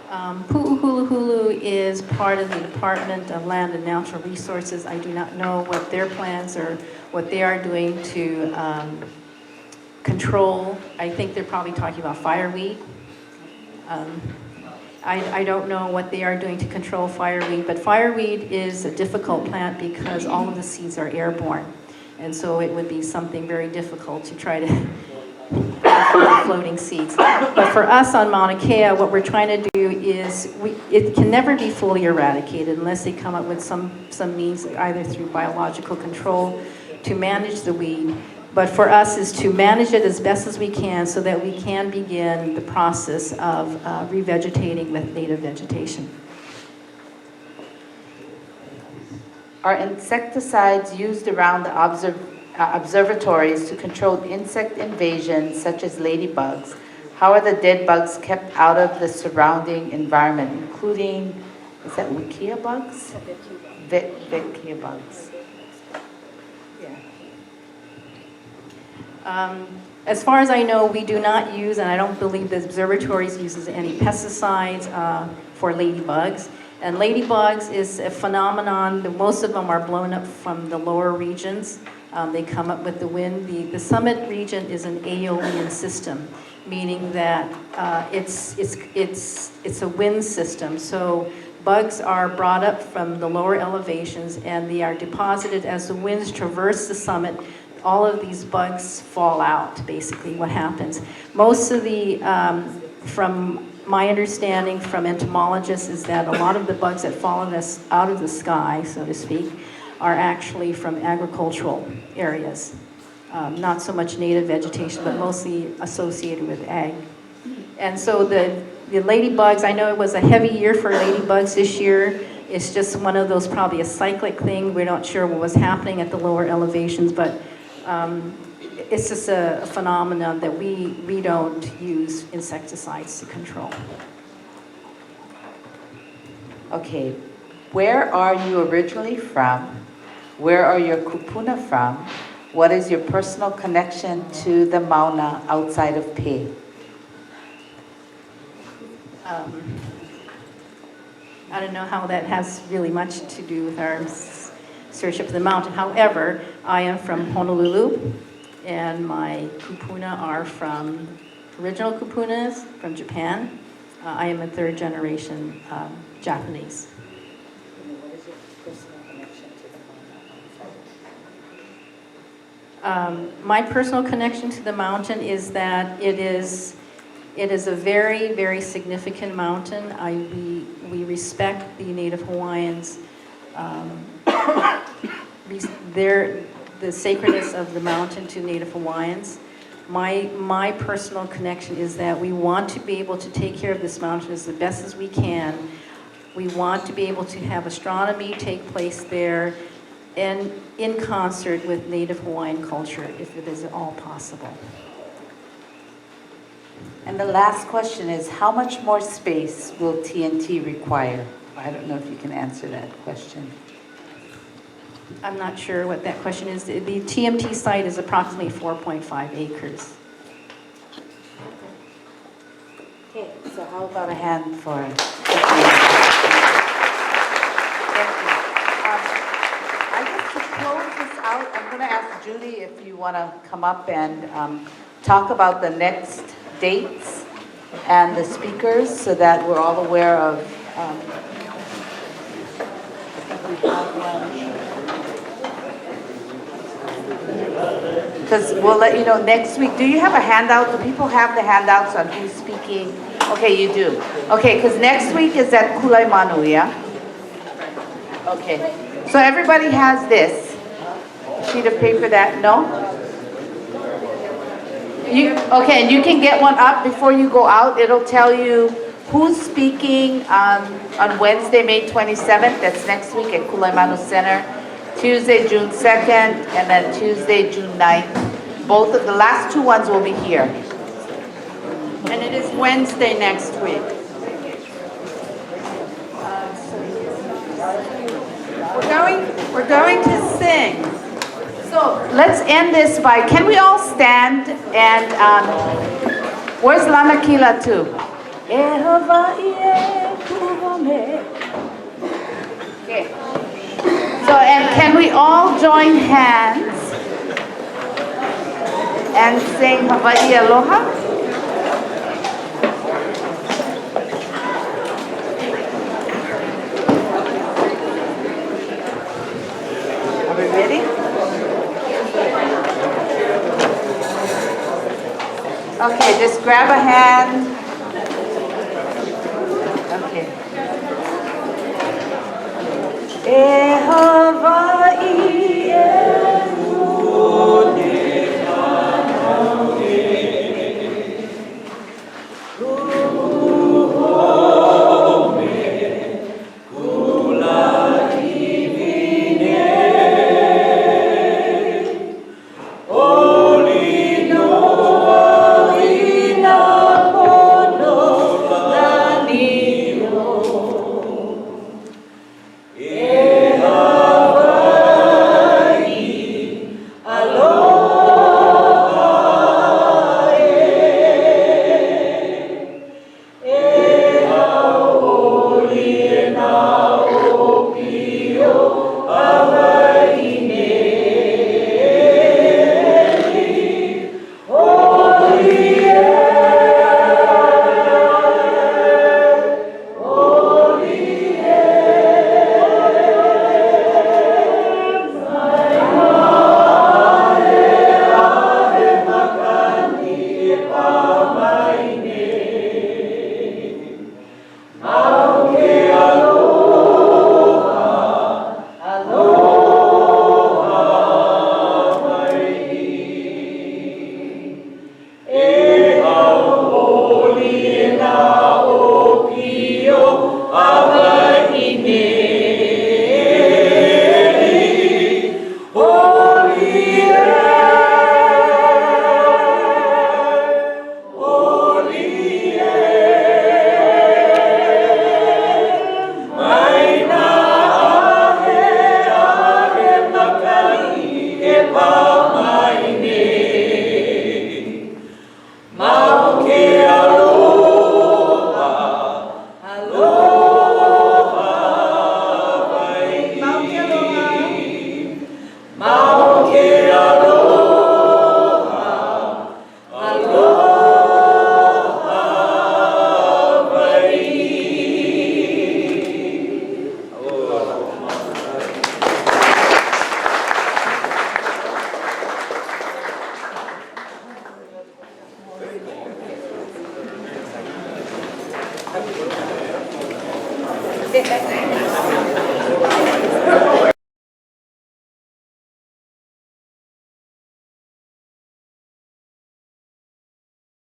Pu'uhuluhulu is part of the Department of Land and Natural Resources. I do not know what their plans or what they are doing to control. I think they're probably talking about fireweed. I don't know what they are doing to control fireweed, but fireweed is a difficult plant because all of the seeds are airborne. And so it would be something very difficult to try to floating seeds. But for us on Mauna Kea, what we're trying to do is, it can never be fully eradicated unless they come up with some means, either through biological control, to manage the weed. But for us is to manage it as best as we can so that we can begin the process of revegetating with native vegetation. Are insecticides used around the observatories to control insect invasions such as ladybugs? How are the dead bugs kept out of the surrounding environment, including, is that Wikia bugs? Wikia bugs. As far as I know, we do not use, and I don't believe the observatories uses any pesticides for ladybugs. And ladybugs is a phenomenon. Most of them are blown up from the lower regions. They come up with the wind. The summit region is an aeolian system, meaning that it's a wind system. So bugs are brought up from the lower elevations and they are deposited as the winds traverse the summit. All of these bugs fall out, basically, what happens. Most of the, from my understanding from entomologists, is that a lot of the bugs that fall on us out of the sky, so to speak, are actually from agricultural areas. Not so much native vegetation, but mostly associated with ag. And so the ladybugs, I know it was a heavy year for ladybugs this year. It's just one of those, probably a cyclic thing. We're not sure what was happening at the lower elevations, but it's just a phenomenon that we don't use insecticides to control. Okay, where are you originally from? Where are your kupuna from? What is your personal connection to the Mauna outside of Pe? I don't know how that has really much to do with our search up the mountain. However, I am from Honolulu, and my kupuna are from original kupunas from Japan. I am a third generation Japanese. What is your personal connection to the Mauna? My personal connection to the mountain is that it is a very, very significant mountain. We respect the Native Hawaiians. The sacredness of the mountain to Native Hawaiians. My personal connection is that we want to be able to take care of this mountain as the best as we can. We want to be able to have astronomy take place there and in concert with Native Hawaiian culture, if it is at all possible. And the last question is, how much more space will TNT require? I don't know if you can answer that question. I'm not sure what that question is. The TMT site is approximately 4.5 acres. Okay, so how about a hand for... Thank you. I guess to close this out, I'm going to ask Judy if you want to come up and talk about the next dates and the speakers so that we're all aware of... I think we have one. Because we'll let you know next week. Do you have a handout? Do people have the handouts on who's speaking? Okay, you do. Okay, because next week is at Coleman, yeah? Okay. So everybody has this sheet of paper that, no? Okay, and you can get one up before you go out. It'll tell you who's speaking on Wednesday, May 27th. That's next week at Coleman Center. Tuesday, June 2nd, and then Tuesday, June 9th. Both of the last two ones will be here. And it is Wednesday next week. We're going to sing. So let's end this by, can we all stand and, where's Lanakila too? Okay. So, and can we all join hands and sing Hawaii Aloha? Are we ready? Okay, just grab a hand. Okay. E Hawaii e